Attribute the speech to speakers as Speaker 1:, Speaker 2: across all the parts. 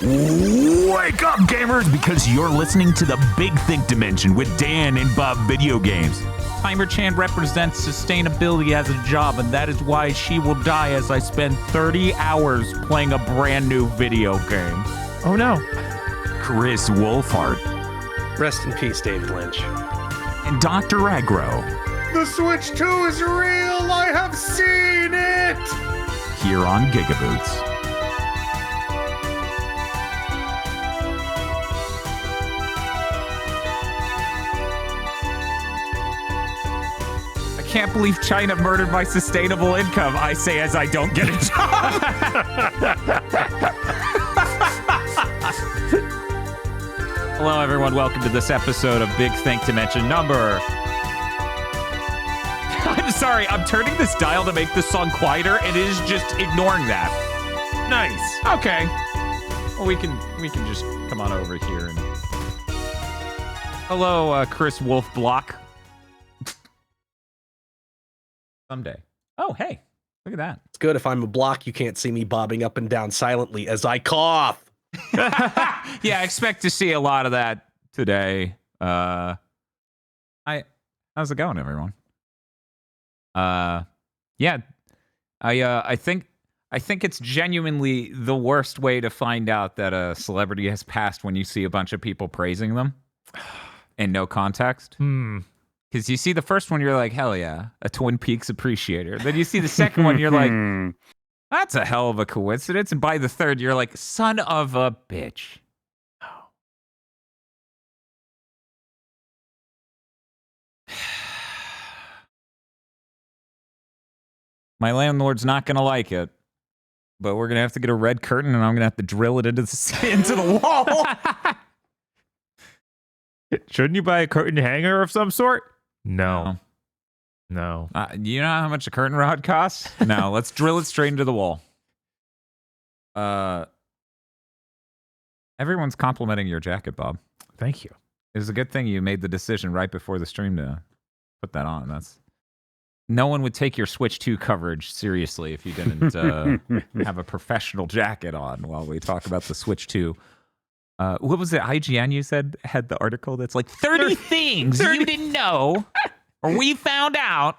Speaker 1: Wake up, gamers, because you're listening to the Big Think Dimension with Dan and Bob Video Games. Timer Chan represents sustainability as a job, and that is why she will die as I spend 30 hours playing a brand new video game.
Speaker 2: Oh no.
Speaker 1: Chris Wolfhard.
Speaker 3: Rest in peace, David Lynch.
Speaker 1: And Dr. Aggro.
Speaker 4: The Switch 2 is real! I have seen it!
Speaker 1: Here on GigaBoots. Can't believe China murdered my sustainable income, I say as I don't get a job. Hello, everyone. Welcome to this episode of Big Think Dimension number... I'm sorry, I'm turning this dial to make this song quieter, and it is just ignoring that. Nice. Okay. Well, we can just come on over here and... Hello, Chris Wolfblock. Someday. Oh, hey, look at that.
Speaker 3: It's good if I'm a block, you can't see me bobbing up and down silently as I cough.
Speaker 1: Yeah, I expect to see a lot of that today. How's it going, everyone? I think it's genuinely the worst way to find out that a celebrity has passed when you see a bunch of people praising them in no context. Because you see the first one, you're like, hell yeah, a Twin Peaks appreciator. Then you see the second one, you're like, that's a hell of a coincidence. And by the third, you're like, son of a bitch. My landlord's not going to like it, but we're going to have to get a red curtain, and I'm going to have to drill it into the wall.
Speaker 2: Shouldn't you buy a curtain hanger of some sort? No.
Speaker 1: You know how much a curtain rod costs? No, let's drill it straight into the wall. Everyone's complimenting your jacket, Bob.
Speaker 2: Thank you.
Speaker 1: It was a good thing you made the decision right before the stream to put that on. No one would take your Switch 2 coverage seriously if you didn't have a professional jacket on while we talk about the Switch 2. What was it? IGN, you said, had the article that's like 30 things you didn't know or we found out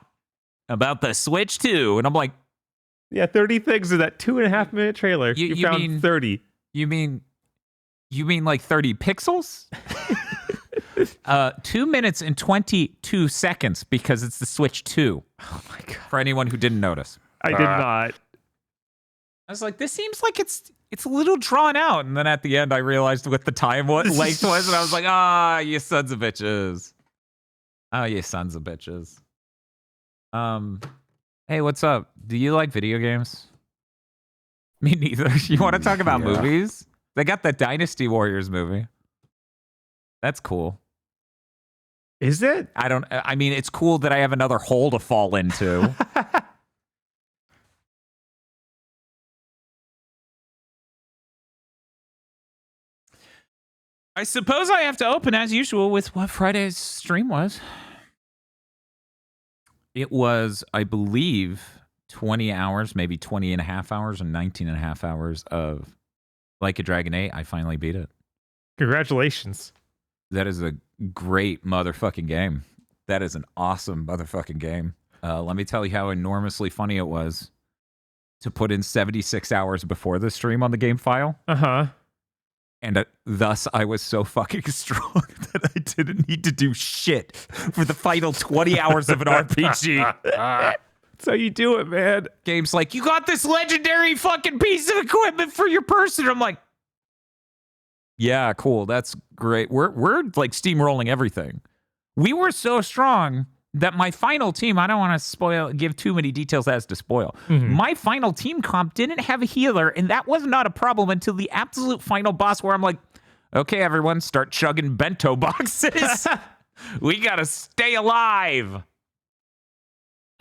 Speaker 1: about the Switch 2. And I'm like...
Speaker 2: Yeah, 30 things in that 2.5 minute trailer. You found mean, 30.
Speaker 1: You mean like 30 pixels? 2 minutes and 22 seconds because it's the Switch 2.
Speaker 2: Oh my God.
Speaker 1: For anyone who didn't notice.
Speaker 2: I did not.
Speaker 1: I was like, this seems like it's a little drawn out. And then at the end, I realized what the time length was. And I was like, you sons of bitches. Oh, you sons of bitches. Hey, what's up? Do you like video games? Me neither. You want to talk about movies? They got the Dynasty Warriors movie. That's cool.
Speaker 2: Is it?
Speaker 1: I mean, it's cool that I have another hole to fall into. I suppose I have to open, as usual, with what Friday's stream was. It was, I believe, 20 hours, maybe 20 and a half hours, and 19 and a half hours of Like a Dragon 8. I finally beat it.
Speaker 2: Congratulations.
Speaker 1: That is a great motherfucking game. That is an awesome motherfucking game. Let me tell you how enormously funny it was to put in 76 hours before the stream on the game file.
Speaker 2: Uh-huh.
Speaker 1: And thus, I was so fucking strong that I didn't need to do shit for the final 20 hours of an RPG.
Speaker 2: That's how you do it, man.
Speaker 1: Game's like, you got this legendary fucking piece of equipment for your person. I'm like, yeah, cool. That's great. We're like steamrolling everything. We were so strong that my final team, I don't want to give too many details as to spoil. Mm-hmm. My final team comp didn't have a healer, and that was not a problem until the absolute final boss where I'm like, okay, everyone, start chugging bento boxes. We gotta stay alive.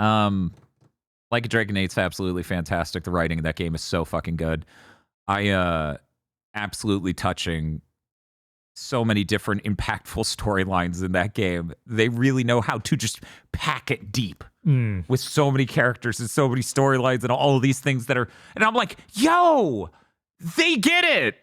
Speaker 1: Like a Dragon 8's absolutely fantastic. The writing in that game is so fucking good. Absolutely touching. So many different impactful storylines in that game. They really know how to just pack it deep with so many characters and so many storylines and all of these things that are... And I'm like, yo, they get it.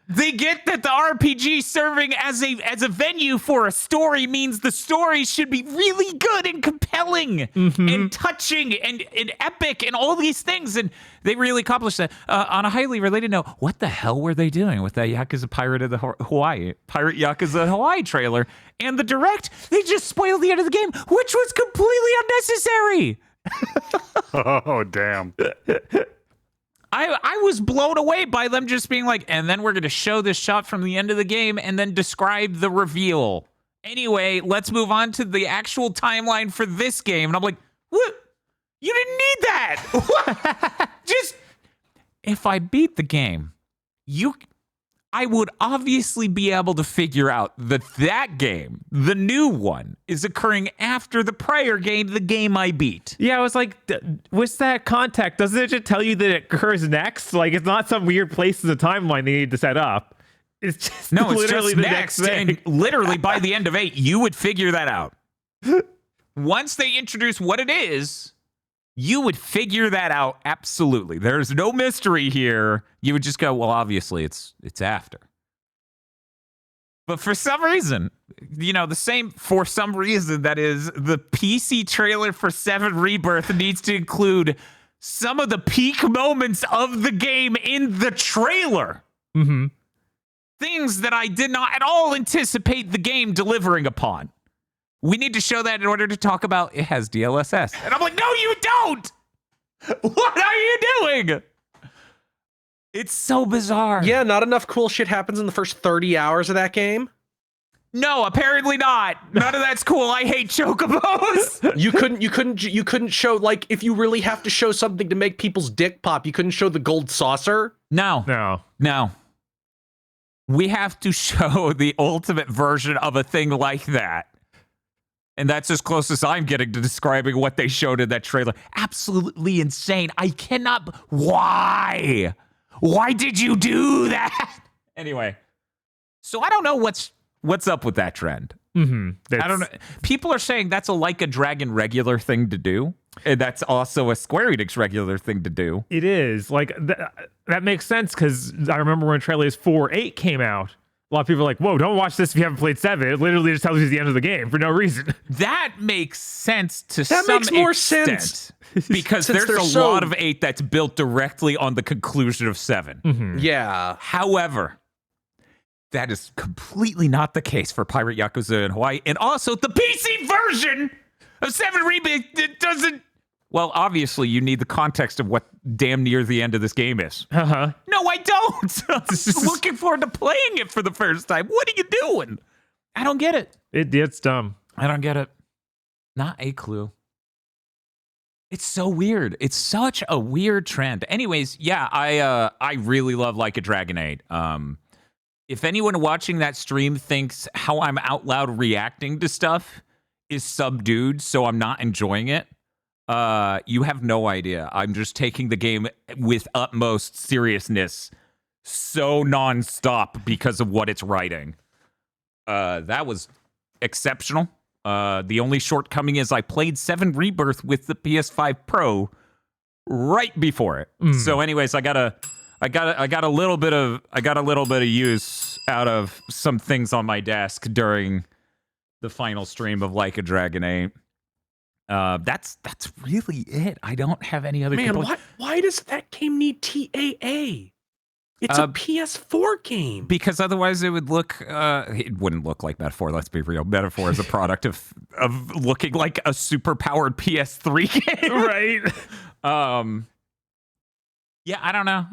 Speaker 1: They get that the RPG serving as a venue for a story means the story should be really good and compelling and touching and epic and all these things. And they really accomplished that. On a highly related note, what the hell were they doing with that Yakuza Pirate Yakuza Hawaii trailer? And the direct, they just spoiled the end of the game, which was completely unnecessary.
Speaker 5: Oh, damn.
Speaker 1: I was blown away by them just being like, and then we're going to show this shot from the end of the game and then describe the reveal. Anyway, let's move on to the actual timeline for this game. And I'm like, what? You didn't need that. Just, if I beat the game, I would obviously be able to figure out that game, the new one, is occurring after the prior game, the game I beat.
Speaker 2: Yeah, I was like, what's that context? Doesn't it just tell you that it occurs next? Like, it's not some weird place in the timeline they need to set up. It's just
Speaker 1: no, it's
Speaker 2: literally
Speaker 1: just
Speaker 2: the
Speaker 1: next
Speaker 2: thing.
Speaker 1: And literally by the end of 8, you would figure that out. Once they introduce what it is, you would figure that out absolutely. There's no mystery here. You would just go, well, obviously it's after. But for some reason, for some reason, that is, the PC trailer for 7 Rebirth needs to include some of the peak moments of the game in the trailer.
Speaker 2: Mm-hmm.
Speaker 1: Things that I did not at all anticipate the game delivering upon. We need to show that in order to talk about it has DLSS. And I'm like, no, you don't! What are you doing? It's so bizarre.
Speaker 3: Yeah, not enough cool shit happens in the first 30 hours of that game.
Speaker 1: No, apparently not. None of that's cool. I hate chocobos.
Speaker 3: You couldn't show, like, if you really have to show something to make people's dick pop, you couldn't show the gold saucer.
Speaker 1: No. We have to show the ultimate version of a thing like that. And that's as close as I'm getting to describing what they showed in that trailer. Absolutely insane. I cannot. Why? Why did you do that? Anyway, so I don't know what's up with that trend.
Speaker 2: Mm-hmm.
Speaker 1: I don't know. People are saying that's Like a Dragon regular thing to do. And that's also a Square Enix regular thing to do.
Speaker 2: It is. Like, that makes sense, because I remember when Trailers 4.8 came out, a lot of people are like, whoa, don't watch this if you haven't played 7. It literally just tells you the end of the game for no reason.
Speaker 1: That makes sense to
Speaker 3: that
Speaker 1: some
Speaker 3: makes more
Speaker 1: extent.
Speaker 3: Sense.
Speaker 1: Because there's a lot of 8 that's built directly on the conclusion of 7.
Speaker 2: Mm-hmm.
Speaker 3: Yeah.
Speaker 1: However, that is completely not the case for Pirate Yakuza in Hawaii. And also, the PC version of 7 Remake, it doesn't... Well, obviously, you need the context of what damn near the end of this game is.
Speaker 2: Uh-huh.
Speaker 1: No, I don't. I'm looking forward to playing it for the first time. What are you doing? I don't get it.
Speaker 2: It's dumb.
Speaker 1: I don't get it. Not a clue. It's so weird. It's such a weird trend. Anyways, yeah, I really love Like a Dragon 8. If anyone watching that stream thinks how I'm out loud reacting to stuff is subdued, so I'm not enjoying it, you have no idea. I'm just taking the game with utmost seriousness, so nonstop because of what it's writing. That was exceptional. The only shortcoming is I played 7 Rebirth with the PS5 Pro right before it. So, anyways, I got a little bit of use out of some things on my desk during the final stream of Like a Dragon 8. That's really it. I don't have any other.
Speaker 3: Man, why does that game need TAA? It's a PS4 game.
Speaker 1: Because otherwise it would look. It wouldn't look like Metaphor. Let's be real. Metaphor is a product of looking like a super powered PS3 game,
Speaker 2: Right?
Speaker 1: Yeah, I don't know.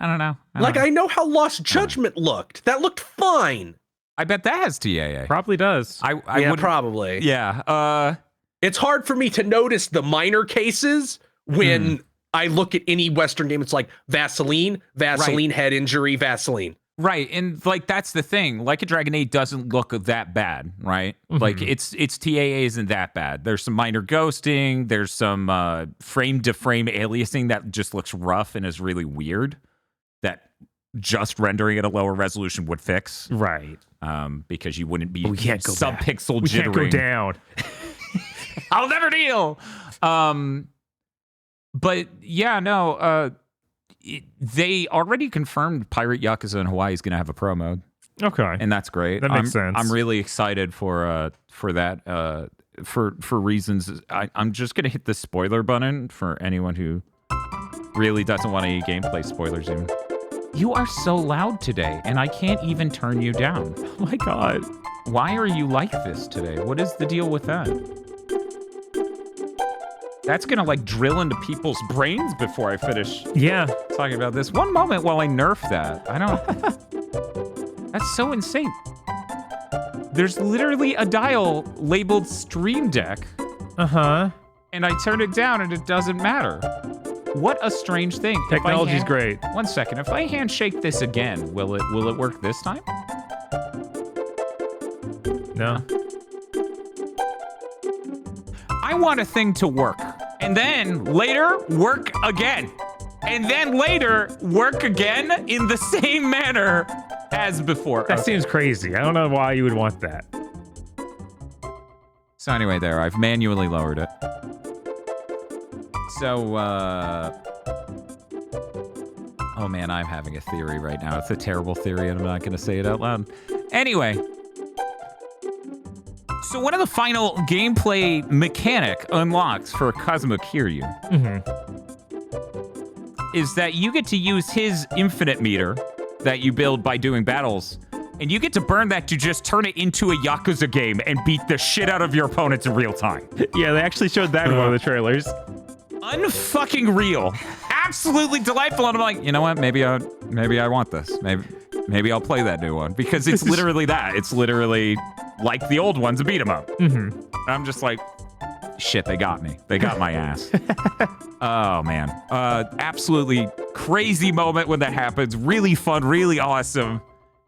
Speaker 3: I know how Lost Judgment looked. That looked fine.
Speaker 1: I bet that has TAA.
Speaker 2: Probably does.
Speaker 3: Yeah, probably.
Speaker 1: Yeah.
Speaker 3: It's hard for me to notice the minor cases when I look at any Western game. It's like Vaseline,
Speaker 1: Right.
Speaker 3: head injury, Vaseline.
Speaker 1: Right, and like that's the thing. Like a Dragon 8 doesn't look that bad, right? Like its TAA isn't that bad. There's some minor ghosting. There's some frame to frame aliasing that just looks rough and is really weird. That just rendering at a lower resolution would fix,
Speaker 2: Right.
Speaker 1: Because you wouldn't be
Speaker 2: We can't go back.
Speaker 1: sub-pixel
Speaker 2: We
Speaker 1: jittering.
Speaker 2: can't go down.
Speaker 1: I'll never deal. But yeah, no. they already confirmed Pirate Yakuza in Hawaii is going to have a pro mode,
Speaker 2: Okay.
Speaker 1: and that's great.
Speaker 2: That makes sense.
Speaker 1: I'm really excited for that. For reasons, I'm just going to hit the spoiler button for anyone who really doesn't want any gameplay spoilers. Even you are so loud today, and I can't even turn you down.
Speaker 2: Oh my god.
Speaker 1: Why are you like this today? What is the deal with that? That's gonna like drill into people's brains before I finish
Speaker 2: Yeah.
Speaker 1: talking about this. One moment while I nerf that. I don't. That's so insane. There's literally a dial labeled Stream Deck,
Speaker 2: Uh-huh.
Speaker 1: and I turn it down and it doesn't matter. What a strange thing. If I
Speaker 2: Technology's great.
Speaker 1: 1 second. If I handshake this again, will it work this time?
Speaker 2: No.
Speaker 1: I want a thing to work, and then later work again, and then later work again in the same manner as before.
Speaker 2: That seems crazy. I don't know why you would want that.
Speaker 1: So anyway, there, I've manually lowered it. So, oh man, I'm having a theory right now. It's a terrible theory, and I'm not going to say it out loud. Anyway. So one of the final gameplay mechanic unlocks for Kazuma Kiryu is that you get to use his infinite meter that you build by doing battles, and you get to burn that to just turn it into a Yakuza game and beat the shit out of your opponents in real time.
Speaker 2: Yeah, they actually showed that in one of the trailers.
Speaker 1: Unfucking real. Absolutely delightful. And I'm like, you know what? Maybe I want this. Maybe I'll play that new one, because it's literally that. It's literally like the old ones, a beat 'em up. I'm just like, shit, they got me. They got my ass. Oh, man. Absolutely crazy moment when that happens. Really fun, really awesome.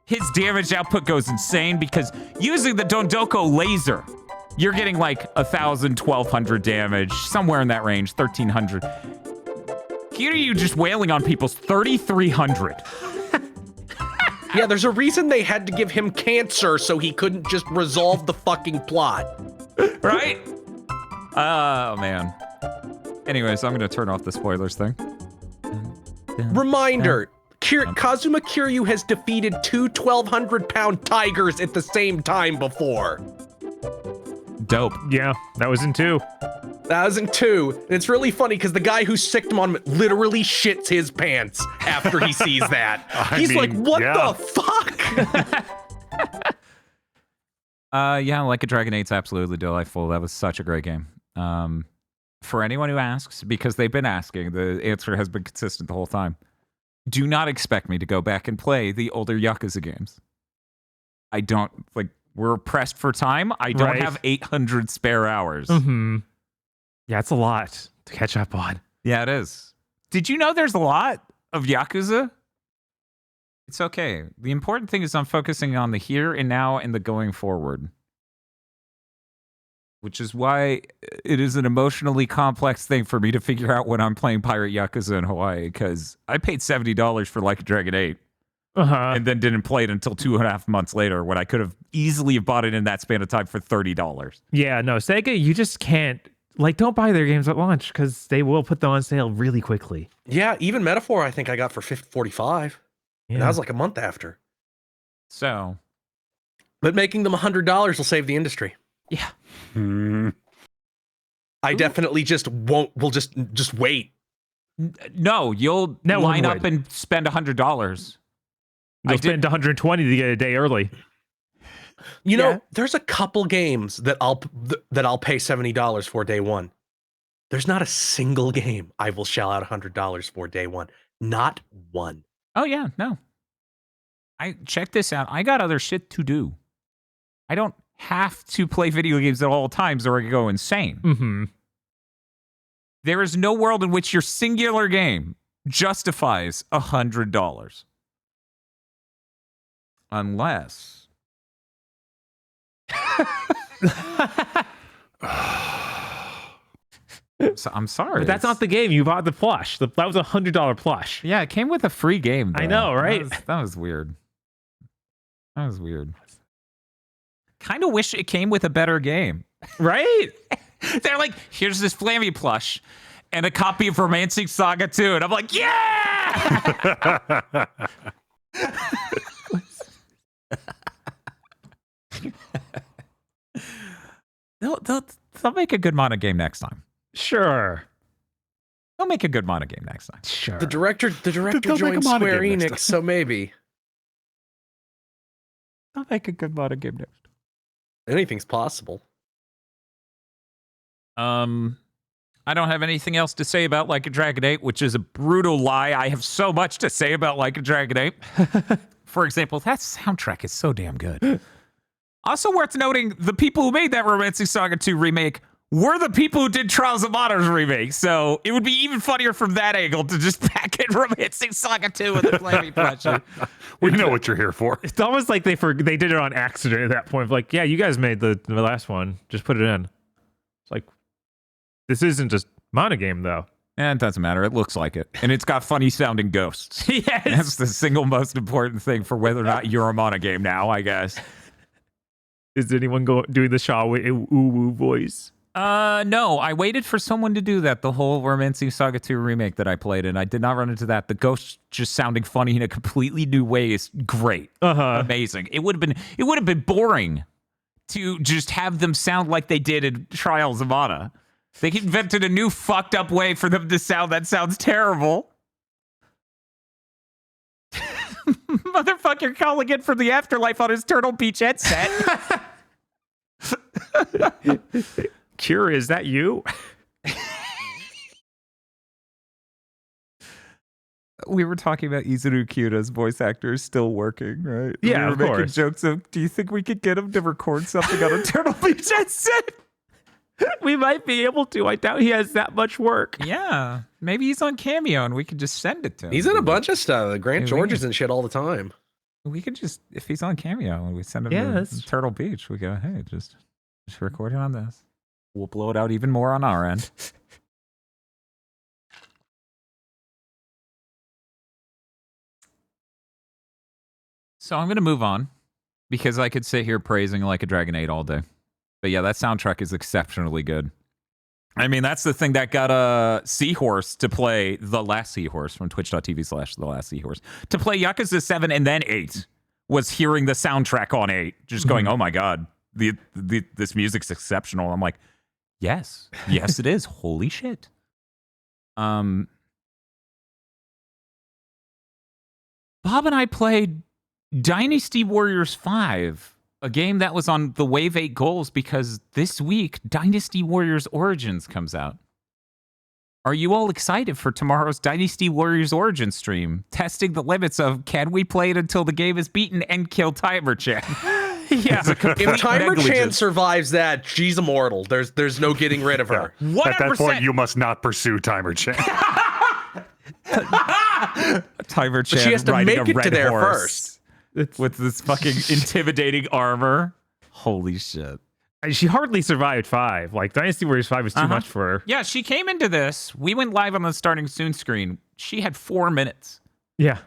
Speaker 1: His damage output goes insane because using the Dondoko laser, you're getting like 1,000, 1,200 damage, somewhere in that range, 1,300. Kiryu just wailing on people's 3,300.
Speaker 3: Yeah, there's a reason they had to give him cancer so he couldn't just resolve the fucking plot.
Speaker 1: Right? Oh, man. Anyways, I'm going to turn off the spoilers thing.
Speaker 3: Reminder, Kazuma Kiryu has defeated two 1,200-pound tigers at the same time before.
Speaker 1: Dope.
Speaker 2: Yeah, that was in 2.
Speaker 3: That was in 2. And it's really funny because the guy who sicked him on literally shits his pants after he sees that. He's like, what the fuck?
Speaker 1: Yeah, Like a Dragon 8's absolutely delightful. That was such a great game. For anyone who asks, because they've been asking, the answer has been consistent the whole time. Do not expect me to go back and play the older Yakuza games. I don't, like, we're pressed for time. I don't have 800 spare hours.
Speaker 2: Yeah, it's a lot to catch up on.
Speaker 1: Yeah, it is. Did you know there's a lot of Yakuza? It's okay. The important thing is I'm focusing on the here and now and the going forward. Which is why it is an emotionally complex thing for me to figure out when I'm playing Pirate Yakuza in Hawaii, because I paid $70 for Like a Dragon 8. And then didn't play it until 2.5 months later, when I could have easily bought it in that span of time for $30.
Speaker 2: Yeah, no, Sega, you just can't. Like, don't buy their games at launch because they will put them on sale really quickly.
Speaker 3: Yeah, even Metaphor I think I got for $45. And that was like a month after.
Speaker 1: So.
Speaker 3: But making them $100 will save the industry.
Speaker 1: Yeah.
Speaker 3: I definitely just won't. We'll just wait.
Speaker 1: No, you'll line up and spend $100.
Speaker 2: You'll spend $120 to get a day early.
Speaker 3: You know, there's a couple games that I'll pay $70 for day one. There's not a single game I will shell out $100 for day one. Not one.
Speaker 1: Oh yeah, no. Check this out. I got other shit to do. I don't have to play video games at all times or I go insane. There is no world in which your singular game justifies $100. Unless. So, I'm sorry.
Speaker 2: But that's not the game. You bought the plush. That was $100 plush.
Speaker 1: Yeah, it came with a free game, though.
Speaker 2: I know, right?
Speaker 1: That was weird. That was weird. Kind of wish it came with a better game.
Speaker 2: Right?
Speaker 1: They're like, here's this Flammy plush. and a copy of Romancing Saga 2. And I'm like, yeah! They'll make a good Mana game next time.
Speaker 2: Sure.
Speaker 1: They'll make a good Mana game next time.
Speaker 2: Sure.
Speaker 3: The director
Speaker 5: They'll make
Speaker 3: joined
Speaker 5: a Mana
Speaker 3: Square
Speaker 5: game next
Speaker 3: Enix, so maybe
Speaker 1: They'll make a good Mana game next time.
Speaker 3: anything's possible.
Speaker 1: I don't have anything else to say about Like a Dragon 8, which is a brutal lie. I have so much to say about Like a Dragon 8. For example, that soundtrack is so damn good. Also worth noting, the people who made that Romancing Saga 2 remake were the people who did Trials of Mana's remake, so it would be even funnier from that angle to just pack in Romancing Saga 2 with the Flaming Pleasure.
Speaker 5: We know what you're here for.
Speaker 2: It's almost like they did it on accident at that point. Like, yeah, you guys made the last one. Just put it in. It's like, this isn't just Mana game, though.
Speaker 1: And it doesn't matter. It looks like it. And it's got funny sounding ghosts.
Speaker 2: Yes.
Speaker 1: That's the single most important thing for whether or not you're a Mana game now, I guess.
Speaker 2: Is anyone doing the Shaw ooh voice?
Speaker 1: No, I waited for someone to do that. The whole Romancing Saga 2 remake that I played, and I did not run into that. The ghosts just sounding funny in a completely new way is great. Amazing. It would have been boring to just have them sound like they did in Trials of Mana. They invented a new fucked up way for them to sound that sounds terrible. Motherfucker calling in from the afterlife on his Turtle Beach headset.
Speaker 2: Cure, is that you?
Speaker 1: We were talking about Izuru Kyuta's voice actor is still working, right?
Speaker 2: Yeah,
Speaker 1: we were
Speaker 2: of
Speaker 1: making
Speaker 2: course.
Speaker 1: jokes of, do you think we could get him to record something on a Turtle Beach headset?
Speaker 2: We might be able to. I doubt he has that much work.
Speaker 1: Yeah, maybe he's on Cameo and we could just send it to him.
Speaker 3: He's in a bunch of stuff, Grant
Speaker 1: Maybe.
Speaker 3: Georges and shit all the time.
Speaker 1: We could just, if he's on Cameo and we send him
Speaker 2: Yeah,
Speaker 1: to
Speaker 2: that's-
Speaker 1: Turtle Beach, we go, hey, just record it on this. We'll blow it out even more on our end. So I'm going to move on because I could sit here praising Like a Dragon 8 all day. But yeah, that soundtrack is exceptionally good. I mean, that's the thing that got Seahorse to play The Last Seahorse from twitch.tv/The Last Seahorse to play Yakuza 7 and then 8 was hearing the soundtrack on 8, just going, oh my God, this music's exceptional. I'm like, yes, it is. Holy shit. Bob and I played Dynasty Warriors 5, a game that was on the Wave 8 goals because this week Dynasty Warriors Origins comes out. Are you all excited for tomorrow's Dynasty Warriors Origins stream? Testing the limits of can we play it until the game is beaten and kill Timer Chan? Yeah.
Speaker 3: If Timer Chan survives that, she's immortal. There's no getting rid of her.
Speaker 1: 100%.
Speaker 5: At that point, you must not pursue Timer Chan.
Speaker 1: Timer Chan
Speaker 3: But she has to
Speaker 1: riding
Speaker 3: make
Speaker 1: a
Speaker 3: it to
Speaker 1: red
Speaker 3: there
Speaker 1: horse
Speaker 3: first.
Speaker 1: with this fucking intimidating armor. Holy shit.
Speaker 2: She hardly survived 5. Like, Dynasty Warriors 5 was too much for her.
Speaker 1: Yeah, she came into this. We went live on the starting soon screen. She had 4 minutes.
Speaker 2: Yeah.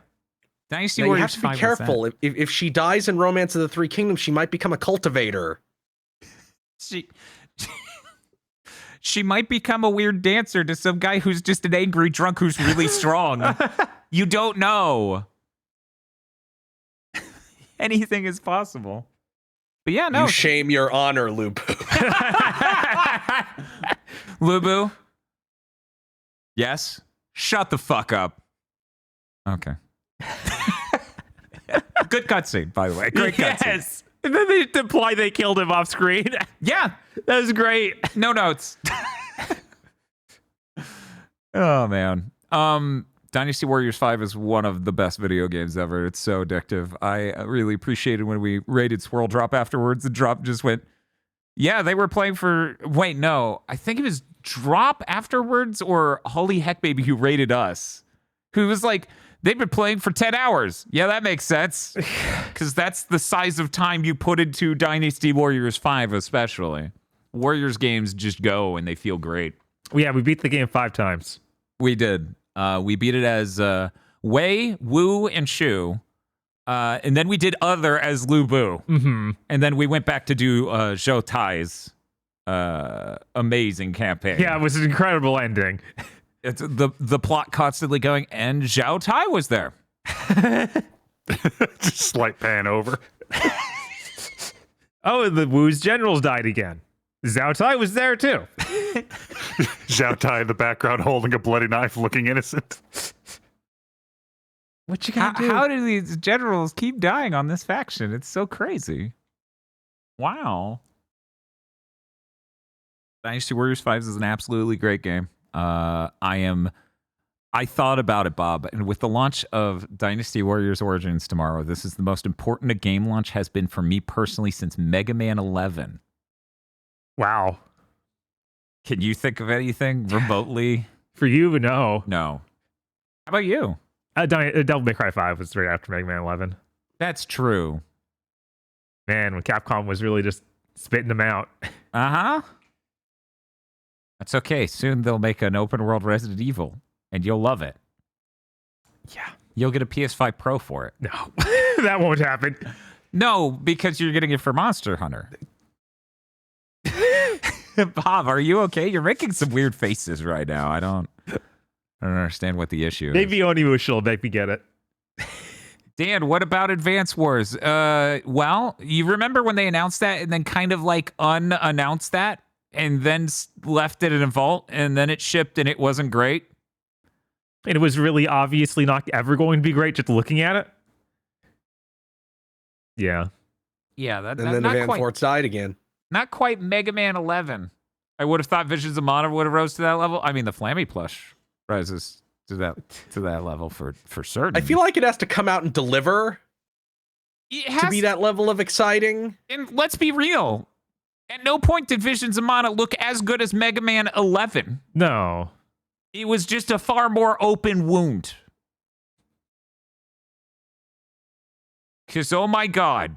Speaker 1: Dynasty
Speaker 3: Now, you
Speaker 1: Warriors
Speaker 3: have to
Speaker 1: 5
Speaker 3: be
Speaker 1: was
Speaker 3: careful. If she dies in Romance of the Three Kingdoms, she might become a cultivator.
Speaker 1: that. She might become a weird dancer to some guy who's just an angry drunk who's really strong. You don't know. Anything is possible. But yeah, no.
Speaker 3: You shame your honor, Lupu.
Speaker 1: Lubu? Yes? Shut the fuck up. Okay. Good cutscene, by the way. Great cutscene.
Speaker 2: Yes. And then they imply they killed him off screen.
Speaker 1: Yeah.
Speaker 2: That was great.
Speaker 1: No notes. Oh, man. Dynasty Warriors 5 is one of the best video games ever. It's so addictive. I really appreciated when we rated Swirl Drop afterwards. The Drop just went, yeah, they were playing for... Wait, no. I think it was Drop afterwards or Holy Heck Baby who rated us. Who was like, they've been playing for 10 hours. Yeah, that makes sense. Because that's the size of time you put into Dynasty Warriors 5 especially. Warriors games just go and they feel great.
Speaker 2: Yeah, we beat the game 5 times.
Speaker 1: We did. We beat it as Wei, Wu, and Shu. And then we did Other as Lu Bu.
Speaker 2: Mm-hmm.
Speaker 1: And then we went back to do Zhou Tai's amazing campaign.
Speaker 2: Yeah, it was an incredible ending.
Speaker 1: It's the plot constantly going, and Zhao Tai was there.
Speaker 5: Just slight pan over.
Speaker 2: Oh, and the Wu's generals died again. Zhao Tai was there too.
Speaker 5: Zhao Tai in the background holding a bloody knife, looking innocent.
Speaker 2: What you gonna do?
Speaker 1: How do these generals keep dying on this faction? It's so crazy. Wow. Dynasty Warriors 5 is an absolutely great game. I thought about it, Bob, and with the launch of Dynasty Warriors Origins tomorrow, this is the most important a game launch has been for me personally since Mega Man 11.
Speaker 2: Wow.
Speaker 1: Can you think of anything remotely?
Speaker 2: For you, no.
Speaker 1: No. How about you?
Speaker 2: Devil May Cry 5 was right after Mega Man 11.
Speaker 1: That's true.
Speaker 2: Man, when Capcom was really just spitting them out.
Speaker 1: Uh-huh. That's okay. Soon they'll make an open world Resident Evil, and you'll love it.
Speaker 2: Yeah.
Speaker 1: You'll get a PS5 Pro for it.
Speaker 2: No, that won't happen.
Speaker 1: No, because you're getting it for Monster Hunter. Bob, are you okay? You're making some weird faces right now. I don't understand what the issue is.
Speaker 2: Maybe Onimusha will make me get it.
Speaker 1: Dan, what about Advance Wars? Well, you remember when they announced that and then kind of like unannounced that and then left it in a vault and then it shipped and it wasn't great?
Speaker 2: And it was really obviously not ever going to be great just looking at it. Yeah.
Speaker 1: Yeah, that
Speaker 3: And then
Speaker 1: not
Speaker 3: Advance
Speaker 1: quite.
Speaker 3: Wars died again.
Speaker 1: Not quite Mega Man 11. I would have thought Visions of Mana would have rose to that level. I mean, the Flammy plush rises to that level for certain.
Speaker 3: I feel like it has to come out and deliver
Speaker 1: it has
Speaker 3: to be that level of exciting.
Speaker 1: And let's be real. At no point did Visions of Mana look as good as Mega Man 11.
Speaker 2: No.
Speaker 1: It was just a far more open wound. Because, oh my God,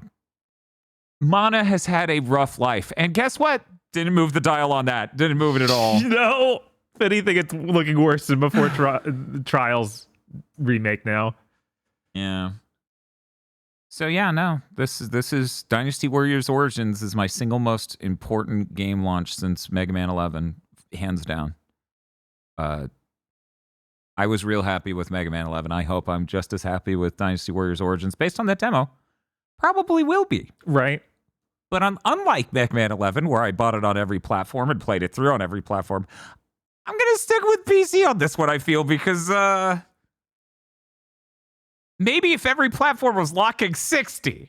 Speaker 1: Mana has had a rough life. And guess what? Didn't move the dial on that. Didn't move it at all.
Speaker 2: No. If anything, it's looking worse than before Trials remake now.
Speaker 1: Yeah. So yeah, no. This is Dynasty Warriors Origins is my single most important game launch since Mega Man 11, hands down. I was real happy with Mega Man 11. I hope I'm just as happy with Dynasty Warriors Origins based on that demo. Probably will be.
Speaker 2: Right.
Speaker 1: But unlike Mega Man 11, where I bought it on every platform and played it through on every platform, I'm going to stick with PC on this one, I feel, because maybe if every platform was locking 60,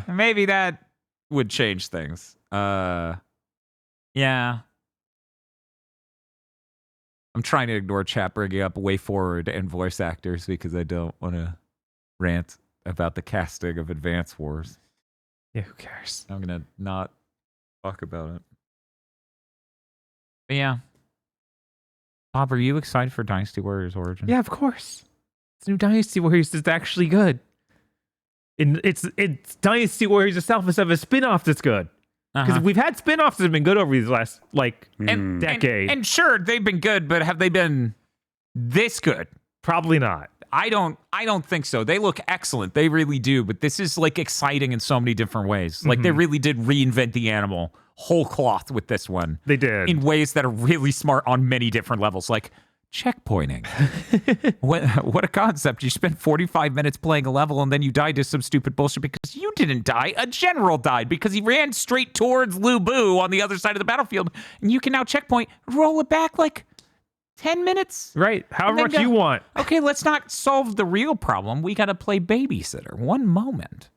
Speaker 1: maybe that would change things. Yeah. I'm trying to ignore chat bringing up Way Forward and voice actors because I don't want to rant about the casting of Advance Wars.
Speaker 2: Yeah, who cares?
Speaker 1: I'm going to not talk about it. But yeah. Bob, are you excited for Dynasty Warriors Origins?
Speaker 2: Yeah, of course. It's new Dynasty Warriors that's actually good. And it's Dynasty Warriors itself instead of a spin-off that's good. Because we've had spin-offs that have been good over these last, decade.
Speaker 1: And sure, they've been good, but have they been this good?
Speaker 2: Probably not.
Speaker 1: I don't think so. They look excellent. They really do. But this is like exciting in so many different ways. Like they really did reinvent the animal whole cloth with this one.
Speaker 2: They did.
Speaker 1: In ways that are really smart on many different levels. Like checkpointing. What a concept. You spent 45 minutes playing a level and then you died to some stupid bullshit because you didn't die. A general died because he ran straight towards Lu Bu on the other side of the battlefield. And you can now checkpoint, roll it back like 10 minutes.
Speaker 2: Right. However much you want.
Speaker 1: Okay, let's not solve the real problem. We got to play babysitter. One moment.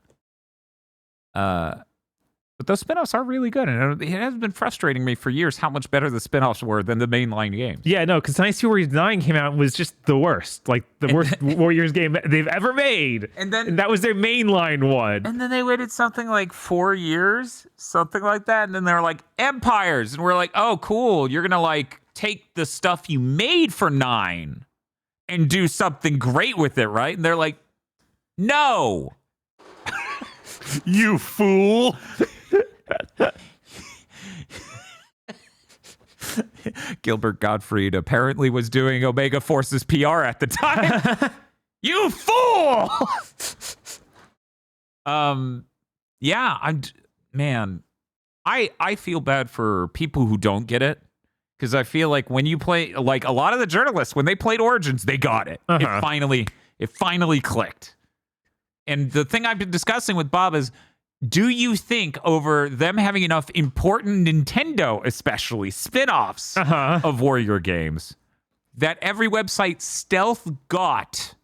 Speaker 1: But those spinoffs are really good. And it has been frustrating me for years how much better the spinoffs were than the mainline games.
Speaker 2: Yeah, no, because Dynasty Warriors 9 came out and was just the worst. Like, the worst Warriors game they've ever made. And that was their mainline one.
Speaker 1: And then they waited something like 4 years, something like that. And then they were like, Empires. And we're like, oh, cool. You're going to, like, take the stuff you made for 9 and do something great with it, right? And they're like, no.
Speaker 5: You fool.
Speaker 1: Gilbert Gottfried apparently was doing Omega Force's PR at the time. You fool! Yeah, man. I feel bad for people who don't get it. Because I feel like when you play, like a lot of the journalists, when they played Origins, they got it.
Speaker 2: Uh-huh.
Speaker 1: It finally clicked. And the thing I've been discussing with Bob is, do you think over them having enough important Nintendo, especially spin-offs of Warrior games, that every website stealth got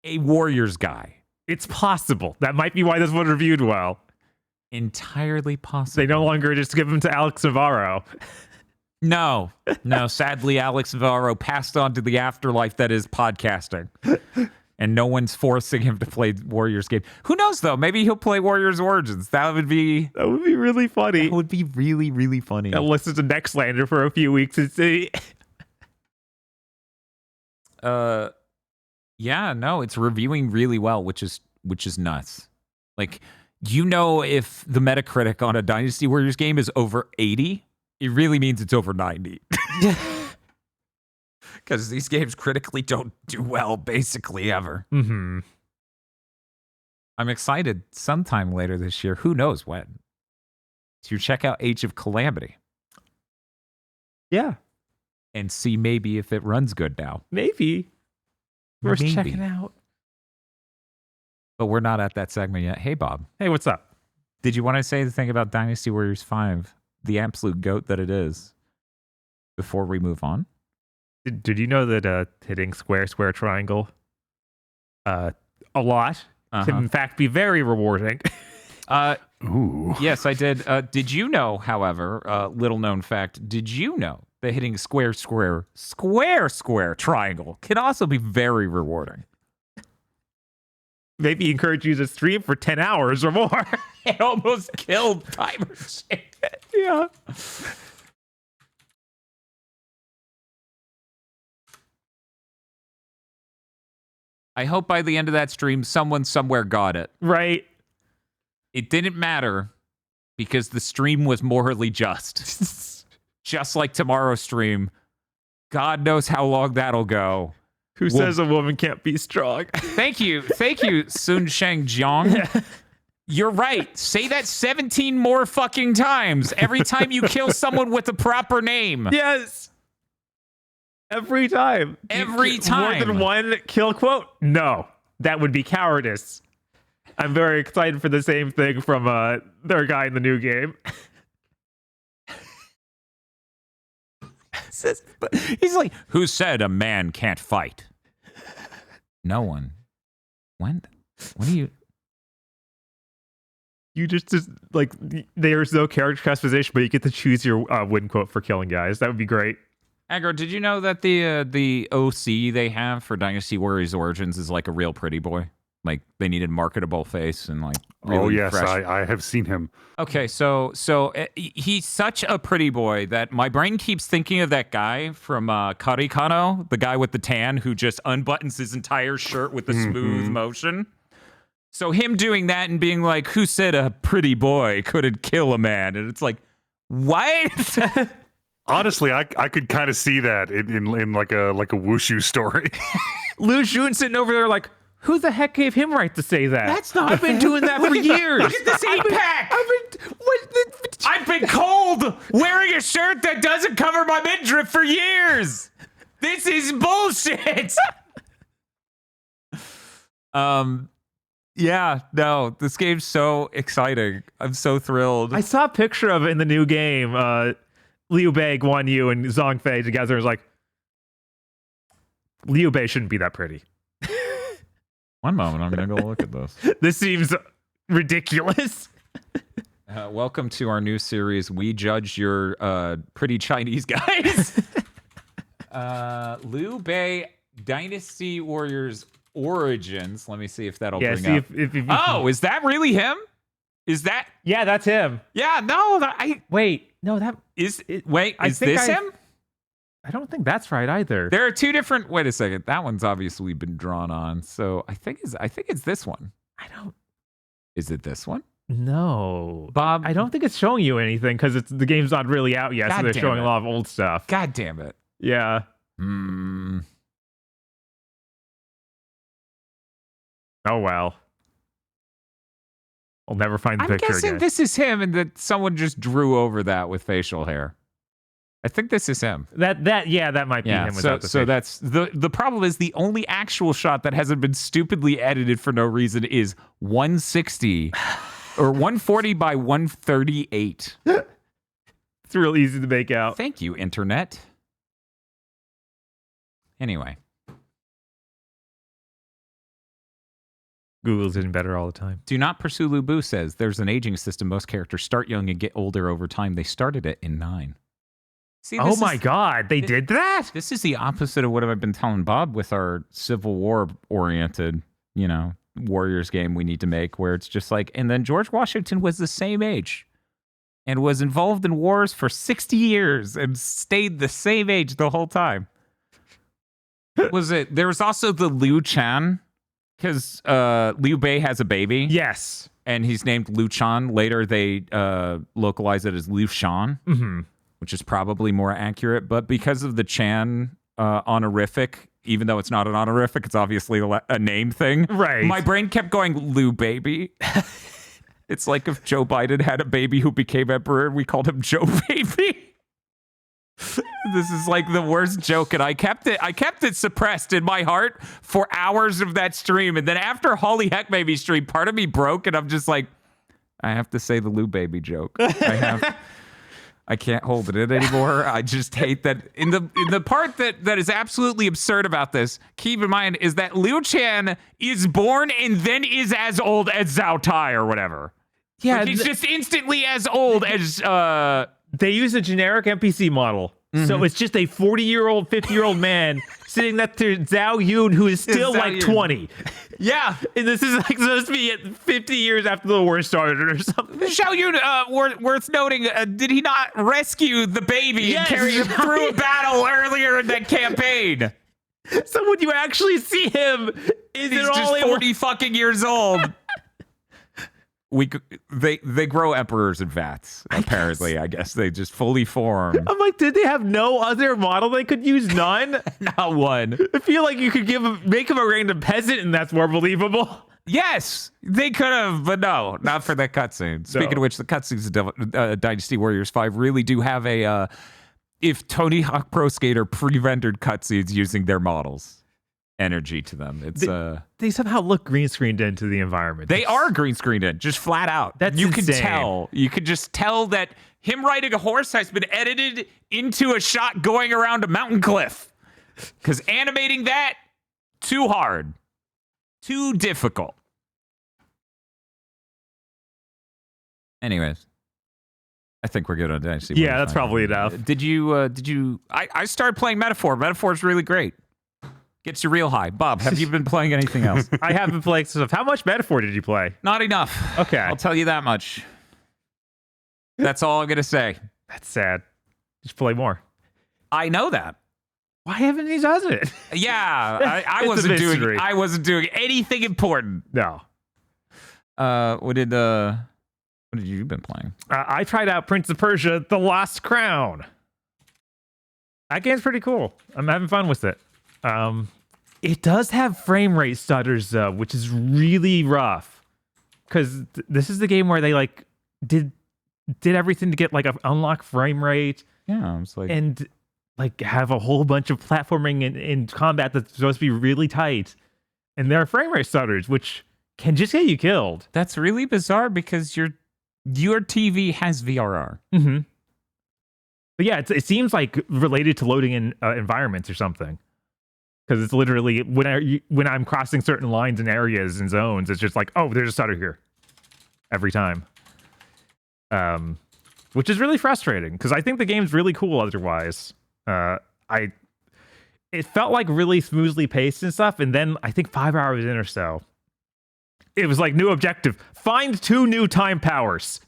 Speaker 1: a Warriors guy?
Speaker 2: It's possible. That might be why this one reviewed well.
Speaker 1: Entirely possible.
Speaker 2: They no longer just give them to Alex Navarro.
Speaker 1: No. Sadly, Alex Navarro passed on to the afterlife that is podcasting. And no one's forcing him to play Warriors game. Who knows, though? Maybe he'll play Warriors Origins. That would be
Speaker 2: really funny.
Speaker 1: That would be really, really funny.
Speaker 2: I'll listen to Nextlander for a few weeks and see.
Speaker 1: Yeah, no, it's reviewing really well, which is nuts. Like, if the Metacritic on a Dynasty Warriors game is over 80, it really means it's over 90. Because these games critically don't do well, basically, ever.
Speaker 2: Mm-hmm.
Speaker 1: I'm excited sometime later this year, who knows when, to check out Age of Calamity.
Speaker 2: Yeah.
Speaker 1: And see maybe if it runs good now.
Speaker 2: Maybe. Worth
Speaker 1: Maybe.
Speaker 2: checking out.
Speaker 1: But we're not at that segment yet. Hey, Bob.
Speaker 2: Hey, what's up?
Speaker 1: Did you want to say the thing about Dynasty Warriors 5, the absolute GOAT that it is, before we move on?
Speaker 2: Did you know that hitting square, triangle a lot can in fact be very rewarding?
Speaker 5: Ooh.
Speaker 1: Yes, I did. Did you know, however, little known fact, did you know that hitting square, triangle can also be very rewarding?
Speaker 2: Maybe encourage you to stream for 10 hours or more.
Speaker 1: It almost killed Timer Shake.
Speaker 2: Yeah.
Speaker 1: I hope by the end of that stream, someone somewhere got it.
Speaker 2: Right.
Speaker 1: It didn't matter because the stream was morally just. Just like tomorrow's stream. God knows how long that'll go.
Speaker 2: Who says a woman can't be strong?
Speaker 1: Thank you, Sun Sheng Jiang. You're right. Say that 17 more fucking times every time you kill someone with the proper name.
Speaker 2: Yes. Every time.
Speaker 1: Every time.
Speaker 2: More than one kill quote? No. That would be cowardice. I'm very excited for the same thing from their guy in the new game.
Speaker 1: He's like, who said a man can't fight? No one. When do you...
Speaker 2: You just like, there's no character customization, but you get to choose your win quote for killing guys. That would be great.
Speaker 1: Agro, did you know that the OC they have for Dynasty Warriors Origins is like a real pretty boy? Like, they needed marketable face and like really
Speaker 5: yes,
Speaker 1: fresh.
Speaker 5: I have seen him.
Speaker 1: Okay, so he's such a pretty boy that my brain keeps thinking of that guy from Karikano, the guy with the tan who just unbuttons his entire shirt with a smooth motion. So him doing that and being like, who said a pretty boy couldn't kill a man? And it's like, what?
Speaker 5: Honestly, I could kind of see that in like a wushu story.
Speaker 2: Lu Xun sitting over there like, who the heck gave him right to say that? That's not. I've been doing that for years.
Speaker 1: Look at this eight-pack. I've been cold wearing a shirt that doesn't cover my midriff for years. This is bullshit. Yeah, no, this game's so exciting. I'm so thrilled.
Speaker 2: I saw a picture of it in the new game. Liu Bei, Guan Yu, and Zhang Fei together. It was like, Liu Bei shouldn't be that pretty.
Speaker 1: One moment, I'm going to go look at this.
Speaker 2: This seems ridiculous.
Speaker 1: Welcome to our new series, We Judge Your Pretty Chinese Guys. Liu Bei, Dynasty Warriors Origins. Let me see if that'll bring up. Oh, is that really him? Is that?
Speaker 2: Yeah, that's him.
Speaker 1: Yeah, no,
Speaker 2: Wait, no, that...
Speaker 1: Is this him?
Speaker 2: I don't think that's right either.
Speaker 1: There are two different. Wait a second. That one's obviously been drawn on. So I think it's this one. Is it this one?
Speaker 2: No,
Speaker 1: Bob.
Speaker 2: I don't think it's showing you anything because the game's not really out yet. So they're showing a lot of old stuff.
Speaker 1: God damn it.
Speaker 2: Yeah. Oh well. I'll never find the
Speaker 1: I'm
Speaker 2: picture
Speaker 1: guessing
Speaker 2: again.
Speaker 1: this is him and that someone just drew over that with facial hair. I think this is him.
Speaker 2: That might be him without the
Speaker 1: so
Speaker 2: face.
Speaker 1: that's the problem is the only actual shot that hasn't been stupidly edited for no reason is 160 or 140 by 138.
Speaker 2: It's real easy to make out.
Speaker 1: Thank you, internet. Anyway,
Speaker 2: Google's getting better all the time.
Speaker 1: do not pursue Lubu says there's an aging system. Most characters start young and get older over time. They started it in 9. See,
Speaker 2: Oh my God, they did that?
Speaker 1: This is the opposite of what I've been telling Bob with our Civil War oriented, Warriors game we need to make, where it's just like, and then George Washington was the same age and was involved in wars for 60 years and stayed the same age the whole time. There was also the Liu Chan, because Liu Bei has a baby.
Speaker 2: Yes.
Speaker 1: And he's named Liu Chan. Later, they localize it as Liu Shan, which is probably more accurate. But because of the Chan honorific, even though it's not an honorific, it's obviously a name thing.
Speaker 2: Right.
Speaker 1: My brain kept going, Liu Baby. It's like if Joe Biden had a baby who became emperor and we called him Joe Baby. This is like the worst joke, and I kept it suppressed in my heart for hours of that stream. And then after Holy Heck Baby stream, part of me broke, and I'm just like, I have to say the Lou Baby joke. I can't hold it in anymore. I just hate that. In the part that is absolutely absurd about this, keep in mind, is that Liu Chan is born and then is as old as Zhao Tai or whatever.
Speaker 2: Yeah,
Speaker 1: like he's just instantly as old as
Speaker 2: they use a generic NPC model. So it's just a 40-year-old, 50-year-old man sitting next to Zhao Yun, who is still like
Speaker 1: Yun.
Speaker 2: 20.
Speaker 1: Yeah.
Speaker 2: And this is like supposed to be 50 years after the war started or something.
Speaker 1: Zhao Yun, worth noting, did he not rescue the baby and carry him through a battle earlier in that campaign?
Speaker 2: So when you actually see him, is
Speaker 1: He's
Speaker 2: it all
Speaker 1: just 40 fucking years old. They grow emperors in vats, apparently. I guess they just fully form.
Speaker 2: I'm like, did they have no other model they could use? None?
Speaker 1: Not one.
Speaker 2: I feel like you could make him a random peasant and that's more believable.
Speaker 1: Yes, they could have, but no, not for that cutscene. Speaking of which, the cutscenes of Dynasty Warriors 5 really do have a if Tony Hawk Pro Skater pre-rendered cutscenes using their models. Energy to them. It's
Speaker 2: they somehow look green screened into the environment.
Speaker 1: They are green screened in, just flat out.
Speaker 2: That's
Speaker 1: you
Speaker 2: insane.
Speaker 1: can tell. You could just tell that him riding a horse has been edited into a shot going around a mountain cliff. Because animating that, too hard. Too difficult. Anyways. I think we're good on Dynasty.
Speaker 2: Yeah, that's probably enough.
Speaker 1: Did you I started playing Metaphor. Metaphor's really great. Gets you real high. Bob, have you been playing anything else?
Speaker 2: I haven't played stuff. How much Metaphor did you play?
Speaker 1: Not enough.
Speaker 2: Okay.
Speaker 1: I'll tell you that much. That's all I'm going to say.
Speaker 2: That's sad. Just play more.
Speaker 1: I know that.
Speaker 2: Why haven't he done it?
Speaker 1: Yeah, I
Speaker 2: It's a mystery.
Speaker 1: wasn't doing anything important.
Speaker 2: No.
Speaker 1: What have you been playing?
Speaker 2: I tried out Prince of Persia: The Lost Crown. That game's pretty cool. I'm having fun with it. It does have frame rate stutters though, which is really rough. Because this is the game where they like did everything to get like an unlock frame rate.
Speaker 1: Yeah, I was like,
Speaker 2: And like have a whole bunch of platforming in combat that's supposed to be really tight. And there are frame rate stutters, which can just get you killed.
Speaker 1: that's really bizarre because your TV has VRR.
Speaker 2: Mm-hmm. But yeah, it seems like related to loading in environments or something. Because it's literally when I'm crossing certain lines and areas and zones, it's just like, oh, there's a stutter here every time. Which is really frustrating because I think the game's really cool otherwise. It felt like really smoothly paced and stuff, and then I think 5 hours in or so, it was like new objective: find 2 new time powers.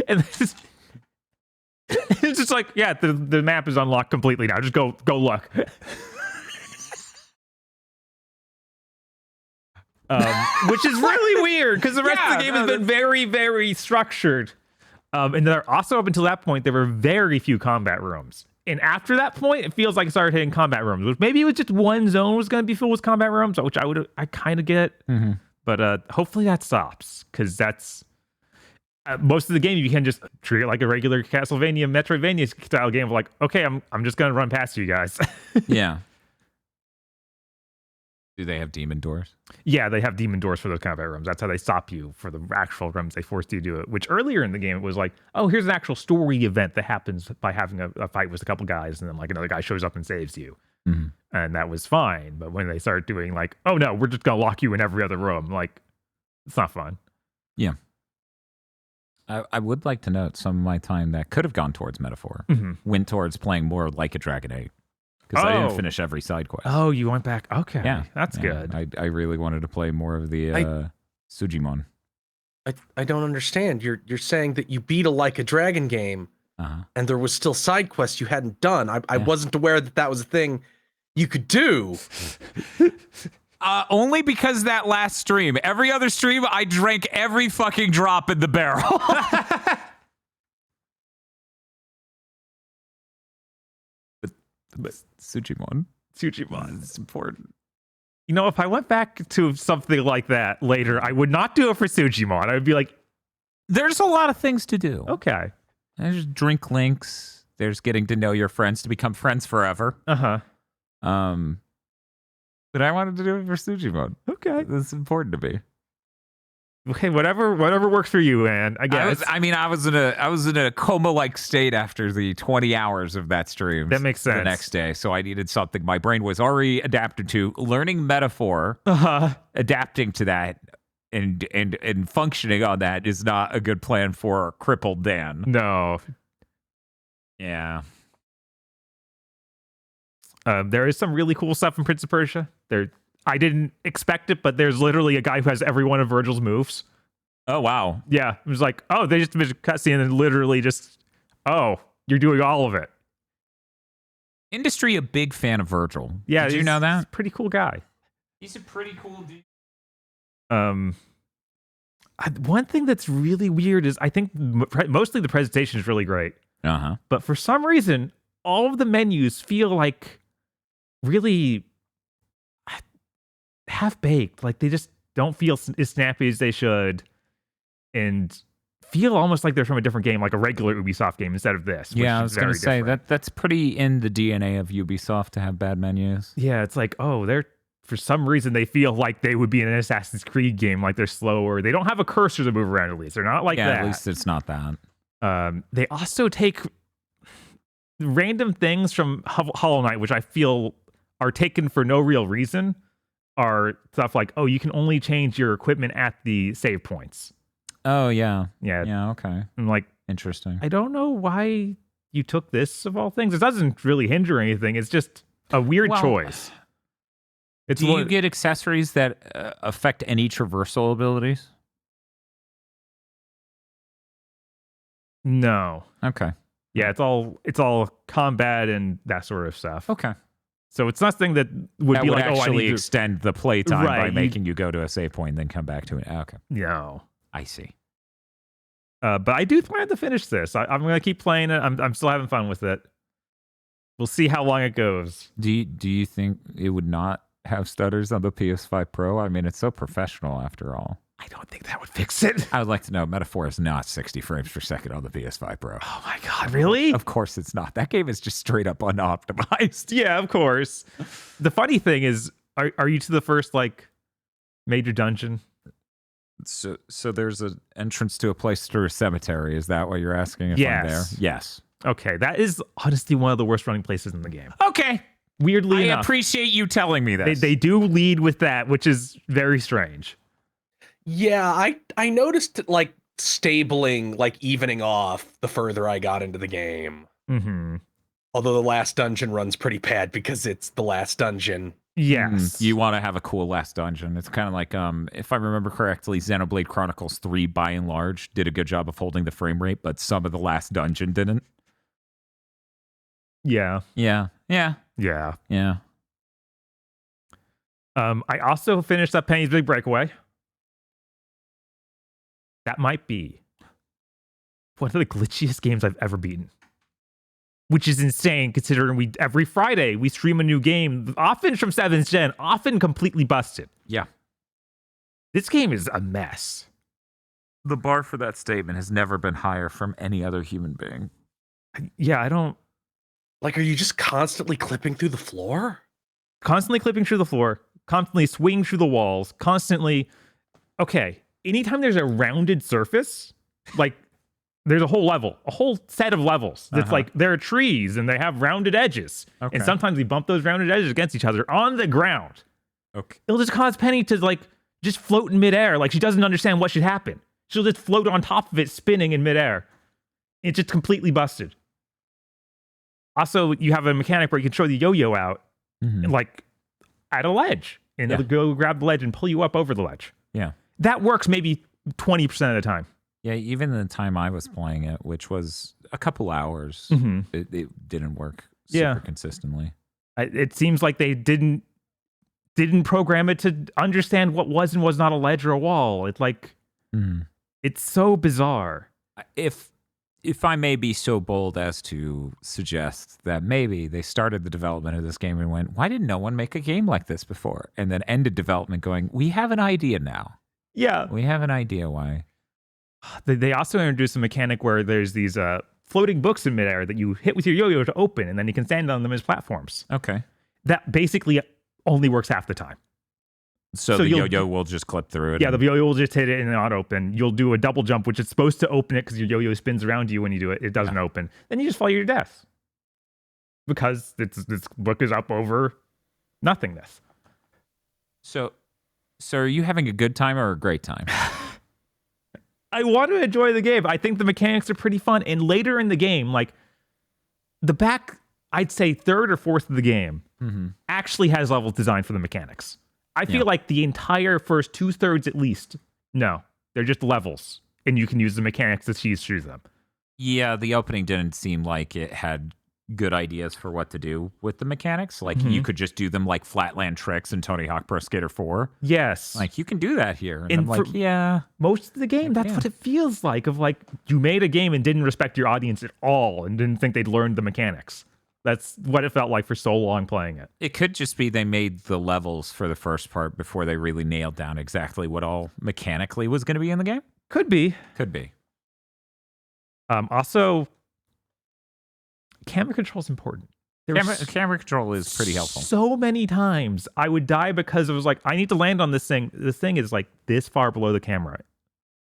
Speaker 2: And it's just like, yeah, the map is unlocked completely now. Just go look. Which is really weird because the rest of the game has been very, very structured. And there also, up until that point, there were very few combat rooms. And after that point, it feels like it started hitting combat rooms. Which maybe it was just one zone was going to be filled with combat rooms, which I kind of get. Mm-hmm. But hopefully that stops because that's most of the game you can just treat it like a regular Castlevania, Metroidvania style game of like, okay, I'm just gonna run past you guys.
Speaker 1: Yeah. Do they have demon doors?
Speaker 2: Yeah, they have demon doors for those combat rooms. That's how they stop you for the actual rooms. They forced you to do it. Which earlier in the game it was like, oh, here's an actual story event that happens by having a fight with a couple guys, and then like another guy shows up and saves you, and that was fine. But when they start doing like, oh no, we're just gonna lock you in every other room, like it's not fun.
Speaker 1: Yeah. I would like to note some of my time that could have gone towards Metaphor went towards playing more like a Dragon 8. Because I didn't finish every side quest.
Speaker 2: Oh, you went back. Okay.
Speaker 1: Yeah.
Speaker 2: That's good.
Speaker 1: I really wanted to play more of the Sujimon.
Speaker 3: I don't understand. You're saying that you beat a Like a Dragon game, and there was still side quests you hadn't done. I wasn't aware that was a thing you could do.
Speaker 1: Only because that last stream. Every other stream, I drank every fucking drop in the barrel. But Sujimon. It's important.
Speaker 2: You know, if I went back to something like that later, I would not do it for Sujimon. I would be like,
Speaker 1: there's a lot of things to do.
Speaker 2: Okay.
Speaker 1: There's drink links. There's getting to know your friends to become friends forever.
Speaker 2: Uh-huh.
Speaker 1: But I wanted to do it for Sujimon.
Speaker 2: Okay.
Speaker 1: That's important to me.
Speaker 2: Okay, whatever works for you, man. I guess.
Speaker 1: I was in a coma-like state after the 20 hours of that stream.
Speaker 2: That makes sense.
Speaker 1: The next day, so I needed something. My brain was already adapted to learning Metaphor. Adapting to that and functioning on that is not a good plan for crippled Dan.
Speaker 2: No.
Speaker 1: Yeah.
Speaker 2: There is some really cool stuff in Prince of Persia. I didn't expect it, but there's literally a guy who has every one of Virgil's moves.
Speaker 1: Oh, wow.
Speaker 2: Yeah. It was like, oh, they just finished a cutscene and literally just, oh, you're doing all of it.
Speaker 1: Industry a big fan of Virgil.
Speaker 2: Yeah.
Speaker 1: Did you know that?
Speaker 2: He's a pretty cool guy.
Speaker 1: He's a pretty cool dude.
Speaker 2: One thing that's really weird is I think mostly the presentation is really great. But for some reason, all of the menus feel like really half-baked. Like they just don't feel as snappy as they should and feel almost like they're from a different game, like a regular Ubisoft game instead of this.
Speaker 1: Yeah, I was going to say that's pretty in the DNA of Ubisoft to have bad menus.
Speaker 2: Yeah, it's like, oh, for some reason they feel like they would be in an Assassin's Creed game, like they're slower. They don't have a cursor to move around, at least. They're not like that.
Speaker 1: Yeah, at least it's not that.
Speaker 2: They also take random things from Hollow Knight, which I feel are taken for no real reason, are stuff like, oh, you can only change your equipment at the save points.
Speaker 1: Oh, yeah.
Speaker 2: Yeah.
Speaker 1: Yeah, okay.
Speaker 2: I'm like,
Speaker 1: interesting.
Speaker 2: I don't know why you took this of all things. It doesn't really hinder anything. It's just a weird choice.
Speaker 1: Do you get accessories that affect any traversal abilities?
Speaker 2: No.
Speaker 1: Okay.
Speaker 2: Yeah, it's all combat and that sort of stuff.
Speaker 1: Okay.
Speaker 2: So it's nothing that would be like,
Speaker 1: actually
Speaker 2: oh, I need to
Speaker 1: extend the playtime by making you go to a save point and then come back to it. Okay.
Speaker 2: No.
Speaker 1: I see.
Speaker 2: But I do plan to finish this. I'm going to keep playing it. I'm still having fun with it. We'll see how long it goes.
Speaker 1: Do you think it would not have stutters on the PS5 Pro? I mean, it's so professional after all.
Speaker 2: I don't think that would fix it.
Speaker 1: I would like to know, Metaphor is not 60 frames per second on the PS5 Pro.
Speaker 2: Oh my God, really?
Speaker 1: Of course it's not. That game is just straight up unoptimized.
Speaker 2: Yeah, of course. The funny thing is, are you to the first, like, major dungeon?
Speaker 1: So there's an entrance to a place through a cemetery. Is that what you're asking if I'm there? Yes.
Speaker 2: Okay, that is honestly one of the worst running places in the game.
Speaker 1: Okay.
Speaker 2: Weirdly enough.
Speaker 1: I appreciate you telling me this.
Speaker 2: They do lead with that, which is very strange.
Speaker 3: Yeah, I noticed like stabling, like evening off the further I got into the game.
Speaker 2: Mm-hmm.
Speaker 3: Although the last dungeon runs pretty bad because it's the last dungeon.
Speaker 2: Yes.
Speaker 1: You want to have a cool last dungeon. It's kind of like, if I remember correctly, Xenoblade Chronicles 3, by and large, did a good job of holding the frame rate, but some of the last dungeon didn't.
Speaker 2: Yeah.
Speaker 1: Yeah. Yeah.
Speaker 2: Yeah.
Speaker 1: Yeah.
Speaker 2: I also finished up Penny's Big Breakaway. That might be one of the glitchiest games I've ever beaten. Which is insane considering every Friday we stream a new game, often from 7th Gen, often completely busted.
Speaker 1: Yeah.
Speaker 2: This game is a mess.
Speaker 1: The bar for that statement has never been higher from any other human being.
Speaker 2: Yeah, I don't
Speaker 3: Like, are you just constantly clipping through the floor?
Speaker 2: constantly clipping through the floor, constantly swinging through the walls, constantly. Okay, anytime there's a rounded surface, like there's a whole level, a whole set of levels. That's like there are trees and they have rounded edges,
Speaker 1: Okay.
Speaker 2: and sometimes we bump those rounded edges against each other on the ground.
Speaker 1: Okay.
Speaker 2: It'll just cause Penny to like just float in midair, like she doesn't understand what should happen. She'll just float on top of it, spinning in midair. It's just completely busted. Also, you have a mechanic where you can throw the yo-yo out, and like at a ledge, and it'll go grab the ledge and pull you up over the ledge.
Speaker 1: Yeah.
Speaker 2: That works maybe 20% of the time.
Speaker 1: Yeah, even the time I was playing it, which was a couple hours, it didn't work super consistently.
Speaker 2: It seems like they didn't program it to understand what was and was not a ledge or a wall. It's like it's so bizarre.
Speaker 1: If I may be so bold as to suggest that maybe they started the development of this game and went, why didn't no one make a game like this before? And then ended development going, we have an idea now.
Speaker 2: Yeah.
Speaker 1: We have an idea why.
Speaker 2: They also introduced a mechanic where there's these floating books in midair that you hit with your yo-yo to open, and then you can stand on them as platforms.
Speaker 1: Okay.
Speaker 2: That basically only works half the time.
Speaker 1: So the yo-yo will just clip through it.
Speaker 2: Yeah, the yo-yo will just hit it and not open. You'll do a double jump, which is supposed to open it because your yo-yo spins around you when you do it. It doesn't open. Then you just fall to your death. Because this book is up over nothingness.
Speaker 1: So are you having a good time or a great time?
Speaker 2: I want to enjoy the game. I think the mechanics are pretty fun. And later in the game, like the back, I'd say third or fourth of the game actually has levels designed for the mechanics. I feel like the entire first 2/3 at least, no, they're just levels, and you can use the mechanics to cheese through them.
Speaker 1: Yeah, the opening didn't seem like it had good ideas for what to do with the mechanics. Like you could just do them like flatland tricks in Tony Hawk Pro Skater 4.
Speaker 2: Yes.
Speaker 1: Like you can do that here. And I'm
Speaker 2: for
Speaker 1: like, yeah.
Speaker 2: Most of the game, that's what it feels like, of like you made a game and didn't respect your audience at all and didn't think they'd learned the mechanics. That's what it felt like for so long playing it.
Speaker 1: It could just be they made the levels for the first part before they really nailed down exactly what all mechanically was going to be in the game.
Speaker 2: Could be.
Speaker 1: Could be.
Speaker 2: Also, camera control is important.
Speaker 1: Camera control is pretty helpful.
Speaker 2: So many times I would die because it was like, I need to land on this thing. This thing is like this far below the camera.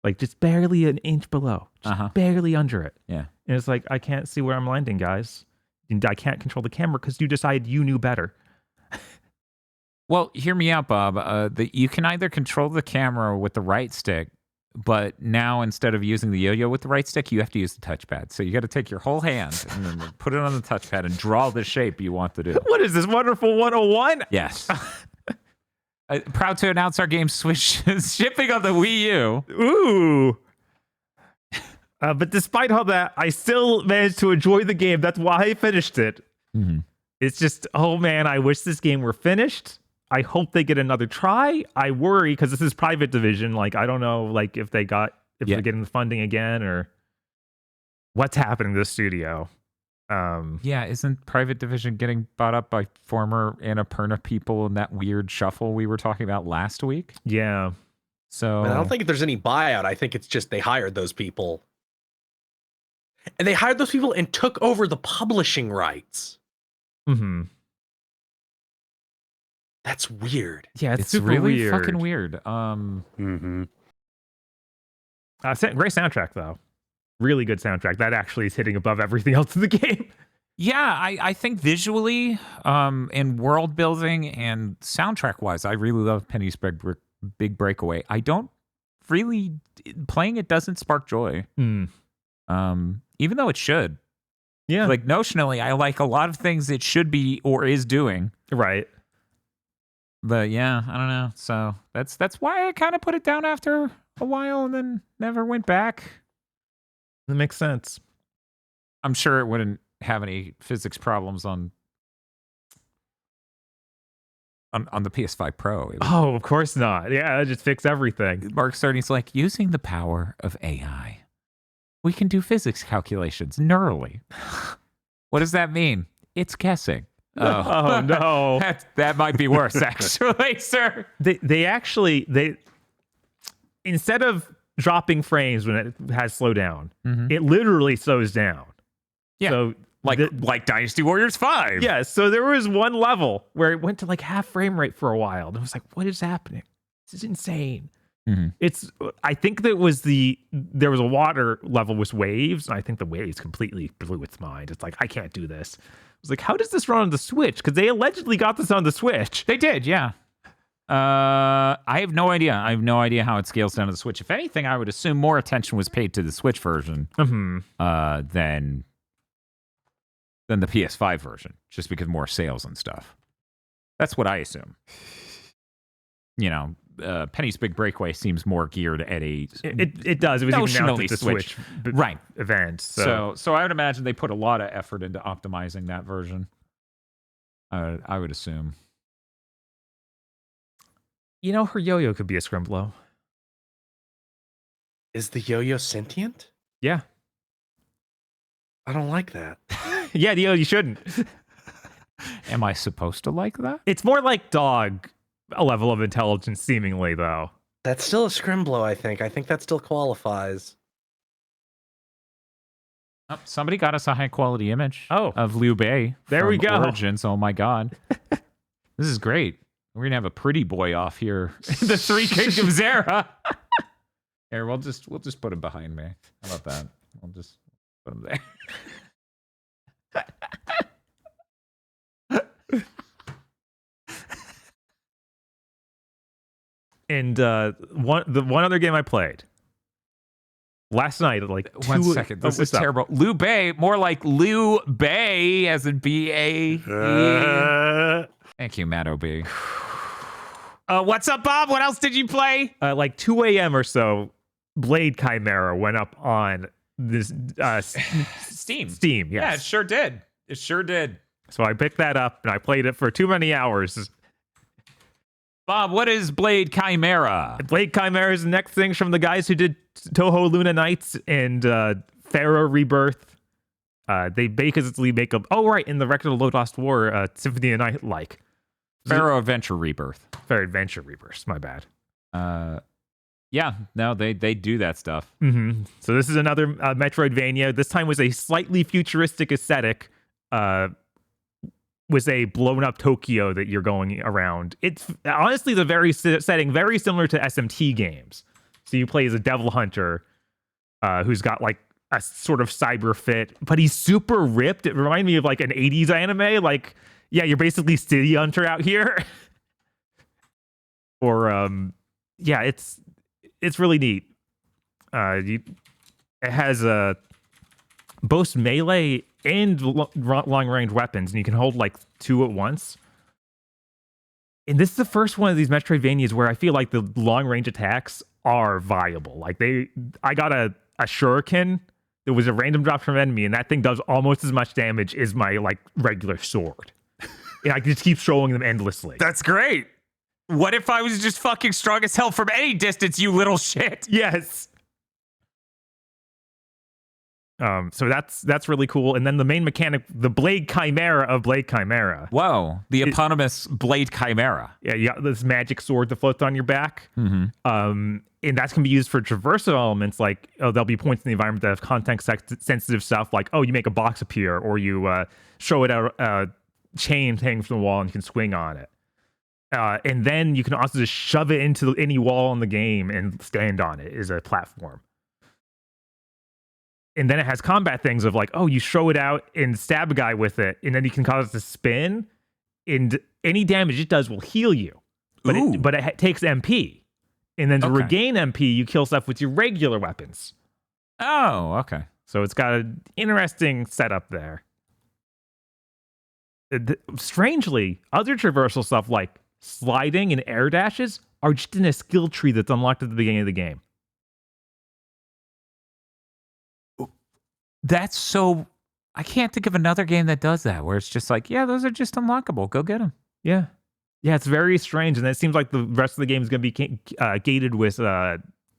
Speaker 2: Like just barely an inch below. Just barely under it.
Speaker 1: Yeah.
Speaker 2: And it's like, I can't see where I'm landing, guys. And I can't control the camera because you decided you knew better.
Speaker 1: Well, hear me out, Bob. You can either control the camera with the right stick, but now instead of using the yo-yo with the right stick, you have to use the touchpad. So you got to take your whole hand and then put it on the touchpad and draw the shape you want to do.
Speaker 2: What is this, Wonderful 101?
Speaker 1: Yes. Proud to announce our game Switch is shipping on the Wii U.
Speaker 2: Ooh. But despite all that, I still managed to enjoy the game. That's why I finished it. It's just, oh man, I wish this game were finished. I hope they get another try. I worry because this is Private Division. Like, I don't know, like if they're getting the funding again or what's happening to the studio.
Speaker 1: Yeah, isn't Private Division getting bought up by former Annapurna people in that weird shuffle we were talking about last week?
Speaker 2: Yeah.
Speaker 1: So
Speaker 3: I don't think there's any buyout. I think it's just they hired those people. And they hired those people and took over the publishing rights. That's weird.
Speaker 2: Yeah, it's super
Speaker 1: really
Speaker 2: weird.
Speaker 1: fucking weird.
Speaker 2: Great soundtrack though. Really good soundtrack. That actually is hitting above everything else in the game.
Speaker 1: Yeah, I think visually, and world building and soundtrack wise, I really love Penny's Big Breakaway. I don't really playing it doesn't spark joy. Even though it should.
Speaker 2: Yeah.
Speaker 1: Like notionally, I like a lot of things it should be or is doing.
Speaker 2: Right.
Speaker 1: But yeah, I don't know. So that's why I kind of put it down after a while and then never went back.
Speaker 2: That makes sense.
Speaker 1: I'm sure it wouldn't have any physics problems on the PS5 Pro.
Speaker 2: Oh, of course not. Yeah, that just fix everything.
Speaker 1: Mark Cerny's like, using the power of AI, we can do physics calculations neurally. What does that mean? It's guessing.
Speaker 2: Oh no.
Speaker 1: that might be worse, actually, sir.
Speaker 2: They actually instead of dropping frames when it has slowdown.
Speaker 1: Mhm.
Speaker 2: It literally slows down.
Speaker 1: Yeah.
Speaker 2: So
Speaker 1: Like Dynasty Warriors 5.
Speaker 2: yeah, so there was one level where it went to like half frame rate for a while. And I was like, what is happening? This is insane.
Speaker 1: Mhm.
Speaker 2: I think there was a water level with waves, and I think the waves completely blew its mind. It's like, I can't do this. I was like, how does this run on the Switch? Because they allegedly got this on the Switch.
Speaker 1: They did, yeah. I have no idea. I have no idea how it scales down to the Switch. If anything, I would assume more attention was paid to the Switch version than the PS5 version, just because more sales and stuff. That's what I assume. You know, Penny's Big Breakaway seems more geared at a
Speaker 2: It does. It was even announced
Speaker 1: notionally
Speaker 2: at the
Speaker 1: Switch.
Speaker 2: Switch event.
Speaker 1: So I would imagine they put a lot of effort into optimizing that version. I would assume.
Speaker 2: You know, her yo-yo could be a scrimblow.
Speaker 3: Is the yo-yo sentient?
Speaker 2: Yeah.
Speaker 3: I don't like that.
Speaker 2: Yeah, you shouldn't.
Speaker 1: Am I supposed to like that?
Speaker 2: It's more like dog, a level of intelligence, seemingly, though.
Speaker 3: That's still a scrimblow, I think. I think that still qualifies.
Speaker 1: Oh, somebody got us a high quality image of Liu Bei.
Speaker 2: There we go.
Speaker 1: Origins. Oh my god. This is great. We're gonna have a pretty boy off here. The Three Kingdoms era. Here, we'll just put him behind me. How about that? We'll just put him there.
Speaker 2: And one other game I played last night, like
Speaker 1: 1 second. This is terrible. Liu Bei, more like Liu Bei, as in B-A. Thank you, Matt O.B. What's up, Bob? What else did you play?
Speaker 2: Like 2 a.m. or so, Blade Chimera went up on this
Speaker 1: Steam.
Speaker 2: Steam, yes.
Speaker 1: Yeah, it sure did. It sure did.
Speaker 2: So I picked that up and I played it for too many hours.
Speaker 1: Bob, what is Blade Chimera?
Speaker 2: Blade Chimera is the next thing from the guys who did Toho Luna Nights and Pharaoh Rebirth. They basically make a... Oh, right, in the Record of Lost War, Symphony of the Night like.
Speaker 1: Pharaoh Adventure Rebirth.
Speaker 2: Pharaoh Adventure Rebirth, my bad.
Speaker 1: Yeah, no, they do that stuff.
Speaker 2: Mm-hmm. So this is another Metroidvania. This time was a slightly futuristic aesthetic. Was a blown up Tokyo that you're going around. It's honestly the very setting very similar to SMT games. So you play as a devil hunter who's got like a sort of cyber fit, but he's super ripped. It reminded me of like an 80s anime. Like, yeah, you're basically City Hunter out here. Or yeah, it's really neat. It has both melee and long range weapons, and you can hold like 2 at once. And this is the first one of these Metroidvanias where I feel like the long range attacks are viable. Like I got a shuriken that was a random drop from enemy, and that thing does almost as much damage as my like regular sword. And I can just keep throwing them endlessly.
Speaker 1: That's great. What if I was just fucking strong as hell from any distance, you little shit?
Speaker 2: Yes. So that's really cool. And then the main mechanic, the Blade Chimera of Blade Chimera.
Speaker 1: Whoa, the eponymous Blade Chimera.
Speaker 2: Yeah, you got this magic sword that floats on your back.
Speaker 1: Mm-hmm.
Speaker 2: And that can be used for traversal elements, like there'll be points in the environment that have context-sensitive stuff, like, you make a box appear, or you show it a chain hanging from the wall and you can swing on it. And then you can also just shove it into any wall in the game and stand on it as a platform. And then it has combat things of like, you throw it out and stab a guy with it, and then you can cause it to spin, and any damage it does will heal you. But it takes MP. And then to regain MP, you kill stuff with your regular weapons.
Speaker 1: Oh, okay.
Speaker 2: So it's got an interesting setup there. Strangely, other traversal stuff like sliding and air dashes are just in a skill tree that's unlocked at the beginning of the game.
Speaker 1: That's so... I can't think of another game that does that, where it's just like, yeah, those are just unlockable. Go get them.
Speaker 2: Yeah. Yeah, it's very strange. And it seems like the rest of the game is going to be gated with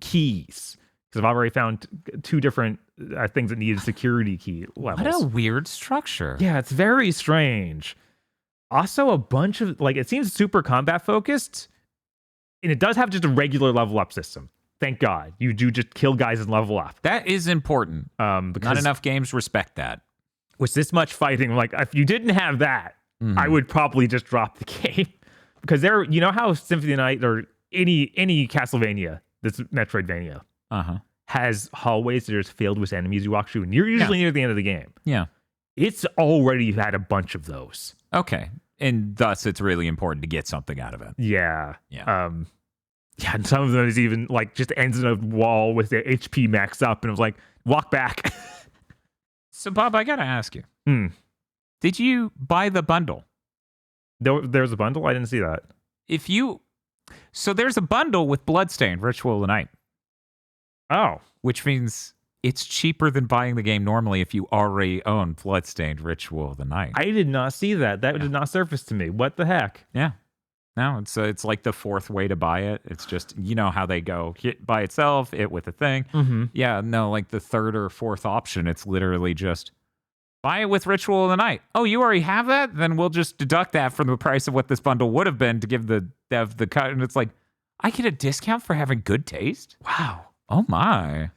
Speaker 2: keys. Because I've already found 2 different things that needed security key levels.
Speaker 1: What a weird structure.
Speaker 2: Yeah, it's very strange. Also, a bunch of, it seems super combat focused. And it does have just a regular level up system. Thank God. You do just kill guys and level up.
Speaker 1: That is important.
Speaker 2: Because
Speaker 1: Not enough games respect that.
Speaker 2: with this much fighting, like if you didn't have that, I would probably just drop the game. Because there, you know how Symphony of the Night or any Castlevania, that's Metroidvania, has hallways that are filled with enemies you walk through, and you're usually near the end of the game.
Speaker 1: Yeah.
Speaker 2: It's already had a bunch of those.
Speaker 1: Okay. And thus, it's really important to get something out of it.
Speaker 2: Yeah.
Speaker 1: Yeah.
Speaker 2: Yeah, and some of them is even like just ends in a wall with the HP max up, and it was like, walk back.
Speaker 1: So, Bob, I got to ask you. Did you buy the bundle?
Speaker 2: There's a bundle? I didn't see that.
Speaker 1: So there's a bundle with Bloodstained Ritual of the Night.
Speaker 2: Oh.
Speaker 1: Which means it's cheaper than buying the game normally if you already own Bloodstained Ritual of the Night.
Speaker 2: I did not see that. That did not surface to me. What the heck?
Speaker 1: Yeah. No, it's like the fourth way to buy it. It's just, you know how they go, hit by itself, it with a thing. Yeah, no, like the third or fourth option, it's literally just buy it with Ritual of the Night. Oh, you already have that? Then we'll just deduct that from the price of what this bundle would have been to give the dev the cut. And it's like, I get a discount for having good taste? Wow. Oh my.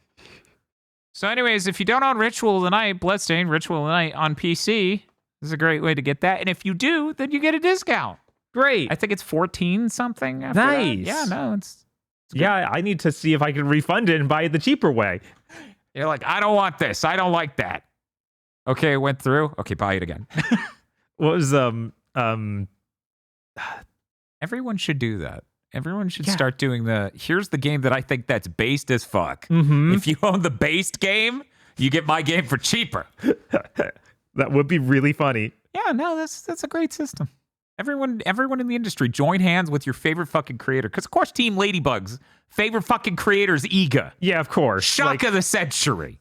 Speaker 1: So anyways, if you don't own Ritual of the Night, Bloodstained Ritual of the Night on PC, this is a great way to get that. And if you do, then you get a discount.
Speaker 2: Great.
Speaker 1: I think it's 14 something. After
Speaker 2: Nice.
Speaker 1: That. Yeah, no, it's
Speaker 2: yeah, I need to see if I can refund it and buy it the cheaper way.
Speaker 1: You're like, I don't want this. I don't like that. Okay, it went through. Okay, buy it again.
Speaker 2: What was
Speaker 1: Everyone should do that. Everyone should start doing here's the game that I think that's based as fuck. If you own the based game, you get my game for cheaper.
Speaker 2: That would be really funny.
Speaker 1: Yeah, no, that's a great system. Everyone in the industry, join hands with your favorite fucking creator. Because, of course, Team Ladybug's favorite fucking creator is Iga.
Speaker 2: Yeah, of course.
Speaker 1: Shock of the century.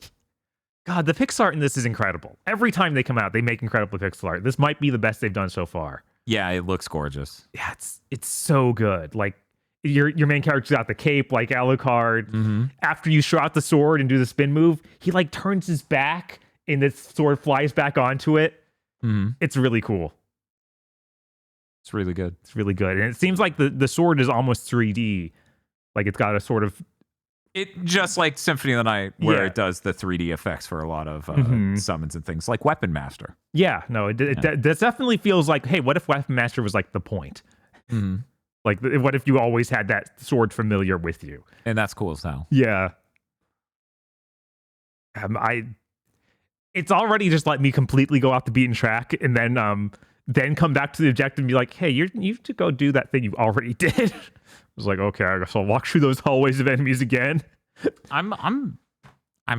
Speaker 2: God, the pixel art in this is incredible. Every time they come out, they make incredible pixel art. This might be the best they've done so far.
Speaker 1: Yeah, it looks gorgeous.
Speaker 2: Yeah, it's so good. Like, your main character's got the cape, like Alucard. After you throw out the sword and do the spin move, he, like, turns his back, and the sword flies back onto it. It's really cool.
Speaker 1: It's really good.
Speaker 2: It's really good. And it seems like the sword is almost 3D. Like it's got a sort of...
Speaker 1: It just like Symphony of the Night, where it does the 3D effects for a lot of summons and things, like Weapon Master.
Speaker 2: Yeah, no, it definitely feels like, hey, what if Weapon Master was like the point? Like, what if you always had that sword familiar with you?
Speaker 1: And that's cool as hell.
Speaker 2: Yeah. It's already just let me completely go off the beaten track, and then come back to the objective and be like, hey, you have to go do that thing you already did. I was like, okay, I guess I'll walk through those hallways of enemies again.
Speaker 1: I'm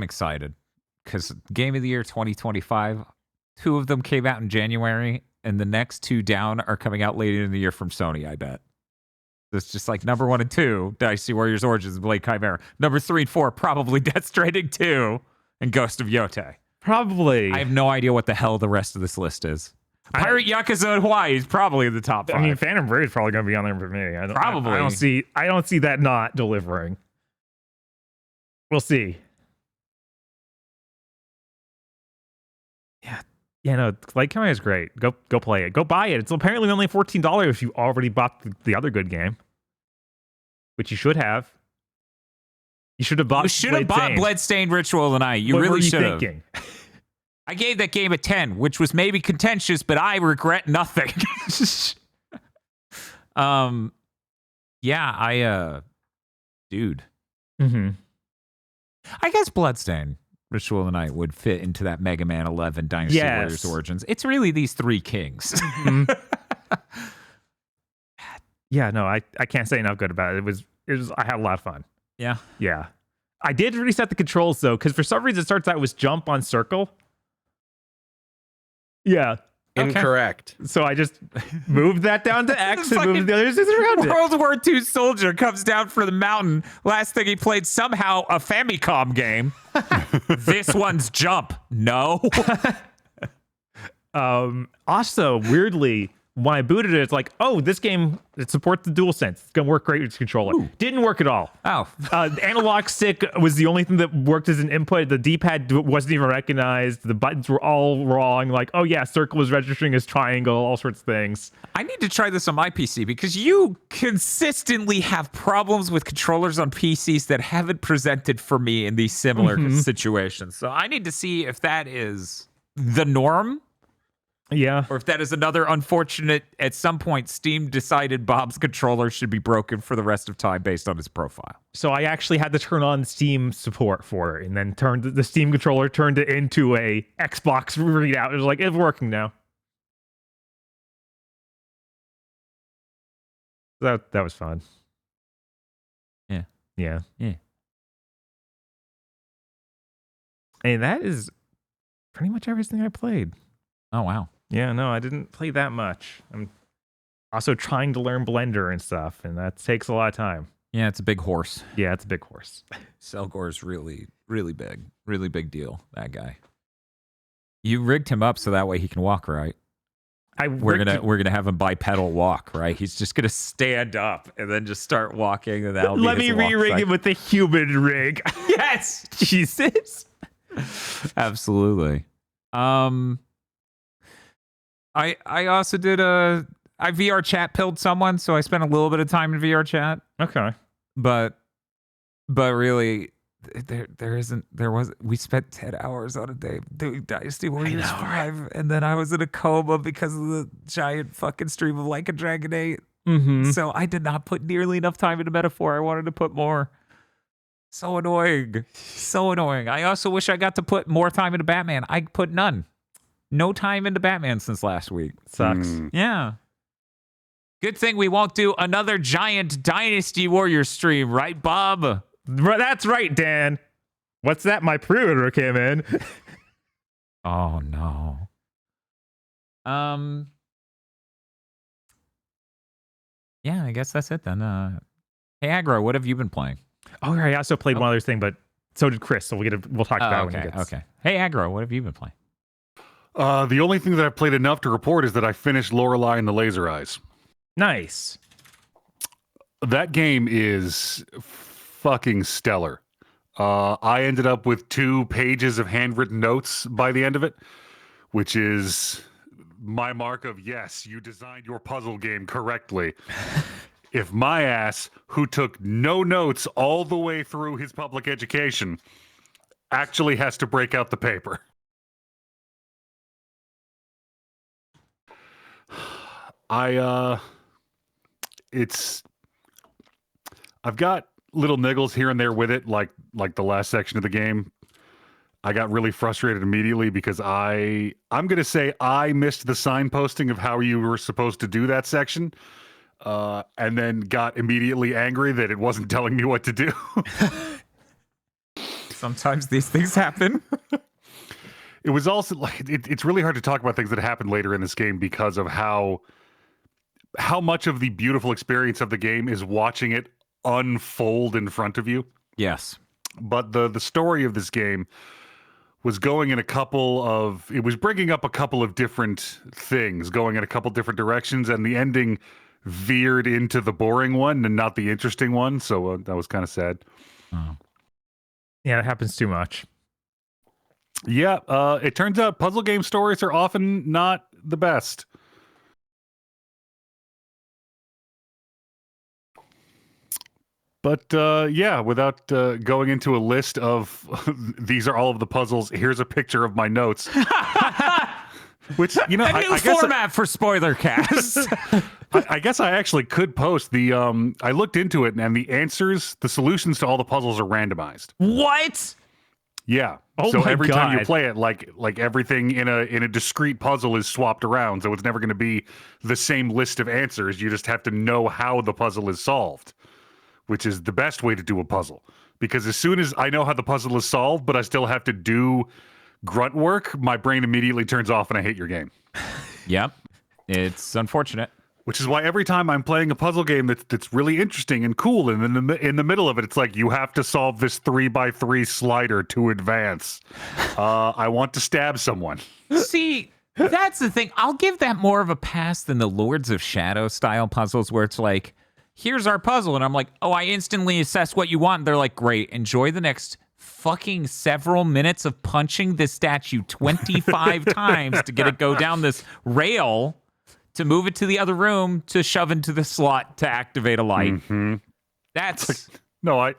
Speaker 1: excited because Game of the Year 2025, 2 of them came out in January, and the next 2 down are coming out later in the year from Sony, I bet. It's just like number 1 and 2, Dynasty Warriors Origins and Blade Chimera. Number 3 and 4, probably Death Stranding 2 and Ghost of Yote.
Speaker 2: Probably.
Speaker 1: I have no idea what the hell the rest of this list is. Pirate Yakuza in Hawaii is probably in the top 5.
Speaker 2: I mean, Phantom Braid is probably going to be on there for me.
Speaker 1: Probably.
Speaker 2: I don't see that not delivering. We'll see. Yeah, no, Blade Chimera is great. Go play it. Go buy it. It's apparently only $14 if you already bought the other good game, which you should have. You should have bought.
Speaker 1: You should have bought Bloodstained Ritual of the Night. You really should have. I gave that game a 10, which was maybe contentious, but I regret nothing. Dude. I guess Bloodstained Ritual of the Night would fit into that Mega Man 11 Dynasty Warriors Origins. It's really these 3 kings.
Speaker 2: Yeah, no, I can't say enough good about it. It was I had a lot of fun.
Speaker 1: Yeah.
Speaker 2: Yeah. I did reset the controls though, because for some reason it starts out with jump on circle. Yeah.
Speaker 3: Incorrect.
Speaker 2: So I just moved that down to X and moved the others around it.
Speaker 1: World War II soldier comes down for the mountain. Last thing he played, somehow a Famicom game. This one's jump. No.
Speaker 2: Also, weirdly, when I booted it, it's like, oh, this game, it supports the DualSense. It's going to work great with this controller.
Speaker 1: Ooh.
Speaker 2: Didn't work at all.
Speaker 1: Oh.
Speaker 2: The analog stick was the only thing that worked as an input. The D-pad wasn't even recognized. The buttons were all wrong. Like, oh yeah, circle was registering as triangle, all sorts of things.
Speaker 1: I need to try this on my PC because you consistently have problems with controllers on PCs that haven't presented for me in these similar situations. So I need to see if that is the norm.
Speaker 2: Yeah.
Speaker 1: Or if that is another unfortunate, at some point, Steam decided Bob's controller should be broken for the rest of time based on his profile.
Speaker 2: So I actually had to turn on Steam support for it and then turned the Steam controller turned it into a Xbox readout. It was like, it's working now. That was fun.
Speaker 1: Yeah.
Speaker 2: Yeah.
Speaker 1: Yeah.
Speaker 2: And that is pretty much everything I played.
Speaker 1: Oh, wow.
Speaker 2: Yeah, no, I didn't play that much. I'm also trying to learn Blender and stuff, and that takes a lot of time.
Speaker 1: Yeah, it's a big horse.
Speaker 2: Yeah, it's a big horse.
Speaker 1: Selgor's really, really big. Really big deal, that guy. You rigged him up so that way he can walk, right? We're gonna have him bipedal walk, right? He's just gonna stand up and then just start walking, and that'll
Speaker 2: Let
Speaker 1: be
Speaker 2: me
Speaker 1: his walk
Speaker 2: re-rig
Speaker 1: cycle.
Speaker 2: him with the human rig.
Speaker 1: Yes,
Speaker 2: Jesus.
Speaker 1: absolutely. I also did I VR chat pilled someone, so I spent a little bit of time in VR chat.
Speaker 2: Okay.
Speaker 1: But really, we spent 10 hours on a day doing Dynasty Warriors 5, and then I was in a coma because of the giant fucking stream of Like a Dragon 8.
Speaker 2: Mm-hmm.
Speaker 1: So I did not put nearly enough time into Metaphor. I wanted to put more. So annoying. So annoying. I also wish I got to put more time into Batman. I put none. No time into Batman since last week.
Speaker 2: Sucks.
Speaker 1: Yeah. Good thing we won't do another giant Dynasty Warriors stream, right, Bob?
Speaker 2: That's right, Dan. What's that? My pre-order came in.
Speaker 1: Oh, no. Yeah, I guess that's it then. Hey, Aggro, what have you been playing?
Speaker 2: Oh, I also played one other thing, but so did Chris. So we'll talk about it when he gets.
Speaker 1: Okay. Hey, Aggro, what have you been playing?
Speaker 5: The only thing that I've played enough to report is that I finished Lorelei and the Laser Eyes.
Speaker 2: Nice.
Speaker 5: That game is fucking stellar. I ended up with 2 pages of handwritten notes by the end of it, which is my mark of, yes, you designed your puzzle game correctly. If my ass, who took no notes all the way through his public education, actually has to break out the paper. I've got little niggles here and there with it, like the last section of the game. I got really frustrated immediately because I'm gonna say I missed the signposting of how you were supposed to do that section, and then got immediately angry that it wasn't telling me what to do.
Speaker 1: Sometimes these things happen.
Speaker 5: It was also like it's really hard to talk about things that happened later in this game because of how much of the beautiful experience of the game is watching it unfold in front of you.
Speaker 1: Yes.
Speaker 5: But the story of this game was going in it was bringing up a couple of different things, going in a couple different directions, and the ending veered into the boring one and not the interesting one. So that was kind of sad.
Speaker 1: Oh.
Speaker 2: Yeah, it happens too much.
Speaker 5: Yeah, it turns out puzzle game stories are often not the best. But yeah, without going into a list of these are all of the puzzles, here's a picture of my notes. Which, you know,
Speaker 1: a new format for spoiler cast.
Speaker 5: I guess I actually could post the I looked into it, and the solutions to all the puzzles are randomized.
Speaker 1: What?
Speaker 5: Yeah.
Speaker 2: Oh
Speaker 5: so
Speaker 2: my
Speaker 5: every time you
Speaker 2: God.
Speaker 5: play it, like everything in a discrete puzzle is swapped around, so it's never going to be the same list of answers. You just have to know how the puzzle is solved, which is the best way to do a puzzle. Because as soon as I know how the puzzle is solved, but I still have to do grunt work, my brain immediately turns off and I hate your game.
Speaker 1: Yep. It's unfortunate.
Speaker 5: Which is why every time I'm playing a puzzle game that's really interesting and cool, and in the middle of it, it's like, you have to solve this 3x3 slider to advance. I want to stab someone.
Speaker 1: See, That's the thing. I'll give that more of a pass than the Lords of Shadow style puzzles where it's like, here's our puzzle. And I'm like, oh, I instantly assess what you want. And they're like, great, enjoy the next fucking several minutes of punching this statue 25 times to get it go down this rail to move it to the other room to shove into the slot to activate a light.
Speaker 5: Mm-hmm.
Speaker 1: That's...
Speaker 5: Like, no,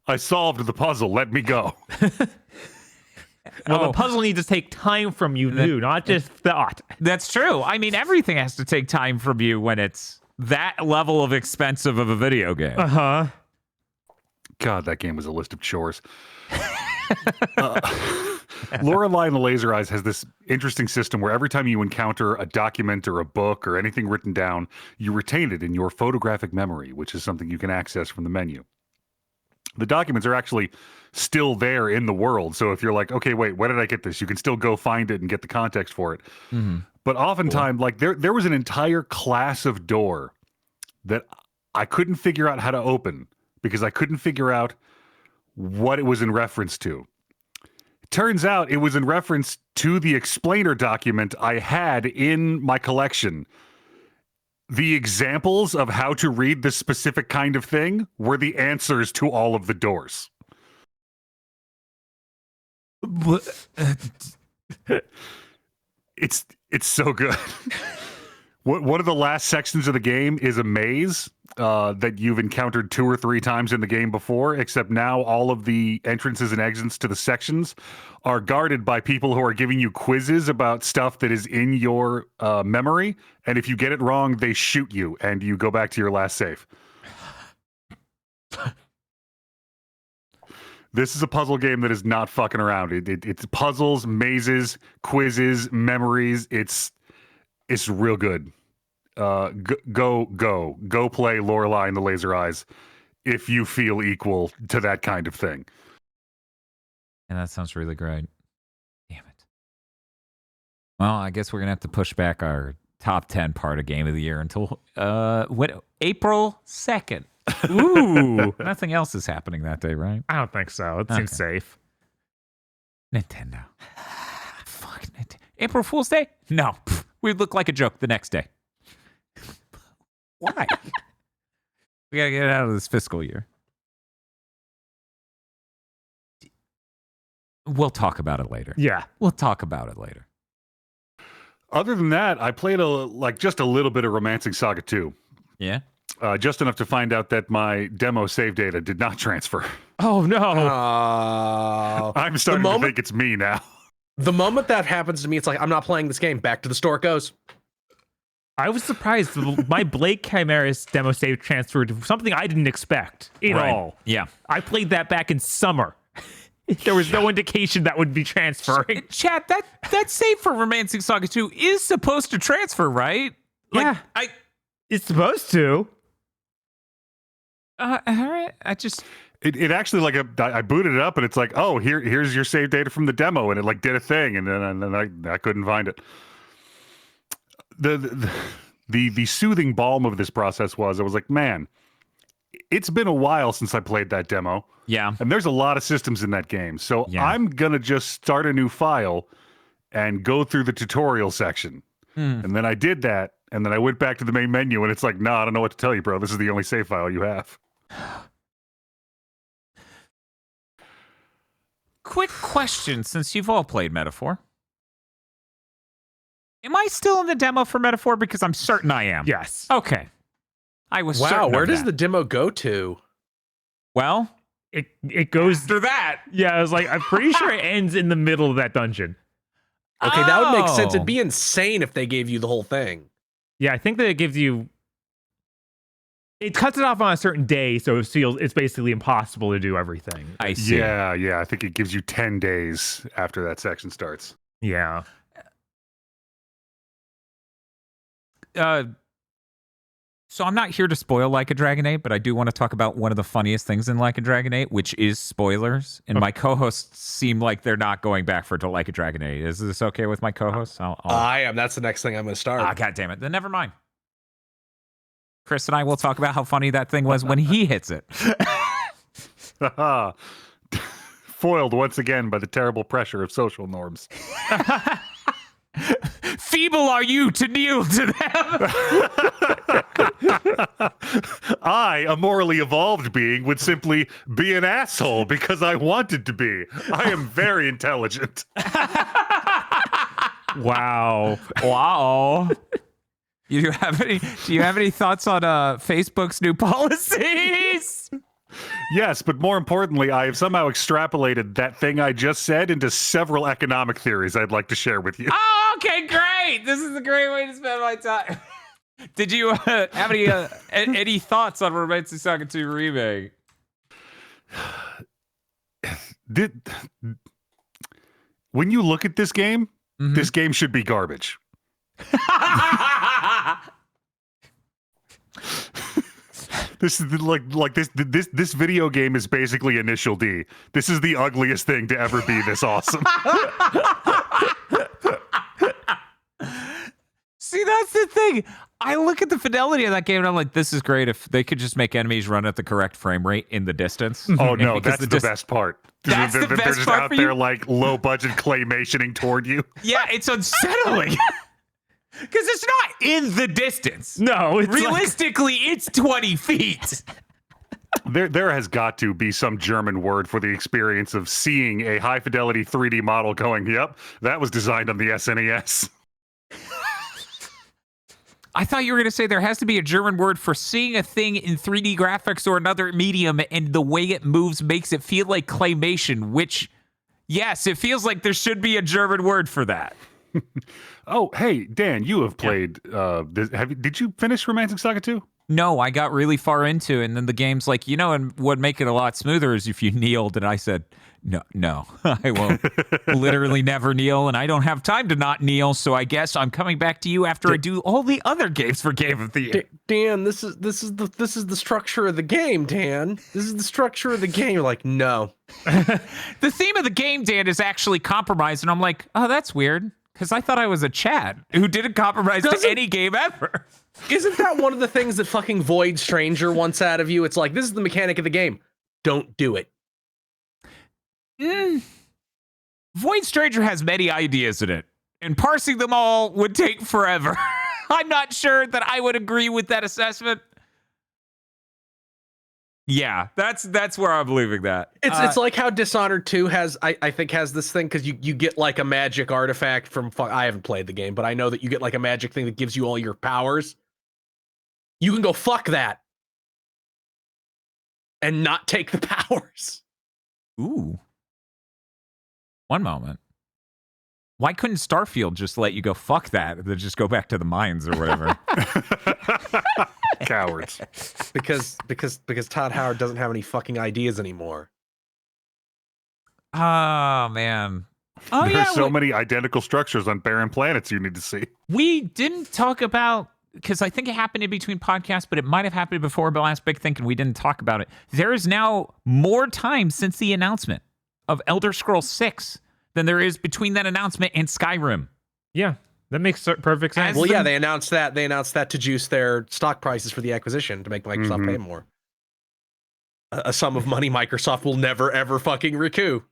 Speaker 5: I solved the puzzle. Let me go.
Speaker 2: Well, the puzzle needs to take time from you, too, not just thought.
Speaker 1: That's true. I mean, everything has to take time from you when it's that level of expensive of a video game.
Speaker 2: Uh-huh.
Speaker 5: God, that game was a list of chores. Lorelei and the Laser Eyes has this interesting system where every time you encounter a document or a book or anything written down, you retain it in your photographic memory, which is something you can access from the menu. The documents are actually still there in the world. So if you're like, okay, wait, where did I get this? You can still go find it and get the context for it.
Speaker 1: Mm-hmm.
Speaker 5: But oftentimes, like there was an entire class of door that I couldn't figure out how to open because I couldn't figure out what it was in reference to. It turns out it was in reference to the explainer document I had in my collection. The examples of how to read this specific kind of thing were the answers to all of the doors. It's so good. One of the last sections of the game is a maze that you've encountered 2 or 3 times in the game before, except now all of the entrances and exits to the sections are guarded by people who are giving you quizzes about stuff that is in your memory, and if you get it wrong, they shoot you, and you go back to your last save. This is a puzzle game that is not fucking around. It's puzzles, mazes, quizzes, memories. It's real good. Go play Lorelei and the Laser Eyes if you feel equal to that kind of thing.
Speaker 1: And that sounds really great. Damn it. Well, I guess we're gonna have to push back our top 10 part of Game of the Year until April 2nd.
Speaker 2: Ooh.
Speaker 1: Nothing else is happening that day, right?
Speaker 2: I don't think so. It seems safe.
Speaker 1: Nintendo. Fuck Nintendo. April Fool's Day? No. We'd look like a joke the next day. Why? We gotta get out of this fiscal year. We'll talk about it later.
Speaker 2: Yeah.
Speaker 1: We'll talk about it later.
Speaker 5: Other than that, I played just a little bit of Romancing Saga 2.
Speaker 1: Yeah?
Speaker 5: Just enough to find out that my demo save data did not transfer.
Speaker 2: Oh, no.
Speaker 5: I'm starting to think it's me now.
Speaker 3: The moment that happens to me, it's like, I'm not playing this game. Back to the store it goes.
Speaker 2: I was surprised. My Blake Chimera's demo save transferred to something I didn't expect at all.
Speaker 1: Yeah.
Speaker 2: I played that back in summer. There was no indication that would be transferring.
Speaker 1: Chat, that save for Romancing Saga 2 is supposed to transfer, right?
Speaker 2: Yeah. It's supposed to.
Speaker 1: All right.
Speaker 5: It actually, like, I booted it up and it's like, oh, here's your save data from the demo, and it like did a thing, and then I couldn't find it. The soothing balm of this process was, I was like, man, it's been a while since I played that demo.
Speaker 1: Yeah.
Speaker 5: And there's a lot of systems in that game. So
Speaker 1: Yeah.
Speaker 5: I'm going to just start a new file and go through the tutorial section. And then I did that, and then I went back to the main menu, and it's like, nah, I don't know what to tell you, bro. This is the only save file you have.
Speaker 1: Quick question, since you've all played Metaphor. Am I still in the demo for Metaphor? Because I'm certain I am.
Speaker 2: Yes.
Speaker 1: Okay. I was certain
Speaker 3: Wow,
Speaker 1: of
Speaker 3: where does
Speaker 1: that.
Speaker 3: the demo go to?
Speaker 1: Well,
Speaker 2: It goes.
Speaker 1: after that.
Speaker 2: Yeah, I was like, I'm pretty sure it ends in the middle of that dungeon.
Speaker 3: Okay, that would make sense.
Speaker 1: Oh.
Speaker 3: It'd be insane if they gave you the whole thing.
Speaker 2: Yeah, I think that it gives you. It cuts it off on a certain day, so it's basically impossible to do everything.
Speaker 1: I see.
Speaker 5: Yeah, I think it gives you 10 days after that section starts.
Speaker 2: Yeah.
Speaker 1: So I'm not here to spoil Like a Dragon 8, but I do want to talk about one of the funniest things in Like a Dragon 8, which is spoilers. And my co-hosts seem like they're not going back for to Like a Dragon 8. Is this okay with my co-hosts?
Speaker 3: I am. That's the next thing I'm going to start.
Speaker 1: Ah, God damn it. Then never mind. Chris and I will talk about how funny that thing was when he hits it.
Speaker 5: Foiled once again by the terrible pressure of social norms.
Speaker 1: Feeble are you to kneel to them?
Speaker 5: I, a morally evolved being, would simply be an asshole because I wanted to be. I am very intelligent.
Speaker 2: Wow.
Speaker 1: Wow. Do you have any thoughts on Facebook's new policies?
Speaker 5: Yes, but more importantly, I have somehow extrapolated that thing I just said into several economic theories I'd like to share with you.
Speaker 1: Oh, okay, great. This is a great way to spend my time. Did you have any thoughts on Romantic Saga 2 Remake?
Speaker 5: When you look at this game, this game should be garbage. This is this video game is basically Initial D. This is the ugliest thing to ever be this awesome.
Speaker 1: See, that's the thing. I look at the fidelity of that game and I'm like, this is great if they could just make enemies run at the correct frame rate in the distance.
Speaker 5: Oh no, that's the best part.
Speaker 1: That's the best
Speaker 5: they're just
Speaker 1: part
Speaker 5: out
Speaker 1: for
Speaker 5: there
Speaker 1: you?
Speaker 5: like low budget claymationing toward you.
Speaker 1: Yeah, it's unsettling. Because it's not in the distance.
Speaker 2: No, it's
Speaker 1: realistically, it's 20 feet.
Speaker 5: There has got to be some German word for the experience of seeing a high fidelity 3D model going, yep, that was designed on the SNES.
Speaker 1: I thought you were going to say there has to be a German word for seeing a thing in 3D graphics or another medium and the way it moves makes it feel like claymation, which, yes, it feels like there should be a German word for that.
Speaker 5: Oh, hey, Dan, you have played, did you finish Romantic Saga 2?
Speaker 1: No, I got really far into it, and then the game's like, and what would make it a lot smoother is if you kneeled, and I said, no, I won't literally never kneel, and I don't have time to not kneel, so I guess I'm coming back to you after I do all the other games for Game of the Year.
Speaker 3: Dan, this is the structure of the game, Dan. This is the structure of the game. You're like, no.
Speaker 1: The theme of the game, Dan, is actually compromise, and I'm like, oh, that's weird, because I thought I was a Chad who didn't compromise to any game ever.
Speaker 3: Isn't that one of the things that fucking Void Stranger wants out of you? It's like, this is the mechanic of the game. Don't do it.
Speaker 1: Void Stranger has many ideas in it, and parsing them all would take forever. I'm not sure that I would agree with that assessment. Yeah, that's where I'm leaving that.
Speaker 3: It's like how Dishonored 2 has, I think, has this thing, because you get like a magic artifact from, I haven't played the game, but I know that you get like a magic thing that gives you all your powers. You can go fuck that and not take the powers.
Speaker 1: Ooh. One moment. Why couldn't Starfield just let you go fuck that and then just go back to the mines or whatever?
Speaker 5: Cowards.
Speaker 3: Because Todd Howard doesn't have any fucking ideas anymore.
Speaker 1: Oh, man. Oh,
Speaker 5: There's so many identical structures on barren planets you need to see.
Speaker 1: We didn't talk about, because I think it happened in between podcasts, but it might have happened before the last big thing, and we didn't talk about it. There is now more time since the announcement of Elder Scrolls 6 than there is between that announcement and Skyrim.
Speaker 2: Yeah, that makes perfect sense.
Speaker 3: Well, yeah, they announced that to juice their stock prices for the acquisition to make Microsoft pay more. A sum of money Microsoft will never, ever fucking recoup.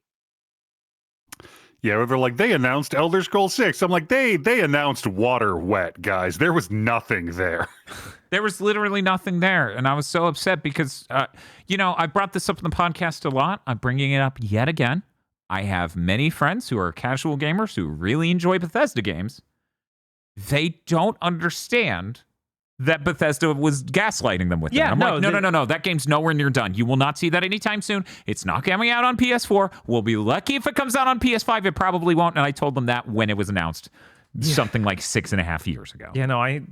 Speaker 5: Yeah, they're like, they announced Elder Scrolls 6. I'm like, they announced Water Wet, guys. There was nothing there.
Speaker 1: There was literally nothing there. And I was so upset because, I brought this up in the podcast a lot. I'm bringing it up yet again. I have many friends who are casual gamers who really enjoy Bethesda games. They don't understand that Bethesda was gaslighting them with it. I'm like, no. That game's nowhere near done. You will not see that anytime soon. It's not coming out on PS4. We'll be lucky if it comes out on PS5. It probably won't. And I told them that when it was announced something like 6.5 years ago.
Speaker 2: Yeah, no, I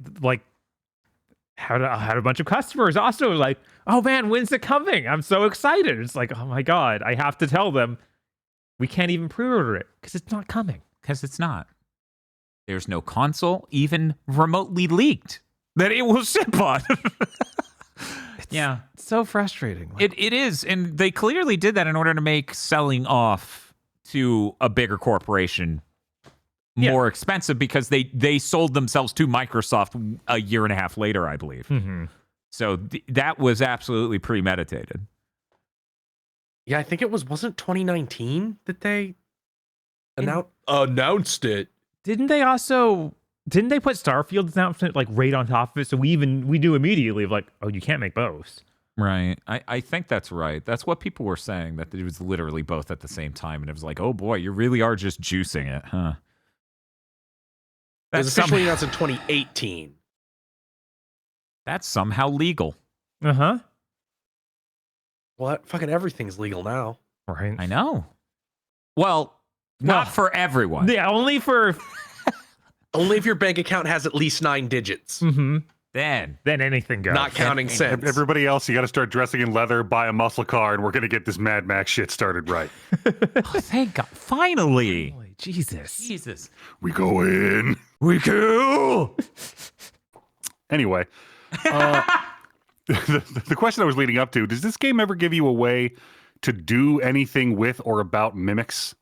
Speaker 2: had a bunch of customers also like, oh man, when's it coming? I'm so excited. It's like, oh my God, I have to tell them we can't even pre-order it because it's not coming.
Speaker 1: Because it's not. There's no console even remotely leaked that it will ship on.
Speaker 2: It's so frustrating.
Speaker 1: It is, and they clearly did that in order to make selling off to a bigger corporation more expensive because they sold themselves to Microsoft a year and a half later, I believe.
Speaker 2: Mm-hmm.
Speaker 1: So that was absolutely premeditated.
Speaker 3: Yeah, I think wasn't 2019 that they announced it.
Speaker 2: Didn't they put Starfield's announcement like right on top of it? So we knew immediately of like, oh, you can't make both.
Speaker 1: Right. I think that's right. That's what people were saying, that it was literally both at the same time. And it was like, oh boy, you really are just juicing it, huh?
Speaker 3: It was officially announced in 2018.
Speaker 1: That's somehow legal.
Speaker 2: Uh-huh.
Speaker 3: What? Fucking everything's legal now.
Speaker 2: Right.
Speaker 1: I know. Well, not for everyone.
Speaker 2: Yeah, only for...
Speaker 3: Only if your bank account has at least 9 digits.
Speaker 2: Mm-hmm.
Speaker 1: Then
Speaker 3: Not
Speaker 2: anything goes.
Speaker 3: counting cents.
Speaker 5: Everybody else, you got to start dressing in leather, buy a muscle car, and we're going to get this Mad Max shit started right.
Speaker 1: Oh, thank God. Finally.
Speaker 2: Holy Jesus.
Speaker 1: Jesus.
Speaker 5: We go in.
Speaker 1: We kill.
Speaker 5: Anyway, the question I was leading up to, does this game ever give you a way to do anything with or about mimics?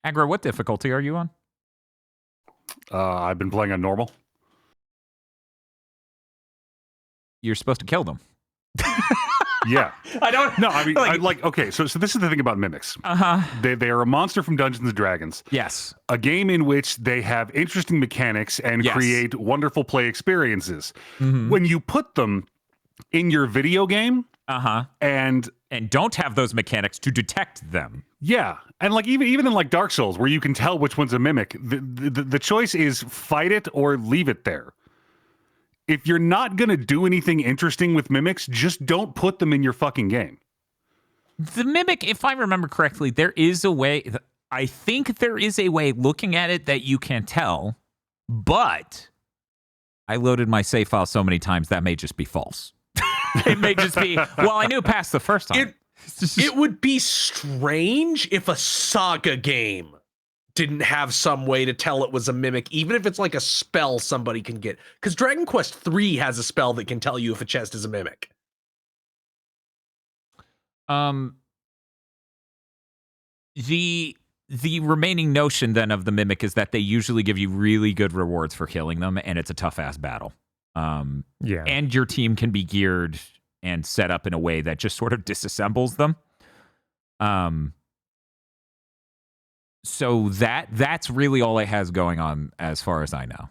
Speaker 1: Aggro, what difficulty are you on?
Speaker 5: I've been playing on normal.
Speaker 1: You're supposed to kill them.
Speaker 5: Yeah.
Speaker 1: I don't...
Speaker 5: No, I mean, okay, so this is the thing about mimics.
Speaker 1: Uh-huh.
Speaker 5: They are a monster from Dungeons & Dragons.
Speaker 1: Yes.
Speaker 5: A game in which they have interesting mechanics and create wonderful play experiences.
Speaker 1: Mm-hmm.
Speaker 5: When you put them in your video game...
Speaker 1: Uh-huh.
Speaker 5: And
Speaker 1: don't have those mechanics to detect them.
Speaker 5: Yeah. And like even in like Dark Souls, where you can tell which one's a mimic, the choice is fight it or leave it there. If you're not going to do anything interesting with mimics, just don't put them in your fucking game.
Speaker 1: The mimic, if I remember correctly, there is a way, I think there is a way looking at it that you can tell, but I loaded my save file so many times that may just be false. It may just be, well, I knew past the first time.
Speaker 3: It would be strange if a Saga game didn't have some way to tell it was a mimic, even if it's like a spell somebody can get. Because Dragon Quest 3 has a spell that can tell you if a chest is a mimic.
Speaker 1: The remaining notion then of the mimic is that they usually give you really good rewards for killing them, and it's a tough-ass battle.
Speaker 2: Yeah.
Speaker 1: And your team can be geared and set up in a way that just sort of disassembles them. So that's really all it has going on as far as I know.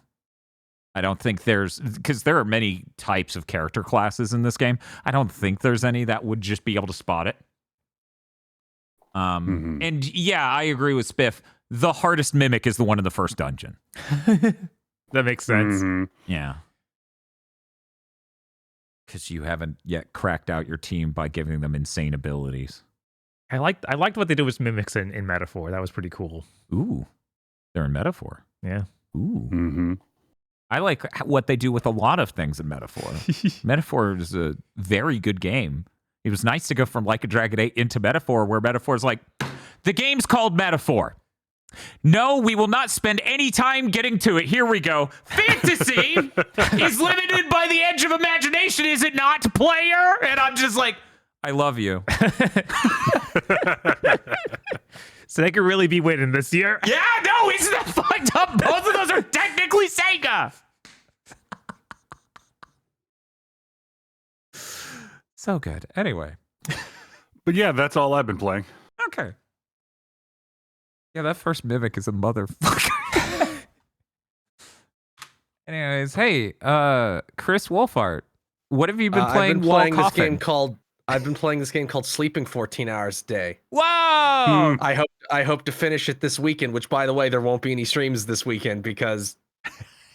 Speaker 1: I don't think because there are many types of character classes in this game. I don't think there's any that would just be able to spot it. And yeah, I agree with Spiff. The hardest mimic is the one in the first dungeon.
Speaker 2: That makes sense.
Speaker 5: Mm-hmm.
Speaker 1: Yeah. Because you haven't yet cracked out your team by giving them insane abilities.
Speaker 2: I liked what they did with mimics in Metaphor. That was pretty cool.
Speaker 1: Ooh. They're in Metaphor.
Speaker 2: Yeah.
Speaker 1: Ooh.
Speaker 5: Mm-hmm.
Speaker 1: I like what they do with a lot of things in Metaphor. Metaphor is a very good game. It was nice to go from Like a Dragon 8 into Metaphor, where Metaphor is like, the game's called Metaphor. No, we will not spend any time getting to it. Here we go. Fantasy is limited by the edge of imagination, is it not, player? And I'm just like, I love you.
Speaker 2: So they could really be winning this year.
Speaker 1: Yeah, no, isn't that fucked up? Both of those are technically Sega. So good. Anyway.
Speaker 5: But yeah, that's all I've been playing.
Speaker 1: Okay. Yeah, that first mimic is a motherfucker. Anyways, hey, Chris Wolfart, what have you been playing?
Speaker 3: I've been playing this game called Sleeping 14 Hours a Day.
Speaker 1: Whoa!
Speaker 3: I hope to finish it this weekend, which, by the way, there won't be any streams this weekend because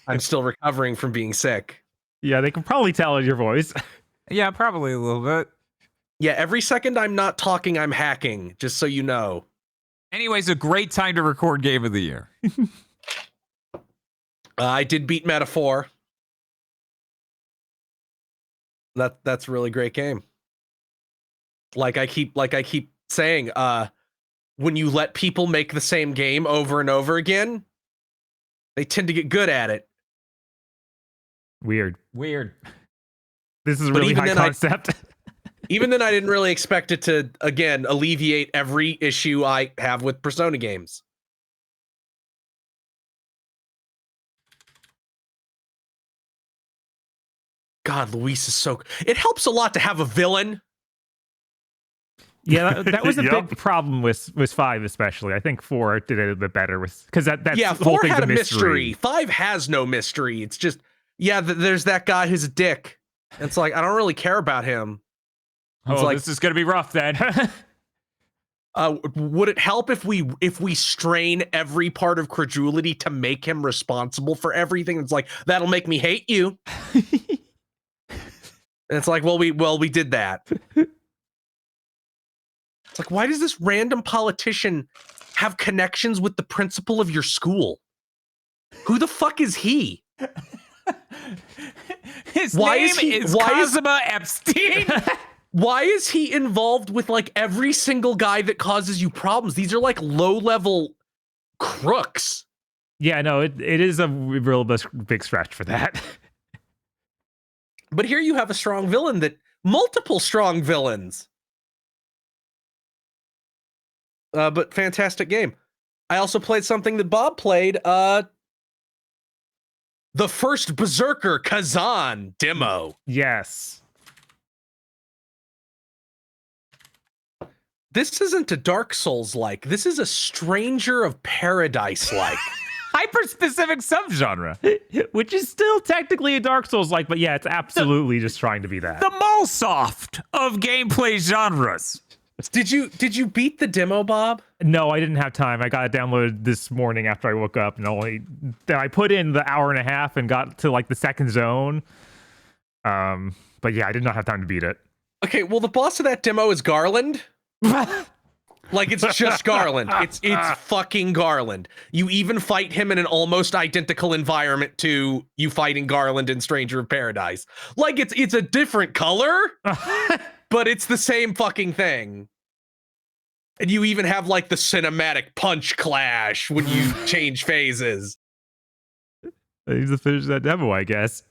Speaker 3: I'm still recovering from being sick.
Speaker 2: Yeah, they can probably tell in your voice.
Speaker 1: Yeah, probably a little bit.
Speaker 3: Yeah, every second I'm not talking, I'm hacking, just so you know.
Speaker 1: Anyways, a great time to record Game of the Year.
Speaker 3: I did beat Metaphor. That's a really great game. Like I keep saying, when you let people make the same game over and over again, they tend to get good at it.
Speaker 2: Weird. This is
Speaker 3: But
Speaker 2: really
Speaker 3: even
Speaker 2: high
Speaker 3: then
Speaker 2: concept.
Speaker 3: Even then, I didn't really expect it to, again, alleviate every issue I have with Persona games. God, Luis is so... It helps a lot to have a villain.
Speaker 2: Yeah, that was a
Speaker 5: Yep.
Speaker 2: big problem with 5 especially. I think 4 did it a bit better with because that's
Speaker 3: Yeah,
Speaker 2: the whole
Speaker 3: 4
Speaker 2: thing's
Speaker 3: had
Speaker 2: a
Speaker 3: a mystery. 5 has no mystery. It's just, there's that guy who's a dick. And it's like, I don't really care about him. It's like,
Speaker 1: this is gonna be rough then.
Speaker 3: would it help if we strain every part of credulity to make him responsible for everything? It's like, that'll make me hate you. And it's like, well, we did that. It's like, why does this random politician have connections with the principal of your school? Who the fuck is he?
Speaker 1: His name is Cosima Epstein.
Speaker 3: Why is he involved with like every single guy that causes you problems? These are like low-level crooks.
Speaker 2: Yeah, no, it is a real big stretch for that.
Speaker 3: But here you have a strong villain multiple strong villains. But fantastic game. I also played something that Bob played. The first Berserker Khazan demo.
Speaker 2: Yes.
Speaker 3: This isn't a Dark Souls like. This is a Stranger of Paradise like.
Speaker 1: Hyper-specific subgenre.
Speaker 2: Which is still technically a Dark Souls like, but yeah, it's absolutely just trying to be that.
Speaker 1: The Mallsoft of gameplay genres.
Speaker 3: Did you beat the demo, Bob?
Speaker 2: No, I didn't have time. I got it downloaded this morning after I woke up, and I put in the hour and a half and got to like the second zone. But yeah, I did not have time to beat it.
Speaker 3: Okay, well, the boss of that demo is Garland. Like, it's just Garland. It's fucking Garland. You even fight him in an almost identical environment to you fighting Garland in Stranger of Paradise. Like, it's a different color, but it's the same fucking thing. And you even have like the cinematic punch clash when you change phases.
Speaker 2: I need to finish that demo, I guess.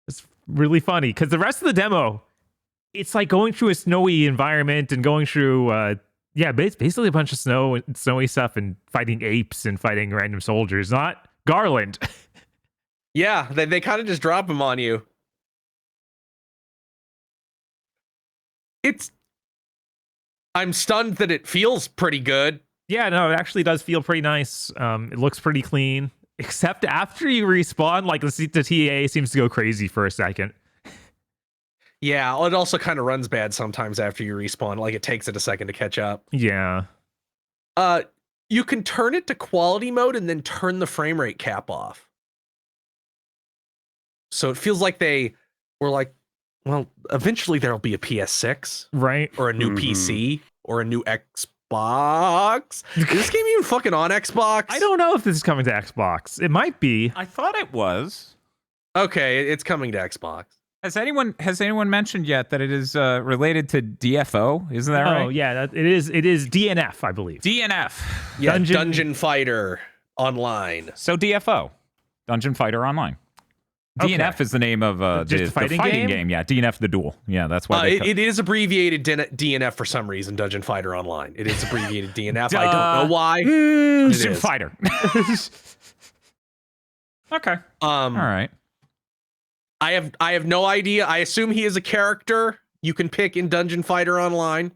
Speaker 2: It's really funny because the rest of the demo, it's like going through a snowy environment and going through, basically a bunch of snowy stuff and fighting apes and fighting random soldiers, not Garland.
Speaker 3: Yeah, they kind of just drop him on you. I'm stunned that it feels pretty good.
Speaker 2: Yeah, no, it actually does feel pretty nice. It looks pretty clean, except after you respawn, like the TA seems to go crazy for a second.
Speaker 3: Yeah, it also kind of runs bad sometimes after you respawn. Like, it takes it a second to catch up.
Speaker 2: Yeah.
Speaker 3: You can turn it to quality mode and then turn the frame rate cap off. So it feels like they were like, well, eventually there'll be a PS6.
Speaker 2: Right.
Speaker 3: Or a new PC. Or a new Xbox. Is this game even fucking on Xbox?
Speaker 2: I don't know if this is coming to Xbox. It might be.
Speaker 1: I thought it was.
Speaker 3: Okay, it's coming to Xbox.
Speaker 1: Has anyone mentioned yet that it is related to DFO? Isn't that right?
Speaker 2: Oh yeah, it is DNF, I believe.
Speaker 1: DNF.
Speaker 3: Yeah, Dungeon Fighter Online.
Speaker 1: So DFO, Dungeon Fighter Online.
Speaker 2: Okay.
Speaker 1: DNF is the name of the fighting game. Yeah, DNF the duel. Yeah, that's why
Speaker 3: it is abbreviated DNF for some reason. Dungeon Fighter Online. It is abbreviated DNF. I don't know why.
Speaker 1: Dungeon Fighter. Okay. All right.
Speaker 3: I have no idea. I assume he is a character you can pick in Dungeon Fighter Online.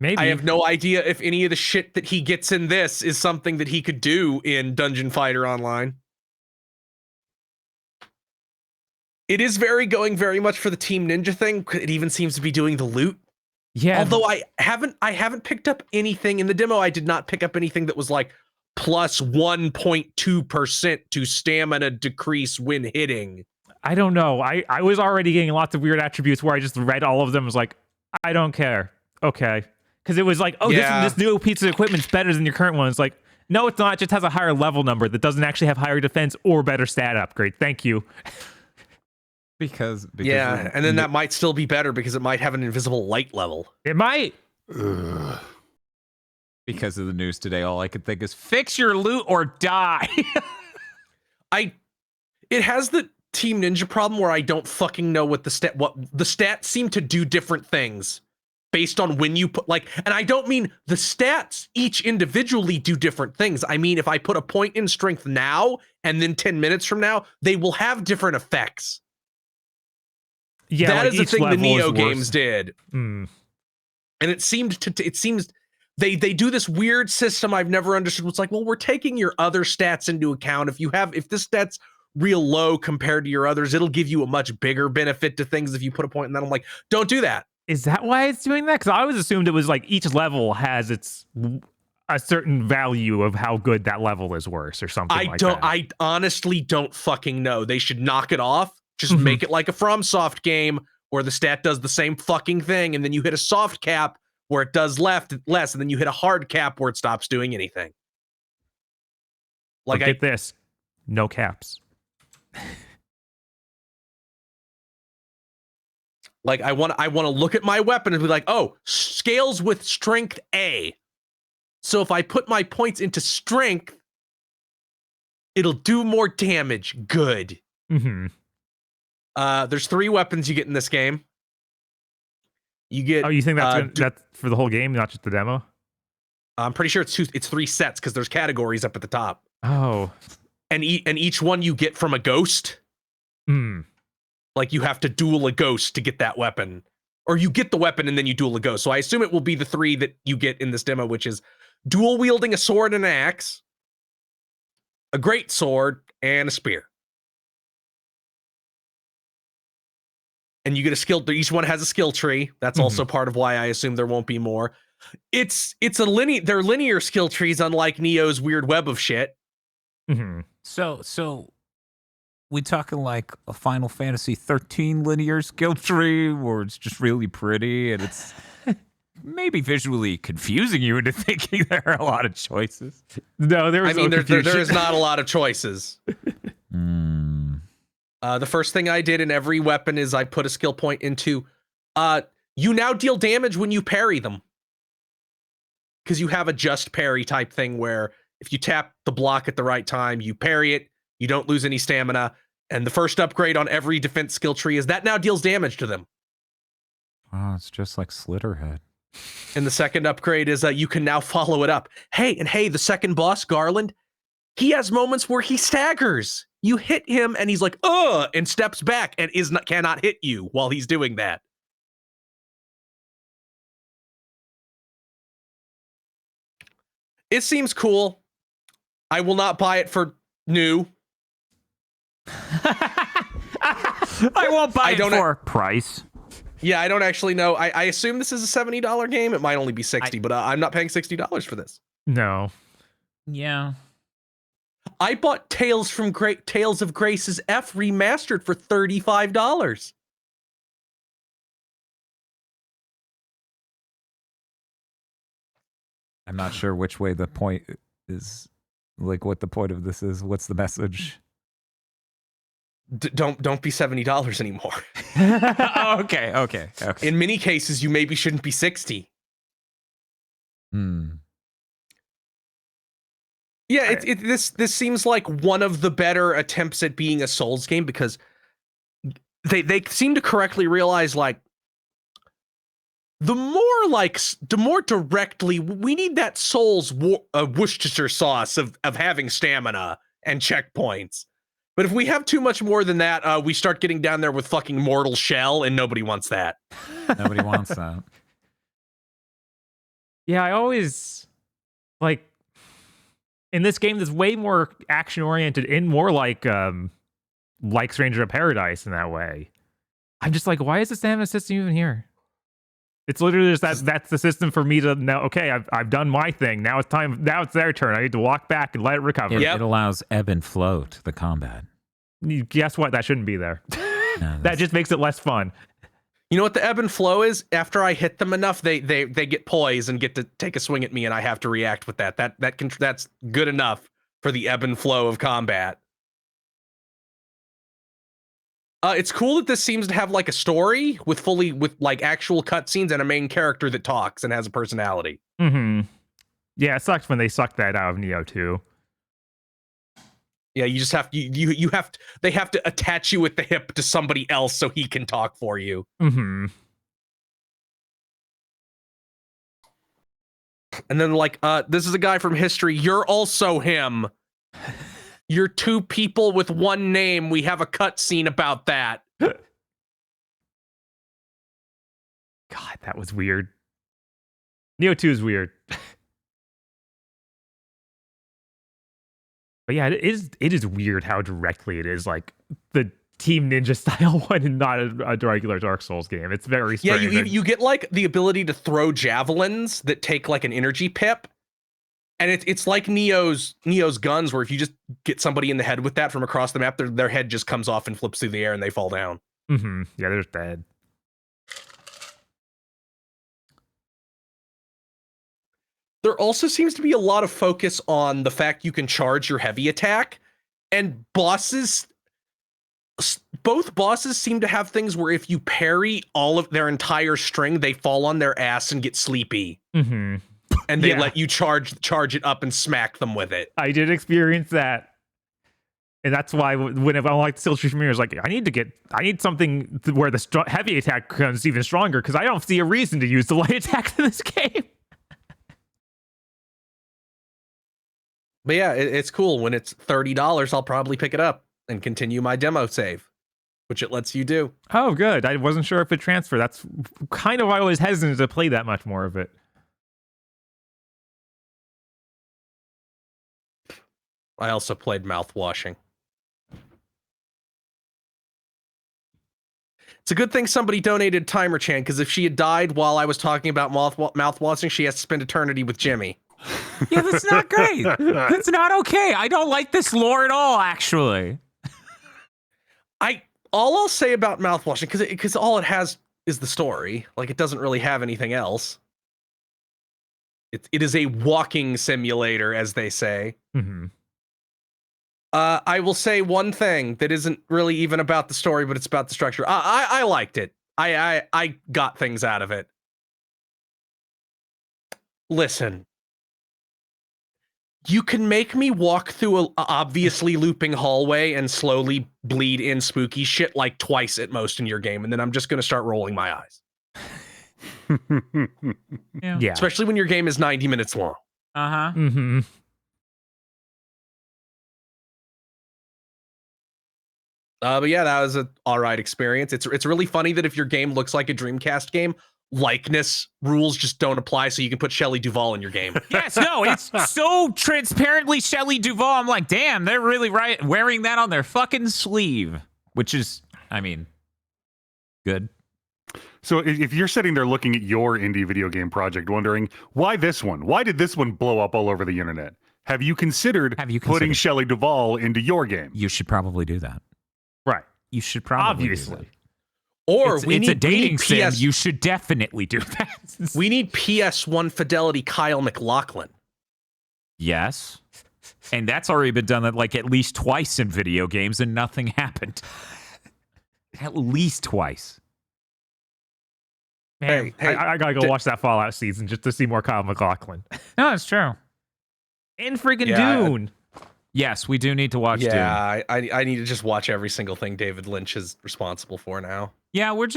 Speaker 2: Maybe.
Speaker 3: I have no idea if any of the shit that he gets in this is something that he could do in Dungeon Fighter Online. It is going very much for the Team Ninja thing. It even seems to be doing the loot.
Speaker 2: Yeah.
Speaker 3: Although I haven't picked up anything in the demo. I did not pick up anything that was like plus 1.2% to stamina decrease when hitting.
Speaker 2: I don't know. I was already getting lots of weird attributes where I just read all of them. Was like, I don't care. Okay. Because it was like, oh, this new piece of equipment's better than your current one. It's like, no, it's not. It just has a higher level number that doesn't actually have higher defense or better stat upgrade. Thank you.
Speaker 1: Because
Speaker 3: yeah, and then that might still be better because it might have an invisible light level.
Speaker 2: It might.
Speaker 1: Because of the news today, all I could think is fix your loot or die.
Speaker 3: It has the Team Ninja problem where I don't fucking know what the stats seem to do different things based on when you put and I don't mean the stats each individually do different things. I mean, if I put a point in strength now and then 10 minutes from now, they will have different effects.
Speaker 2: Yeah,
Speaker 3: that is the thing the Neo games did. And it seems they do this weird system I've never understood. It's like, well, we're taking your other stats into account. If this stat's real low compared to your others, it'll give you a much bigger benefit to things if you put a point in that. I'm like, don't do that.
Speaker 2: Is that why it's doing that? Because I always assumed it was like each level has a certain value of how good that level is worse or something like that.
Speaker 3: I honestly don't fucking know. They should knock it off. Just make it like a FromSoft game where the stat does the same fucking thing, and then you hit a soft cap where it does less, and then you hit a hard cap where it stops doing anything.
Speaker 2: Like, get this, no caps.
Speaker 3: Like I want to look at my weapon and be like, oh, scales with strength A. So if I put my points into strength, it'll do more damage. Good. There's 3 weapons you get in this game. You get.
Speaker 2: Oh, you think that's for the whole game, not just the demo?
Speaker 3: I'm pretty sure it's 3 sets because there's categories up at the top.
Speaker 2: Oh.
Speaker 3: And each one you get from a ghost. Like you have to duel a ghost to get that weapon, or you get the weapon and then you duel a ghost. So I assume it will be the 3 that you get in this demo, which is dual wielding a sword and an axe, a great sword, and a spear. And you get a skill. Each one has a skill tree. That's also part of why I assume there won't be more. They're linear skill trees, unlike Neo's weird web of shit.
Speaker 1: So we talking like a Final Fantasy 13 linear skill tree where it's just really pretty and it's maybe visually confusing you into thinking there are a lot of choices.
Speaker 2: No, there
Speaker 3: is not a lot of choices. The first thing I did in every weapon is I put a skill point into, you now deal damage when you parry them. Because you have a just parry type thing where if you tap the block at the right time, you parry it, you don't lose any stamina. And the first upgrade on every defense skill tree is that now deals damage to them.
Speaker 1: Oh, it's just like Slitterhead.
Speaker 3: And the second upgrade is you can now follow it up. Hey, the second boss, Garland, he has moments where he staggers. You hit him and he's like, and steps back and cannot hit you while he's doing that. It seems cool. I will not buy it for new.
Speaker 1: I won't buy it for price.
Speaker 3: Yeah, I don't actually know. I assume this is a $70 game. It might only be $60, but I'm not paying $60 for this.
Speaker 2: No.
Speaker 1: Yeah.
Speaker 3: I bought Tales of Grace's F remastered for $35.
Speaker 1: I'm not sure which way the point is, like what the point of this is. What's the message?
Speaker 3: Don't be $70 anymore.
Speaker 1: Okay.
Speaker 3: In many cases, you maybe shouldn't be 60. Yeah, this seems like one of the better attempts at being a Souls game because they seem to correctly realize like the more directly we need that Souls Worcestershire sauce of having stamina and checkpoints. But if we have too much more than that, we start getting down there with fucking Mortal Shell, and nobody wants that.
Speaker 1: Nobody wants that.
Speaker 2: Yeah, I always like in this game that's way more action oriented and more like Stranger of Paradise in that way. I'm just like, why is the stamina system even here? It's literally just that's the system for me to know, okay, I've done my thing. Now it's time. Now it's their turn. I need to walk back and let it recover.
Speaker 1: It allows ebb and flow to the combat.
Speaker 2: Guess what? That shouldn't be there.
Speaker 1: No,
Speaker 2: that just makes it less fun.
Speaker 3: You know what the ebb and flow is? After I hit them enough, they get poised and get to take a swing at me, and I have to react with that. That's good enough for the ebb and flow of combat. It's cool that this seems to have like a story with like actual cutscenes and a main character that talks and has a personality.
Speaker 2: Yeah, it sucks when they sucked that out of Neo 2.
Speaker 3: Yeah, you just have they have to attach you at the hip to somebody else so he can talk for you. And then like, this is a guy from history. You're also him. You're two people with one name. We have a cutscene about that.
Speaker 2: God, that was weird. Neo 2 is weird. But yeah, it is weird how directly it is like the Team Ninja style one and not a regular Dark Souls game. It's very strange.
Speaker 3: Yeah, you get like the ability to throw javelins that take like an energy pip. And it's like Neo's guns, where if you just get somebody in the head with that from across the map, their head just comes off and flips through the air and they fall down.
Speaker 2: Mm-hmm. Yeah, they're dead.
Speaker 3: There also seems to be a lot of focus on the fact you can charge your heavy attack, and both bosses seem to have things where if you parry all of their entire string, they fall on their ass and get sleepy.
Speaker 2: Mm-hmm.
Speaker 3: And they let you charge it up and smack them with it.
Speaker 2: I did experience that. And that's why whenever I like Soulstice Chimera, it's like, I need something where the heavy attack becomes even stronger, because I don't see a reason to use the light attack in this game.
Speaker 3: But yeah, it's cool. When it's $30, I'll probably pick it up and continue my demo save, which it lets you do.
Speaker 2: Oh, good. I wasn't sure if it transferred. That's kind of why I was hesitant to play that much more of it.
Speaker 3: I also played Mouthwashing. It's a good thing somebody donated Timer Chan, because if she had died while I was talking about mouthwashing, she has to spend eternity with Jimmy.
Speaker 1: Yeah, that's not great. That's not okay. I don't like this lore at all, actually.
Speaker 3: All I'll say about Mouthwashing, because all it has is the story. Like, it doesn't really have anything else. It is a walking simulator, as they say.
Speaker 2: Mm-hmm.
Speaker 3: I will say one thing that isn't really even about the story, but it's about the structure. I liked it. I got things out of it. Listen. You can make me walk through a obviously looping hallway and slowly bleed in spooky shit like twice at most in your game, and then I'm just going to start rolling my eyes.
Speaker 2: Yeah.
Speaker 3: Especially when your game is 90 minutes long.
Speaker 1: Uh-huh.
Speaker 2: Mm-hmm.
Speaker 3: But yeah, that was an all right experience. It's really funny that if your game looks like a Dreamcast game, likeness rules just don't apply, so you can put Shelley Duvall in your game.
Speaker 1: Yes, no, it's so transparently Shelley Duvall. I'm like, damn, they're really wearing that on their fucking sleeve, which is, I mean, good.
Speaker 5: So if you're sitting there looking at your indie video game project, wondering, why this one? Why did this one blow up all over the internet? Have you considered putting Shelley Duvall into your game?
Speaker 1: You should probably do that.
Speaker 2: Right.
Speaker 1: You should probably
Speaker 2: Obviously.
Speaker 1: do that.
Speaker 3: Or
Speaker 1: it's a dating sim. You should definitely do that.
Speaker 3: We need PS1 Fidelity Kyle MacLachlan.
Speaker 1: Yes. And that's already been done like at least twice in video games, and nothing happened. At least twice.
Speaker 2: Man,
Speaker 3: hey,
Speaker 2: I gotta go watch that Fallout season just to see more Kyle MacLachlan.
Speaker 1: No, it's true.
Speaker 2: And friggin'
Speaker 3: Yeah,
Speaker 2: Dune.
Speaker 1: Yes, we do need to watch Dune.
Speaker 3: Yeah, I need to just watch every single thing David Lynch is responsible for now.
Speaker 1: Yeah, we're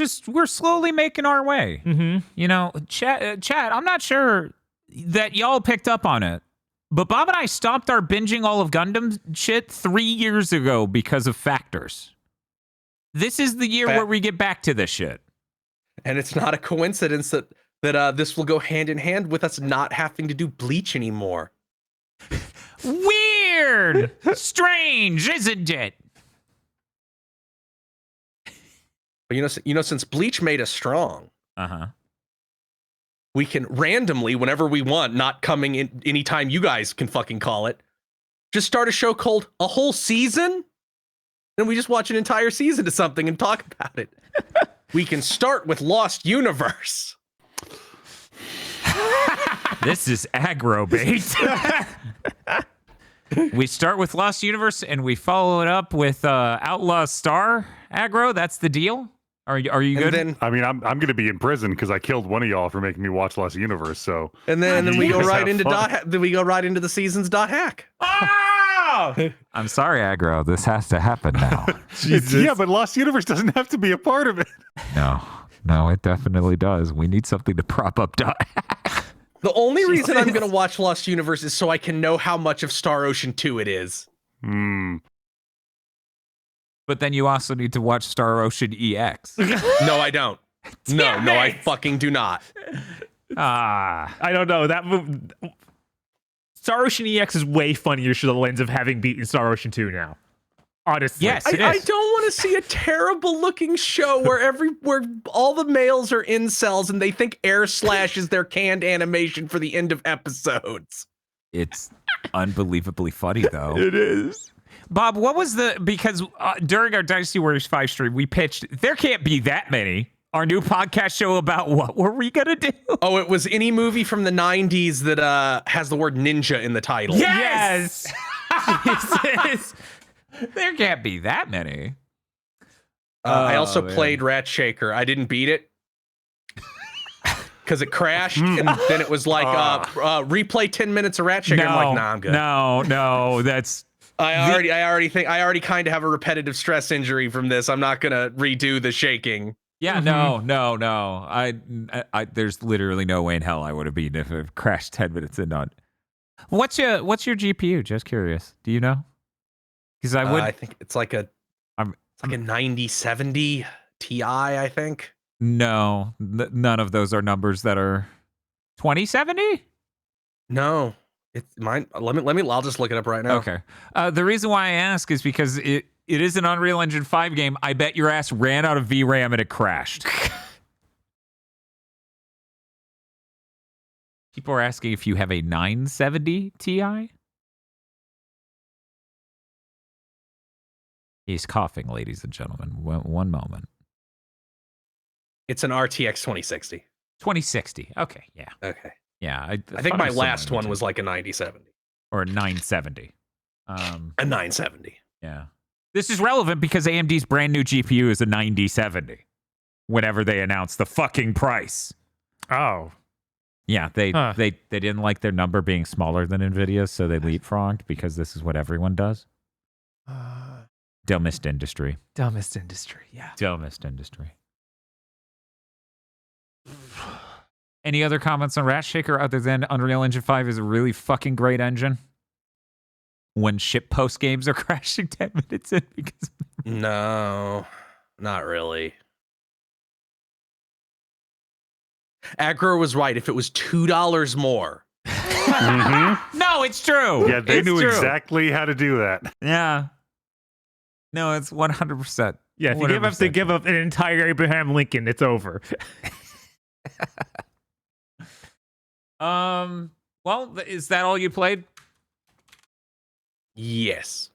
Speaker 1: slowly making our way.
Speaker 2: Mm-hmm.
Speaker 1: You know, chat, I'm not sure that y'all picked up on it, but Bob and I stopped our binging all of Gundam shit 3 years ago because of factors. This is the year where we get back to this shit.
Speaker 3: And it's not a coincidence that this will go hand in hand with us not having to do Bleach anymore.
Speaker 1: Weird! Strange, isn't it?
Speaker 3: But you know, since Bleach made us strong, we can randomly, whenever we want, not coming in anytime you guys can fucking call it, just start a show called A Whole Season, and we just watch an entire season of something and talk about it. We can start with Lost Universe.
Speaker 1: This is aggro bait. We start with Lost Universe and we follow it up with Outlaw Star aggro. That's the deal. Are you good?
Speaker 3: Then,
Speaker 5: I mean, I'm going to be in prison because I killed one of y'all for making me watch Lost Universe. So
Speaker 3: and then we go right into
Speaker 5: fun.
Speaker 3: then we go right into the season's .hack.
Speaker 1: Oh! I'm sorry, aggro. This has to happen now.
Speaker 5: Yeah, but Lost Universe doesn't have to be a part of it.
Speaker 1: No, it definitely does. We need something to prop up .hack.
Speaker 3: The only reason I'm going to watch Lost Universe is so I can know how much of Star Ocean 2 it is.
Speaker 1: But then you also need to watch Star Ocean EX.
Speaker 3: No, I don't. No, I fucking do not.
Speaker 2: I don't know. That move. Star Ocean EX is way funnier through the lens of having beaten Star Ocean 2 now. Honestly.
Speaker 1: Yes,
Speaker 3: I
Speaker 1: it is.
Speaker 3: don't want to see a terrible looking show where all the males are incels and they think air slash is their canned animation for the end of episodes.
Speaker 1: It's unbelievably funny, though.
Speaker 2: It is.
Speaker 1: Bob, what was because during our Dynasty Warriors 5 stream, we pitched, there can't be that many. Our new podcast show about what were we going to do?
Speaker 3: Oh, it was any movie from the 90s that has the word ninja in the title.
Speaker 1: Yes! Jesus. There can't be that many.
Speaker 3: I also played Rat Shaker. I didn't beat it because it crashed, and then it was like replay 10 minutes of Rat Shaker. I'm like, nah, I'm good.
Speaker 1: No, that's.
Speaker 3: I already kind of have a repetitive stress injury from this. I'm not gonna redo the shaking.
Speaker 1: Yeah, no. I there's literally no way in hell I would have beaten if it crashed 10 minutes in on. What's your GPU? Just curious. Do you know? Because I
Speaker 3: think it's like a 9070 Ti, I think.
Speaker 1: No, none of those are numbers that are 2070.
Speaker 3: No, it's mine. Let me. I'll just look it up right now.
Speaker 1: Okay. The reason why I ask is because it is an Unreal Engine 5 game. I bet your ass ran out of VRAM and it crashed. People are asking if you have a 970 Ti. He's coughing, ladies and gentlemen. One moment.
Speaker 3: It's an RTX 2060.
Speaker 1: 2060. Okay, yeah.
Speaker 3: Okay.
Speaker 1: Yeah.
Speaker 3: I think my last one was like a 9070.
Speaker 1: Or a 970.
Speaker 3: A 970.
Speaker 1: Yeah. This is relevant because AMD's brand new GPU is a 9070. Whenever they announce the fucking price.
Speaker 2: Oh.
Speaker 1: Yeah, they didn't like their number being smaller than Nvidia, so they leapfrogged because this is what everyone does. Dumbest industry.
Speaker 2: Dumbest industry, yeah.
Speaker 1: Dumbest industry. Any other comments on Rat Shaker other than Unreal Engine 5 is a really fucking great engine? When shitpost games are crashing 10 minutes in because...
Speaker 3: No, not really. Aggro was right. If it was $2 more.
Speaker 1: No, it's true.
Speaker 5: Yeah, they knew exactly how to do that.
Speaker 1: Yeah. No, it's 100%.
Speaker 2: Yeah, if you give up an entire Abraham Lincoln, it's over.
Speaker 1: Well, is that all you played?
Speaker 3: Yes.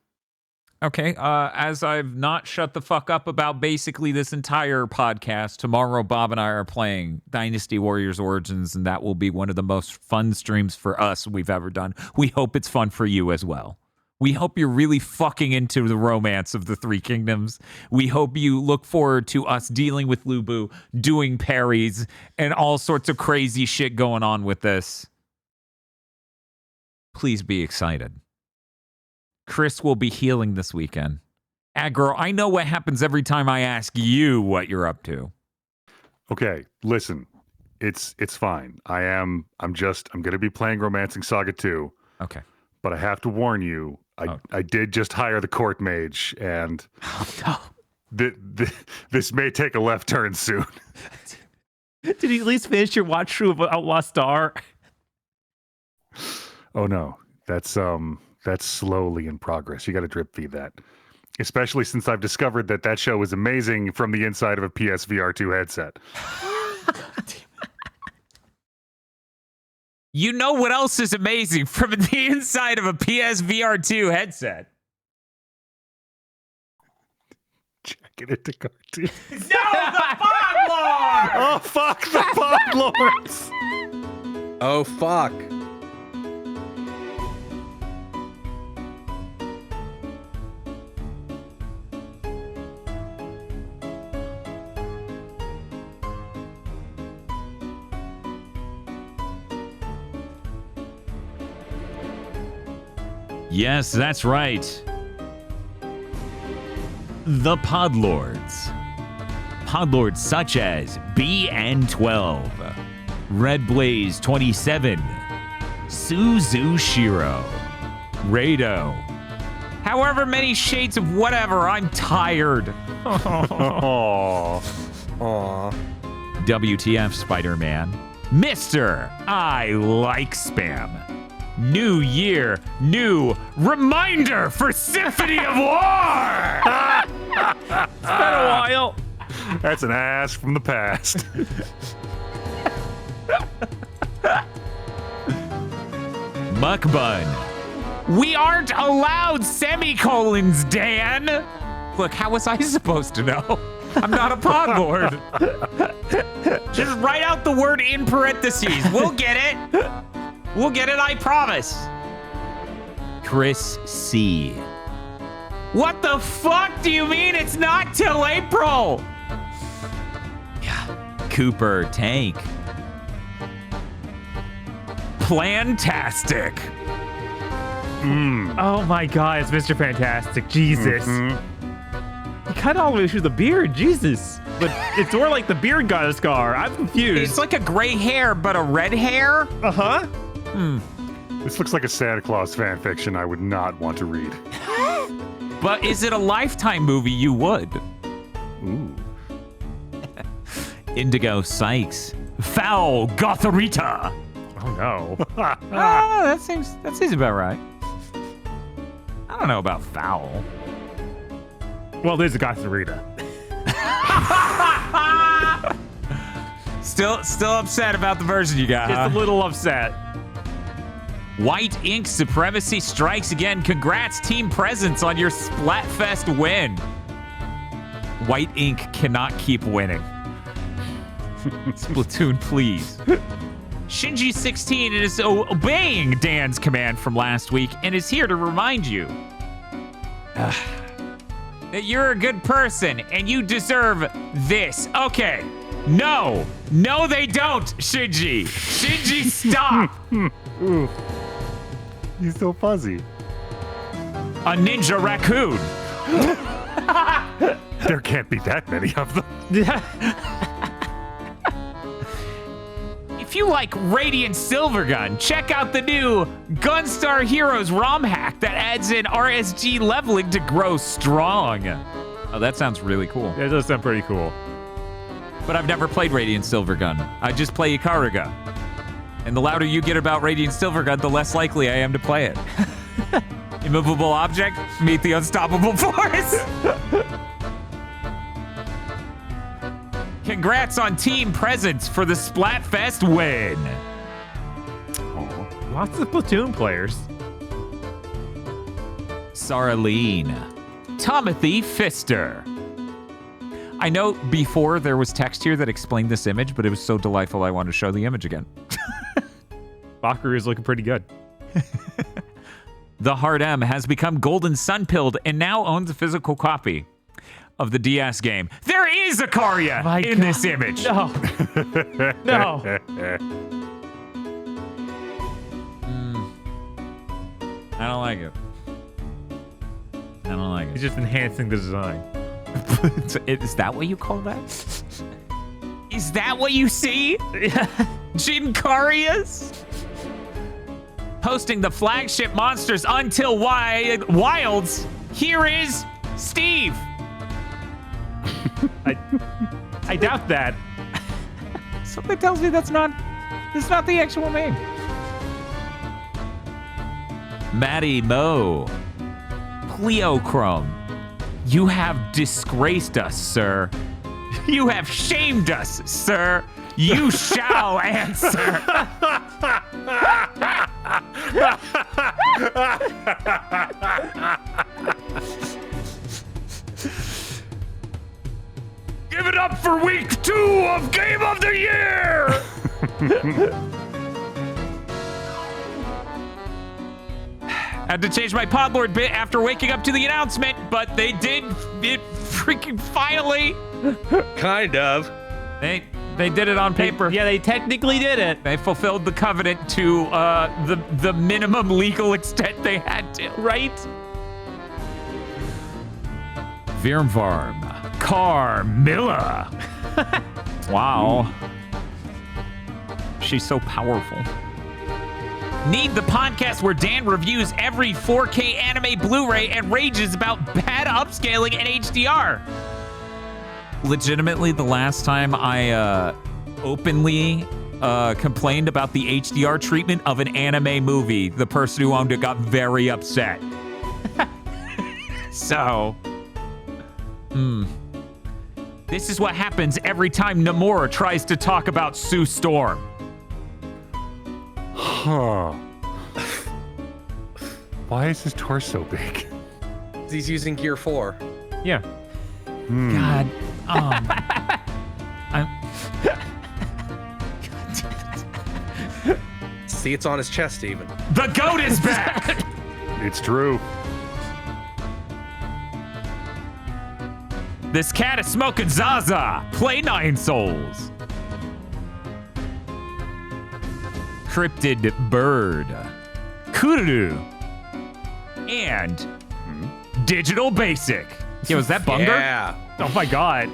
Speaker 1: Okay, as I've not shut the fuck up about basically this entire podcast, tomorrow Bob and I are playing Dynasty Warriors Origins, and that will be one of the most fun streams for us we've ever done. We hope it's fun for you as well. We hope you're really fucking into the romance of the Three Kingdoms. We hope you look forward to us dealing with Lubu, doing parries, and all sorts of crazy shit going on with this. Please be excited. Chris will be healing this weekend. Aggro, I know what happens every time I ask you what you're up to.
Speaker 5: Okay, listen. It's fine. I'm gonna be playing Romancing Saga 2.
Speaker 1: Okay.
Speaker 5: But I have to warn you, I did just hire the court mage, and this may take a left turn soon.
Speaker 2: Did you at least finish your watch through of Outlaw Star?
Speaker 5: Oh no, that's slowly in progress. You got to drip feed that, especially since I've discovered that show is amazing from the inside of a PSVR 2 headset.
Speaker 1: You know what else is amazing from the inside of a PSVR 2 headset?
Speaker 5: Check it into cartoon.
Speaker 1: No, the Bog Lord!
Speaker 5: Oh, fuck the Bog Lords!
Speaker 3: Oh, fuck.
Speaker 1: Yes, that's right. The Podlords. Podlords such as BN12, Red Blaze 27, Suzu Shiro, Rado. However many shades of whatever, I'm tired.
Speaker 5: Aww.
Speaker 3: Aw.
Speaker 1: WTF Spider-Man, Mr. I like spam. New year, new reminder for Symphony of War.
Speaker 2: It's been a while.
Speaker 5: That's an ass from the past.
Speaker 1: Muckbun. We aren't allowed semicolons, Dan. Look, how was I supposed to know? I'm not a pod lord. Just write out the word in parentheses. We'll get it. We'll get it, I promise. Chris C. What the fuck do you mean it's not till April? Yeah. Cooper Tank. Plantastic.
Speaker 2: Oh my God, it's Mr. Fantastic. Jesus. He cut all the way through the beard. Jesus. But it's more like the beard got a scar. I'm confused.
Speaker 1: It's like a gray hair, but a red hair?
Speaker 2: Uh-huh.
Speaker 5: This looks like a Santa Claus fan fiction I would not want to read.
Speaker 1: But is it a Lifetime movie you would?
Speaker 5: Ooh.
Speaker 1: Indigo Sykes. Foul Gotharita.
Speaker 2: Oh no.
Speaker 1: That seems about right. I don't know about foul.
Speaker 2: Well, there's a Gotharita.
Speaker 1: Still upset about the version you got.
Speaker 2: Just a little upset.
Speaker 1: White Ink Supremacy strikes again. Congrats, Team Presence, on your Splatfest win. White Ink cannot keep winning. Splatoon, please. Shinji16 is obeying Dan's command from last week and is here to remind you that you're a good person and you deserve this. Okay. No, they don't, Shinji. Shinji, stop.
Speaker 5: Ooh. He's so fuzzy.
Speaker 1: A ninja raccoon.
Speaker 5: There can't be that many of them.
Speaker 1: If you like Radiant Silvergun, check out the new Gunstar Heroes ROM hack that adds in RSG leveling to grow strong. Oh, that sounds really cool.
Speaker 2: That does sound pretty cool.
Speaker 1: But I've never played Radiant Silvergun. I just play Ikaruga. And the louder you get about Radiant Silvergun, the less likely I am to play it. Immovable object, meet the unstoppable force. Congrats on Team Presence for the Splatfest win.
Speaker 2: Lots of Splatoon players.
Speaker 1: Saraline. Timothy Pfister. I know before there was text here that explained this image, but it was so delightful I wanted to show the image again.
Speaker 2: Bakuru is looking pretty good.
Speaker 1: The Hard M has become Golden Sun-pilled and now owns a physical copy of the DS game. There is a Karya in this image.
Speaker 2: No. No.
Speaker 1: I don't like it. I don't like
Speaker 2: He's
Speaker 1: it.
Speaker 2: just enhancing the design.
Speaker 1: Is that what you call that? Is that what you see? Jin Karyas? Hosting the flagship monsters Until Wilds, here is Steve.
Speaker 2: I doubt that.
Speaker 1: Something tells me that's not the actual name. Maddie Mo. Cleochrome. You have disgraced us, sir. You have shamed us, sir. You shall answer. Give it up for week 2 of Game of the Year! Had to change my Podlord bit after waking up to the announcement, but they did it freaking finally.
Speaker 3: Kind of.
Speaker 1: They did it on paper.
Speaker 2: Yeah, they technically did it.
Speaker 1: They fulfilled the covenant to the minimum legal extent they had to.
Speaker 2: Right?
Speaker 1: Virmvarm. Carmilla. Wow. She's so powerful. Need the podcast where Dan reviews every 4K anime Blu-ray and rages about bad upscaling and HDR. Legitimately, the last time I openly complained about the HDR treatment of an anime movie. The person who owned it got very upset. So, this is what happens every time Nomura tries to talk about Sue Storm.
Speaker 5: Huh. Why is his torso big?
Speaker 3: He's using Gear 4.
Speaker 2: Yeah.
Speaker 1: God.
Speaker 3: See, it's on his chest even.
Speaker 1: The goat is back!
Speaker 5: It's true.
Speaker 1: This cat is smoking Zaza. Play 9 Souls. Cryptid Bird. Kururu. And Digital Basic. Yeah, was that Bunger?
Speaker 3: Yeah.
Speaker 2: Oh my god.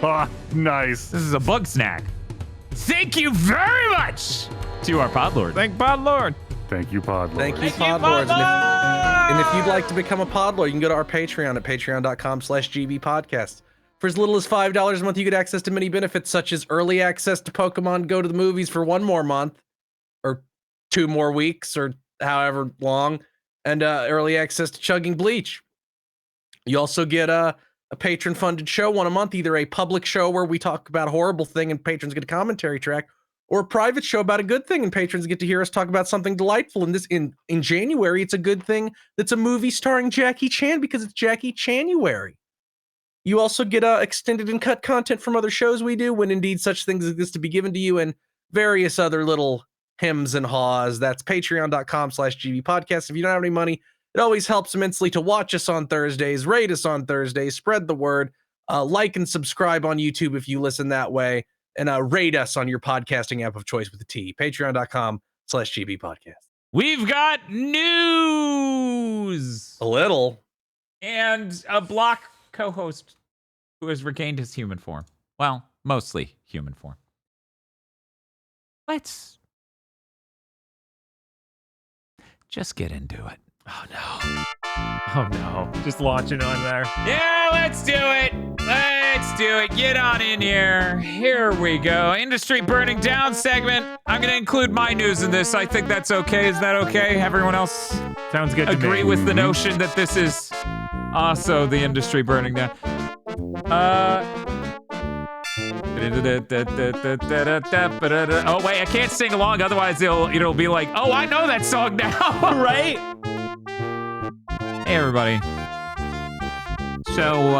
Speaker 5: Ah, nice.
Speaker 1: This is a bug snack. Thank you very much to our Podlord.
Speaker 2: Thank Lord.
Speaker 5: Thank you, Podlord.
Speaker 3: Thank you,
Speaker 1: Thank you,
Speaker 3: Podlords.
Speaker 1: Podlord!
Speaker 3: And if you'd like to become a Podlord, you can go to our Patreon at patreon.com/gbpodcast. For as little as $5 a month, you get access to many benefits, such as early access to Pokemon Go to the movies for 1 more month, or 2 more weeks, or however long, and early access to Chugging Bleach. You also get a patron-funded show 1 a month, either a public show where we talk about a horrible thing and patrons get a commentary track, or a private show about a good thing and patrons get to hear us talk about something delightful. And this in January, it's a good thing that's a movie starring Jackie Chan because it's Jackie Chanuary. You also get extended and cut content from other shows we do when indeed such things exist to be given to you, and various other little hems and haws. That's patreon.com/gbpodcast. If you don't have any money, it always helps immensely to watch us on Thursdays, rate us on Thursdays, spread the word, like and subscribe on YouTube if you listen that way, and rate us on your podcasting app of choice with a T. Patreon.com/gbpodcast.
Speaker 1: We've got news!
Speaker 3: A little.
Speaker 1: And a block co-host who has regained his human form. Well, mostly human form. Let's just get into it.
Speaker 3: Oh, no.
Speaker 2: Oh no. Just launching on there.
Speaker 1: Yeah, let's do it. Let's do it. Get on in here. Here we go. Industry burning down segment. I'm going to include my news in this. I think that's okay. Is that okay? Everyone else
Speaker 2: Sounds good to me.
Speaker 1: agree with the notion that this is also the industry burning down? Oh wait, I can't sing along, otherwise it'll be like, oh, I know that song now, right? Hey everybody. So,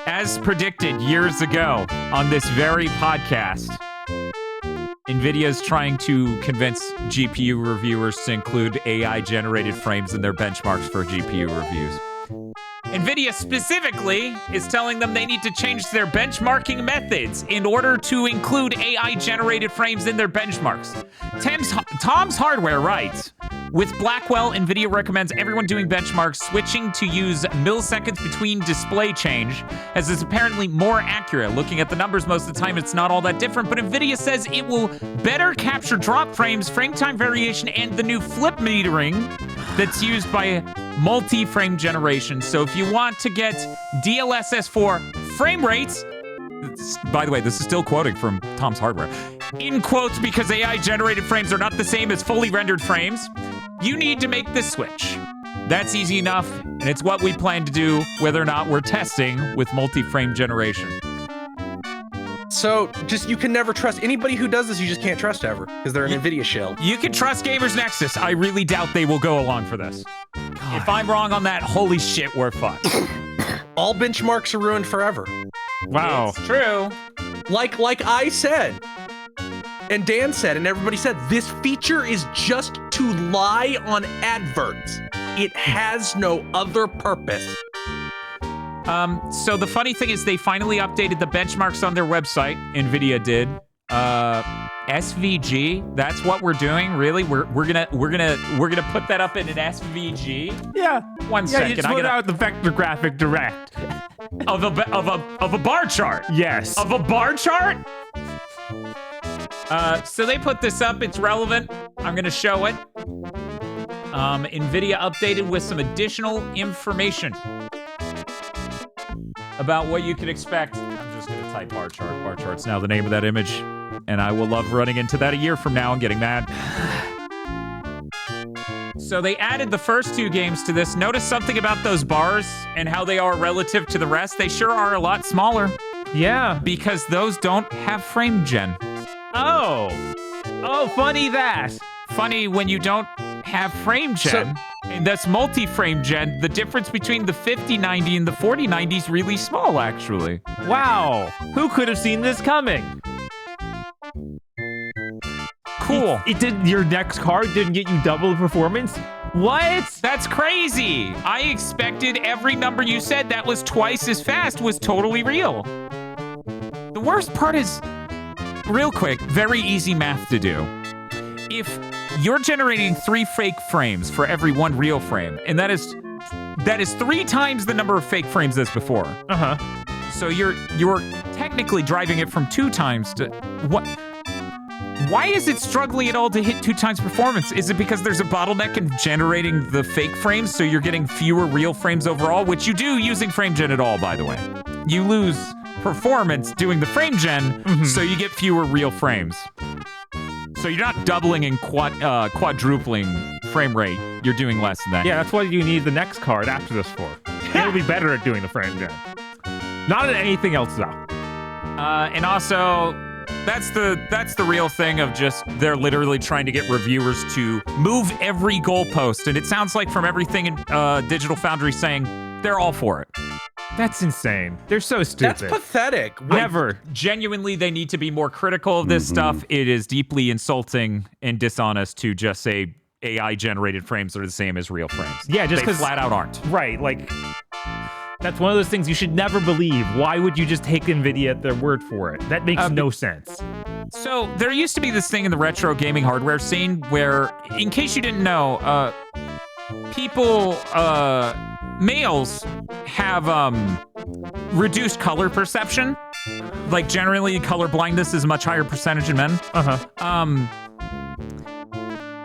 Speaker 1: as predicted years ago on this very podcast, Nvidia's trying to convince GPU reviewers to include AI-generated frames in their benchmarks for GPU reviews. Nvidia specifically is telling them they need to change their benchmarking methods in order to include AI-generated frames in their benchmarks. Tom's Hardware writes, with Blackwell, Nvidia recommends everyone doing benchmarks switching to use milliseconds between display change, as it's apparently more accurate. Looking at the numbers most of the time, it's not all that different, but Nvidia says it will better capture drop frames, frame time variation, and the new flip metering that's used by multi-frame generation. So if you want to get DLSS for frame rates, by the way, this is still quoting from Tom's Hardware, in quotes, because AI-generated frames are not the same as fully rendered frames, you need to make this switch. That's easy enough, and it's what we plan to do whether or not we're testing with multi-frame generation.
Speaker 3: So, just, you can never trust anybody who does this. You just can't trust ever because they're an Nvidia shell.
Speaker 1: You can trust Gamers Nexus. I really doubt they will go along for this. God. If I'm wrong on that, holy shit, we're fucked.
Speaker 3: All benchmarks are ruined forever.
Speaker 2: Wow.
Speaker 1: It's true.
Speaker 3: Like I said, and Dan said, and everybody said, this feature is just to lie on adverts. It has no other purpose.
Speaker 1: So the funny thing is they finally updated the benchmarks on their website. Nvidia did. SVG, that's what we're doing, really? We're gonna put that up in an SVG?
Speaker 2: Yeah.
Speaker 1: One second.
Speaker 2: You just put out the vector graphic direct.
Speaker 1: Of a bar chart.
Speaker 2: Yes.
Speaker 1: Of a bar chart? So they put this up, it's relevant. I'm gonna show it. Nvidia updated with some additional information about what you can expect. I'm just gonna type bar chart. Bar chart's now the name of that image. And I will love running into that a year from now and getting mad. So they added the first 2 games to this. Notice something about those bars and how they are relative to the rest. They sure are a lot smaller.
Speaker 2: Yeah.
Speaker 1: Because those don't have frame gen.
Speaker 2: Oh, funny that.
Speaker 1: Funny when you don't have frame gen. And that's multi-frame gen. The difference between the 5090 and the 4090 is really small, actually.
Speaker 2: Wow. Who could have seen this coming?
Speaker 1: Cool.
Speaker 2: It did. Your next card didn't get you double the performance? What?
Speaker 1: That's crazy. I expected every number you said that was twice as fast was totally real. The worst part is, real quick, very easy math to do. If you're generating 3 fake frames for every 1 real frame, and that is 3 times the number of fake frames as before.
Speaker 2: Uh-huh.
Speaker 1: So you're technically driving it from 2 times to what? Why is it struggling at all to hit 2 times performance? Is it because there's a bottleneck in generating the fake frames, so you're getting fewer real frames overall, which you do using frame gen at all, by the way. You lose performance doing the frame gen, so you get fewer real frames. So you're not doubling and quadrupling frame rate. You're doing less than that.
Speaker 2: Yeah, that's what you need the next card after this for. It'll be better at doing the frame gen. Not at anything else, though.
Speaker 1: And also, that's the real thing of just they're literally trying to get reviewers to move every goalpost. And it sounds like from everything in Digital Foundry saying they're all for it.
Speaker 2: That's insane. They're so stupid.
Speaker 3: That's pathetic.
Speaker 2: Never.
Speaker 1: Genuinely, they need to be more critical of this stuff. It is deeply insulting and dishonest to just say AI-generated frames are the same as real frames.
Speaker 2: Yeah, just
Speaker 1: they
Speaker 2: because
Speaker 1: flat out aren't.
Speaker 2: Right, like that's one of those things you should never believe. Why would you just take Nvidia at their word for it? That makes no sense.
Speaker 1: So there used to be this thing in the retro gaming hardware scene where, in case you didn't know, people, males have reduced color perception. Like generally, color blindness is a much higher percentage in men.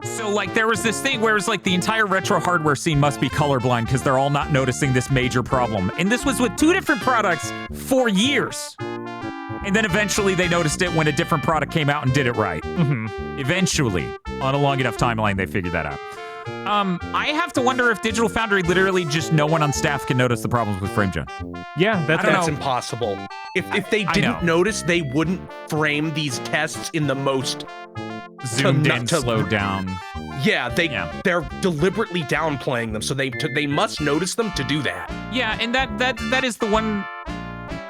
Speaker 1: So like there was this thing where it's like the entire retro hardware scene must be colorblind because they're all not noticing this major problem. And this was with 2 different products for years. And then eventually they noticed it when a different product came out and did it right. Eventually, on a long enough timeline, they figured that out. I have to wonder if Digital Foundry literally just no one on staff can notice the problems with frame gen.
Speaker 2: Yeah,
Speaker 3: that's impossible. If they didn't notice, they wouldn't frame these tests in the most
Speaker 1: zoomed in, slowed down.
Speaker 3: Yeah, they're deliberately downplaying them, so they must notice them to do that.
Speaker 1: Yeah, and that is the one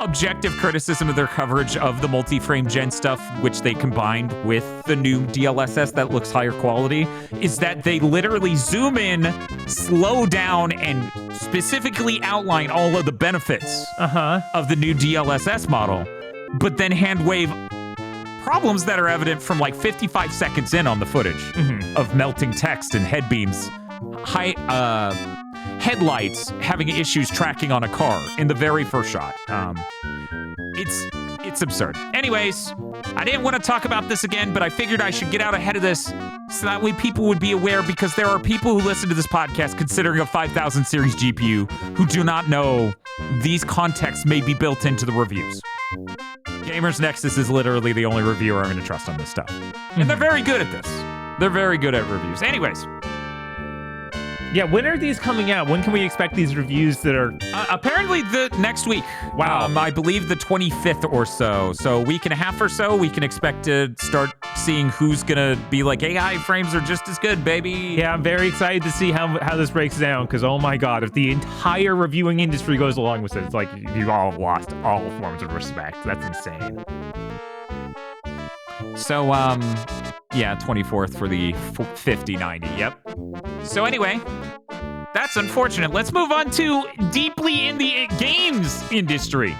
Speaker 1: objective criticism of their coverage of the multi-frame gen stuff, which they combined with the new DLSS that looks higher quality, is that they literally zoom in, slow down, and specifically outline all of the benefits of the new DLSS model, but then hand wave problems that are evident from like 55 seconds in on the footage of melting text and head beams, headlights having issues tracking on a car in the very first shot. It's absurd. Anyways, I didn't want to talk about this again, but I figured I should get out ahead of this so that way people would be aware, because there are people who listen to this podcast considering a 5000 series GPU who do not know these contexts may be built into the reviews. Gamers Nexus is literally the only reviewer I'm going to trust on this stuff. And they're very good at this. They're very good at reviews. Anyways.
Speaker 2: Yeah, when are these coming out? When can we expect these reviews that are...
Speaker 1: apparently the next week.
Speaker 2: Wow.
Speaker 1: I believe the 25th or so. So a week and a half or so, we can expect to start seeing who's going to be like, AI frames are just as good, baby.
Speaker 2: Yeah, I'm very excited to see how this breaks down, because oh my god, if the entire reviewing industry goes along with it, it's like you've all lost all forms of respect. That's insane.
Speaker 1: So, yeah, 24th for the 5090, yep. So anyway, that's unfortunate. Let's move on to deeply in the games industry,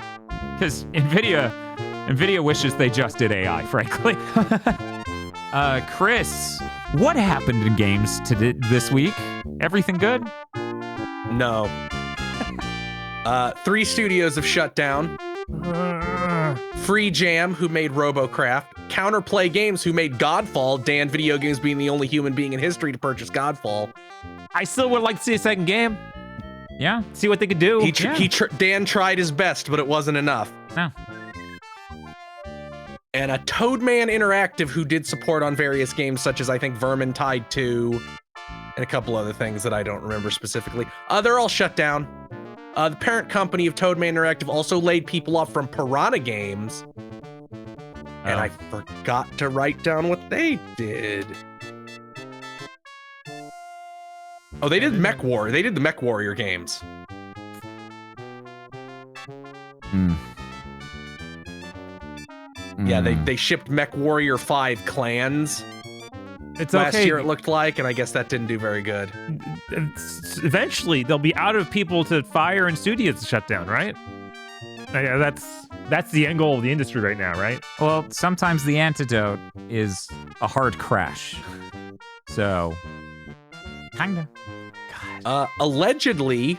Speaker 1: because Nvidia wishes they just did AI, frankly. Chris, what happened in games this week? Everything good?
Speaker 3: No. 3 studios have shut down. Free Jam, who made RoboCraft, Counterplay Games, who made Godfall, Dan Video Games being the only human being in history to purchase Godfall.
Speaker 2: I still would like to see a second game.
Speaker 1: Yeah.
Speaker 2: See what they could do.
Speaker 3: Dan tried his best, but it wasn't enough.
Speaker 1: No.
Speaker 3: and a Toadman Interactive, who did support on various games such as, I think, Vermintide 2 and a couple other things that I don't remember specifically. They're all shut down. The parent company of Toadman Interactive also laid people off from Piranha Games. And I forgot to write down what they did. Oh, they did Mech War. They did the Mech Warrior games. Yeah, they shipped Mech Warrior 5 Clans.
Speaker 2: It's
Speaker 3: last
Speaker 2: okay.
Speaker 3: year, it looked like, and I guess that didn't do very good.
Speaker 2: Eventually, they'll be out of people to fire and studios to shut down, right? Yeah, that's the end goal of the industry right now, right?
Speaker 1: Well, sometimes the antidote is a hard crash. So, kinda.
Speaker 3: Allegedly,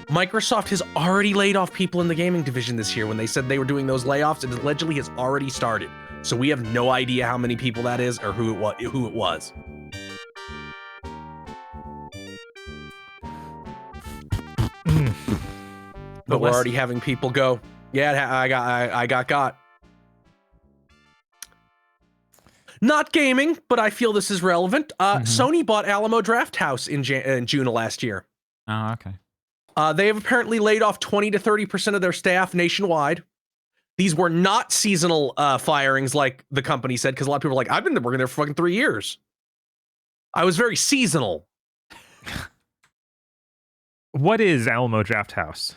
Speaker 3: Microsoft has already laid off people in the gaming division this year. When they said they were doing those layoffs, it allegedly has already started. So we have no idea how many people that is or who it was. But we're already having people go. Yeah, I got. Not gaming, but I feel this is relevant. Sony bought Alamo Drafthouse in June of last year.
Speaker 1: Oh, okay.
Speaker 3: They have apparently laid off 20 to 30% of their staff nationwide. These were not seasonal firings like the company said, because a lot of people are like, I've been working there for fucking 3 years. I was very seasonal.
Speaker 2: What is Alamo Drafthouse?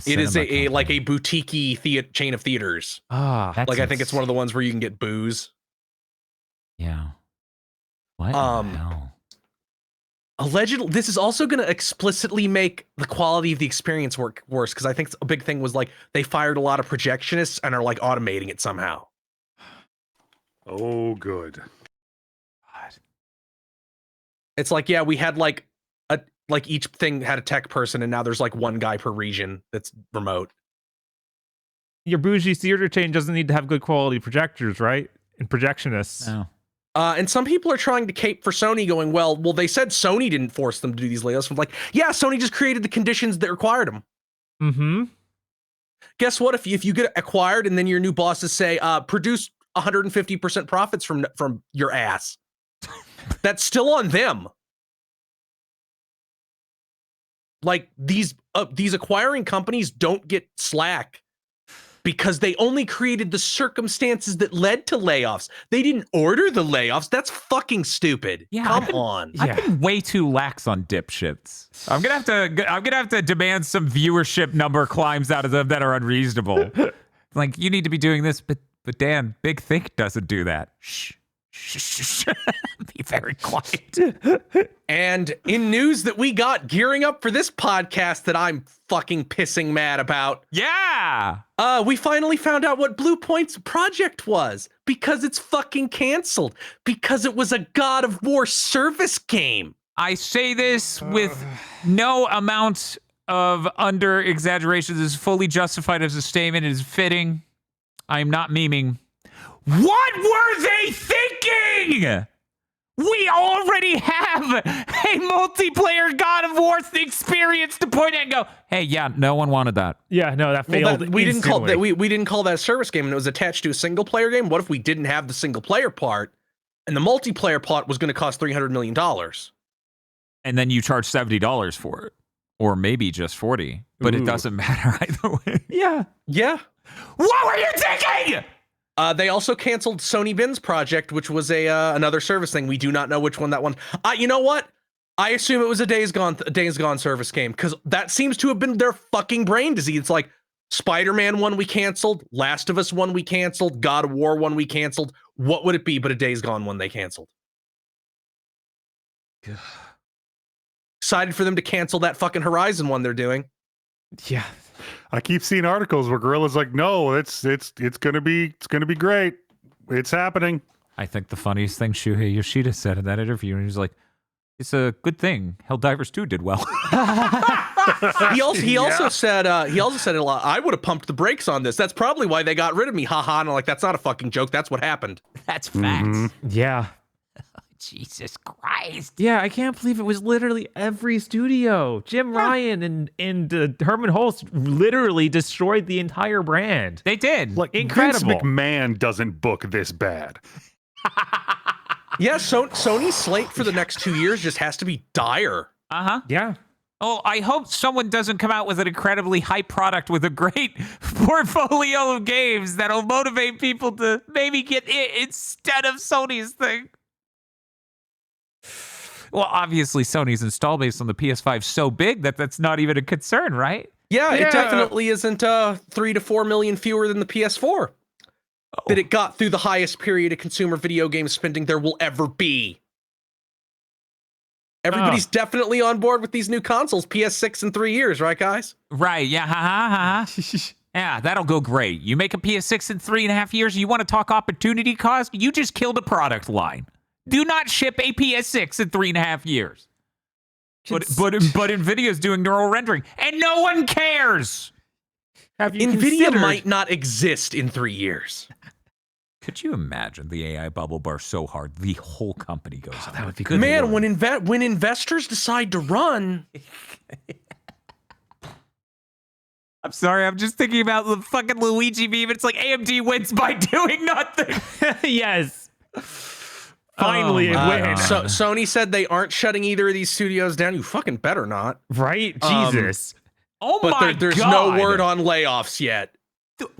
Speaker 3: It is a boutique-y chain of theaters.
Speaker 2: Ah,
Speaker 3: like I think it's one of the ones where you can get booze.
Speaker 1: Yeah. What the hell?
Speaker 3: Allegedly, this is also going to explicitly make the quality of the experience worse, because I think a big thing was like they fired a lot of projectionists and are like automating it somehow.
Speaker 5: Oh, good.
Speaker 3: It's like, yeah, we had like each thing had a tech person, and now there's like one guy per region that's remote.
Speaker 2: Your bougie theater chain doesn't need to have good quality projectors, right? And projectionists.
Speaker 1: No.
Speaker 3: And some people are trying to cape for Sony, going, well, they said Sony didn't force them to do these layoffs. I'm like, yeah, Sony just created the conditions that required them.
Speaker 2: Mm-hmm.
Speaker 3: Guess what? If you get acquired and then your new bosses say, produce 150% profits from your ass, that's still on them. Like these acquiring companies don't get slack because they only created the circumstances that led to layoffs. They didn't order the layoffs. That's fucking stupid.
Speaker 1: Yeah,
Speaker 3: Come on.
Speaker 1: I've been way too lax on dipshits. I'm gonna have to demand some viewership number climbs out of them that are unreasonable. Like, you need to be doing this, but Dan, Big Think doesn't do that. Shh. Be very quiet.
Speaker 3: And in news that we got gearing up for this podcast that I'm fucking pissing mad about.
Speaker 1: Yeah.
Speaker 3: We finally found out what Bluepoint's project was, because it's fucking canceled, because it was a God of War service game.
Speaker 1: I say this with no amount of under exaggeration. This is fully justified as a statement. It is fitting. I am not memeing. What were they thinking? We already have a multiplayer God of War experience to point at and go, hey, yeah, no one wanted that.
Speaker 2: Yeah, no, that failed.
Speaker 3: We didn't call that. We didn't call that a service game, and it was attached to a single player game. What if we didn't have the single player part, and the multiplayer part was going to cost $300 million?
Speaker 1: And then you charge $70 for it, or maybe just $40, but it doesn't matter either way.
Speaker 2: Yeah.
Speaker 1: What were you thinking?
Speaker 3: They also canceled Sony Bin's project, which was another service thing. We do not know which one that one. You know what? I assume it was a Days Gone service game, because that seems to have been their fucking brain disease. It's like Spider-Man one we canceled, Last of Us one we canceled, God of War one we canceled. What would it be but a Days Gone one they canceled? Excited for them to cancel that fucking Horizon one they're doing.
Speaker 2: Yeah.
Speaker 5: I keep seeing articles where Gorilla's like, no, it's gonna be great. It's happening.
Speaker 1: I think the funniest thing Shuhei Yoshida said in that interview, and he was like, it's a good thing Helldivers 2 did well.
Speaker 3: He also said a lot. I would have pumped the brakes on this. That's probably why they got rid of me. Haha. And I'm like, that's not a fucking joke. That's what happened.
Speaker 1: That's facts.
Speaker 2: Yeah.
Speaker 1: Jesus Christ.
Speaker 2: Yeah, I can't believe it was literally every studio. Jim Ryan and Herman Hulst literally destroyed the entire brand.
Speaker 1: They did.
Speaker 5: Like
Speaker 2: Incredible.
Speaker 5: Vince McMahon doesn't book this bad.
Speaker 3: Yeah, Sony's slate for the next 2 years just has to be dire.
Speaker 1: Uh-huh.
Speaker 2: Yeah.
Speaker 1: Oh, I hope someone doesn't come out with an incredibly hype product with a great portfolio of games that'll motivate people to maybe get it instead of Sony's thing. Well, obviously, Sony's install base on the PS5 so big that that's not even a concern, right?
Speaker 3: Yeah,
Speaker 2: Yeah.
Speaker 3: it definitely isn't 3 to 4 million fewer than the PS4. That it got through the highest period of consumer video game spending there will ever be. Everybody's definitely on board with these new consoles, PS6 in 3 years, right, guys?
Speaker 1: Right, yeah, yeah, that'll go great. You make a PS6 in 3.5 years, you want to talk opportunity cost? You just killed a product line. Do not ship a PS6 in 3.5 years. But Nvidia's doing neural rendering, and no one cares.
Speaker 2: Have you
Speaker 3: Nvidia
Speaker 2: considered-
Speaker 3: might not exist in 3 years.
Speaker 1: Could you imagine the AI bubble bar so hard the whole company goes on?
Speaker 2: that would be
Speaker 1: Good
Speaker 3: Man,
Speaker 1: Lord.
Speaker 3: when investors decide to run,
Speaker 1: I'm sorry, I'm just thinking about the fucking Luigi meme. It's like AMD wins by doing nothing.
Speaker 2: Yes. Finally, it
Speaker 1: my
Speaker 2: wins.
Speaker 3: so Sony said they aren't shutting either of these studios down. You fucking better not.
Speaker 2: Right?
Speaker 3: Um,
Speaker 2: Jesus.
Speaker 1: Oh
Speaker 3: But
Speaker 1: my
Speaker 3: there's
Speaker 1: God.
Speaker 3: no word on layoffs yet.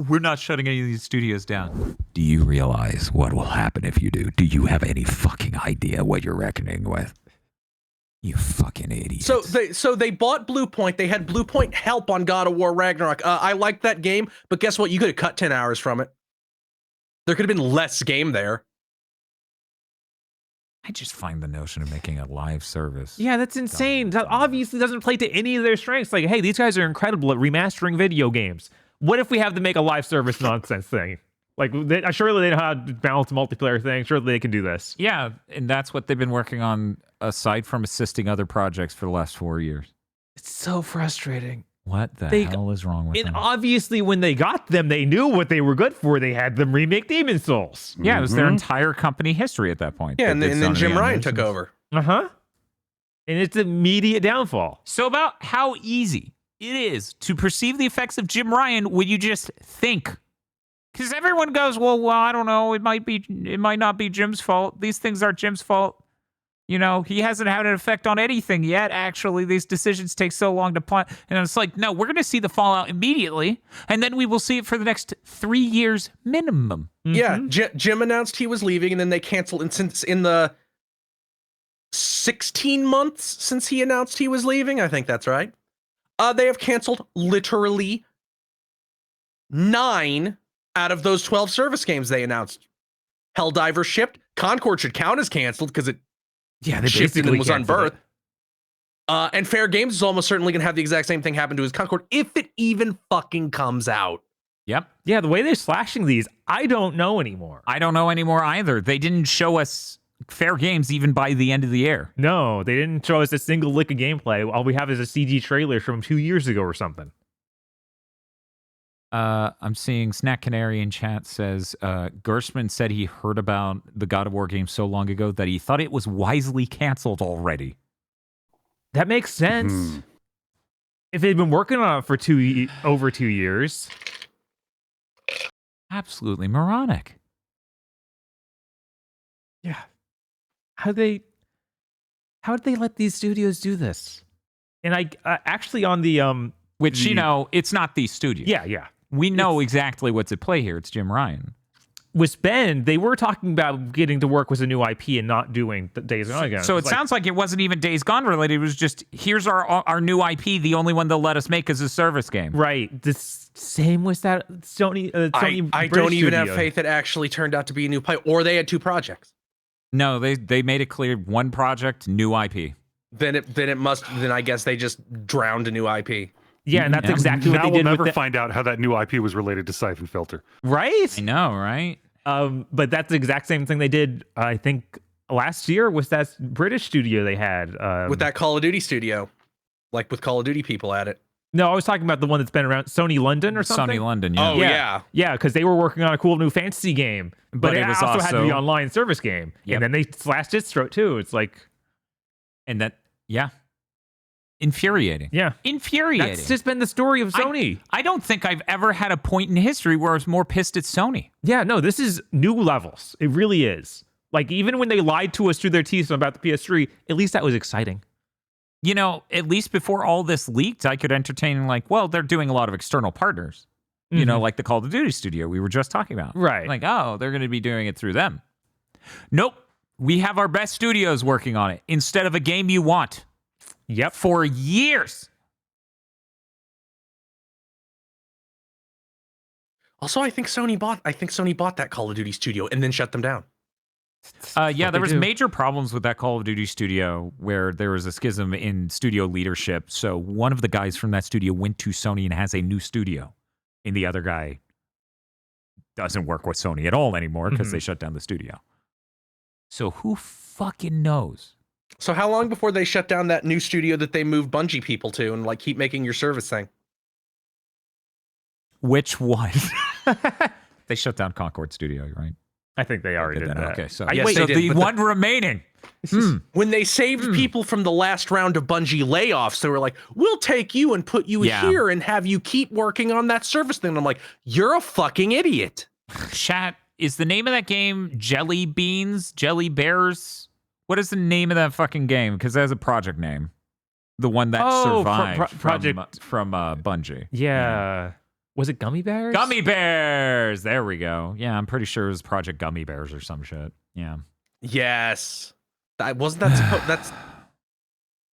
Speaker 1: We're not shutting any of these studios down. Do you realize what will happen if you do? Do you have any fucking idea what you're reckoning with? You fucking idiots.
Speaker 3: So they bought Bluepoint. They had Bluepoint help on God of War Ragnarok. I liked that game, but guess what? You could have cut 10 hours from it. There could have been less game there.
Speaker 1: I just find the notion of making a live service.
Speaker 2: Yeah, that's insane. That obviously doesn't play to any of their strengths. Like, hey, these guys are incredible at remastering video games. What if we have them make a live service nonsense thing? Like, surely they know how to balance a multiplayer thing. Surely they can do this.
Speaker 1: Yeah, and that's what they've been working on aside from assisting other projects for the last 4 years.
Speaker 2: It's so frustrating.
Speaker 1: What the
Speaker 2: They-
Speaker 1: hell is wrong with
Speaker 2: And
Speaker 1: them?
Speaker 2: obviously, when they got them, they knew what they were good for. They had them remake Demon Souls.
Speaker 1: Yeah, it was their entire company history at that point.
Speaker 3: Yeah,
Speaker 1: that
Speaker 3: and
Speaker 1: they've
Speaker 3: then
Speaker 1: done
Speaker 3: Jim
Speaker 1: the
Speaker 3: Ryan took
Speaker 1: animations.
Speaker 3: over.
Speaker 2: Uh-huh. And it's immediate downfall.
Speaker 1: So about how easy it is to perceive the effects of Jim Ryan when you just think. Because everyone goes, well, I don't know. It might not be Jim's fault. These things are Jim's fault. You know, he hasn't had an effect on anything yet. Actually, these decisions take so long to plan. And it's like, no, we're going to see the fallout immediately. And then we will see it for the next 3 years minimum.
Speaker 3: Yeah, Jim announced he was leaving, and then they canceled. And since in the 16 months since he announced he was leaving, I think that's right, they have canceled literally 9 out of those 12 service games they announced. Helldivers shipped. Concord should count as canceled because it
Speaker 2: Yeah, they
Speaker 3: shipped and
Speaker 2: basically
Speaker 3: was
Speaker 2: canceled
Speaker 3: unbirthed.
Speaker 2: it.
Speaker 3: And Fair Games is almost certainly going to have the exact same thing happen to his Concord if it even fucking comes out.
Speaker 1: Yep.
Speaker 2: Yeah, the way they're slashing these, I don't know anymore.
Speaker 1: I don't know anymore either. They didn't show us fair games even by the end of the year.
Speaker 2: No, they didn't show us a single lick of gameplay. All we have is a CG trailer from 2 years ago or something.
Speaker 1: I'm seeing Snack Canary in chat says Gerstmann said he heard about the God of War game so long ago that he thought it was wisely canceled already.
Speaker 2: That makes sense. If they'd been working on it for over 2 years.
Speaker 1: Absolutely moronic.
Speaker 2: Yeah. How did they let these studios do this? And I actually on the
Speaker 1: Which, you know, it's not these studios.
Speaker 2: yeah.
Speaker 1: We know exactly what's at play here. It's Jim Ryan.
Speaker 2: With Ben, they were talking about getting to work with a new IP and not doing Days Gone again.
Speaker 1: So it sounds like it wasn't even Days Gone related. It was just, here's our new IP. The only one they'll let us make is a service game.
Speaker 2: right. The same with that Sony. Sony
Speaker 3: I
Speaker 2: British
Speaker 3: don't even have
Speaker 2: studio.
Speaker 3: faith it actually turned out to be a new pipe, or they had 2 projects.
Speaker 1: No, they made it clear one project, new IP.
Speaker 3: Then I guess they just drowned a new IP.
Speaker 2: Yeah, and that's exactly what
Speaker 5: Now
Speaker 2: they
Speaker 5: we'll
Speaker 2: did
Speaker 5: never
Speaker 2: with the,
Speaker 5: find out how that new IP was related to Siphon Filter.
Speaker 2: right.
Speaker 1: I know, right?
Speaker 2: But that's the exact same thing they did. I think last year with that British studio they had
Speaker 3: With that Call of Duty studio, like with Call of Duty people at it.
Speaker 2: No, I was talking about the one that's been around, Sony London or something.
Speaker 1: Sony London, yeah.
Speaker 3: Oh yeah.
Speaker 2: Yeah, because they were working on a cool new fantasy game, but it
Speaker 1: was
Speaker 2: also had to be
Speaker 1: also-
Speaker 2: online service game.
Speaker 1: Yep.
Speaker 2: And then they slashed its throat too. It's like,
Speaker 1: And that, yeah. Infuriating.
Speaker 2: yeah.
Speaker 1: Infuriating.
Speaker 2: That's just been the story of Sony.
Speaker 1: I don't think I've ever had a point in history where I was more pissed at Sony.
Speaker 2: Yeah, no, this is new levels. It really is. Like, even when they lied to us through their teeth about the PS3, at least that was exciting.
Speaker 1: You know, at least before all this leaked, I could entertain, like, well, they're doing a lot of external partners. You know, like the Call of Duty studio we were just talking about.
Speaker 2: Right.
Speaker 1: Like, oh, they're going to be doing it through them. Nope. We have our best studios working on it instead of a game you want.
Speaker 2: Yep.
Speaker 1: For years.
Speaker 3: Also, I think Sony bought that Call of Duty studio and then shut them down.
Speaker 1: Yeah,
Speaker 2: what
Speaker 1: there
Speaker 2: they
Speaker 1: was
Speaker 2: do.
Speaker 1: major problems with that Call of Duty studio where there was a schism in studio leadership. So one of the guys from that studio went to Sony and has a new studio. And the other guy doesn't work with Sony at all anymore because they shut down the studio. So who fucking knows?
Speaker 3: So how long before they shut down that new studio that they moved Bungie people to and like keep making your service thing?
Speaker 1: Which one? They shut down Concord Studio, right?
Speaker 2: I think they already did that.
Speaker 1: Okay, so,
Speaker 3: Yes,
Speaker 1: so
Speaker 3: they did,
Speaker 1: the
Speaker 3: but
Speaker 1: one remaining.
Speaker 3: When they saved people from the last round of Bungie layoffs, they were like, we'll take you and put you
Speaker 1: Yeah.
Speaker 3: here and have you keep working on that service thing. And I'm like, you're a fucking idiot.
Speaker 1: Chat, is the name of that game Jelly Beans? Jelly Bears? What is the name of that fucking game? Because that has a project name. The one that survived from Bungie.
Speaker 2: Yeah. Was it Gummy Bears?
Speaker 1: Gummy Bears! There we go. Yeah, I'm pretty sure it was Project Gummy Bears or some shit. Yeah.
Speaker 3: Yes.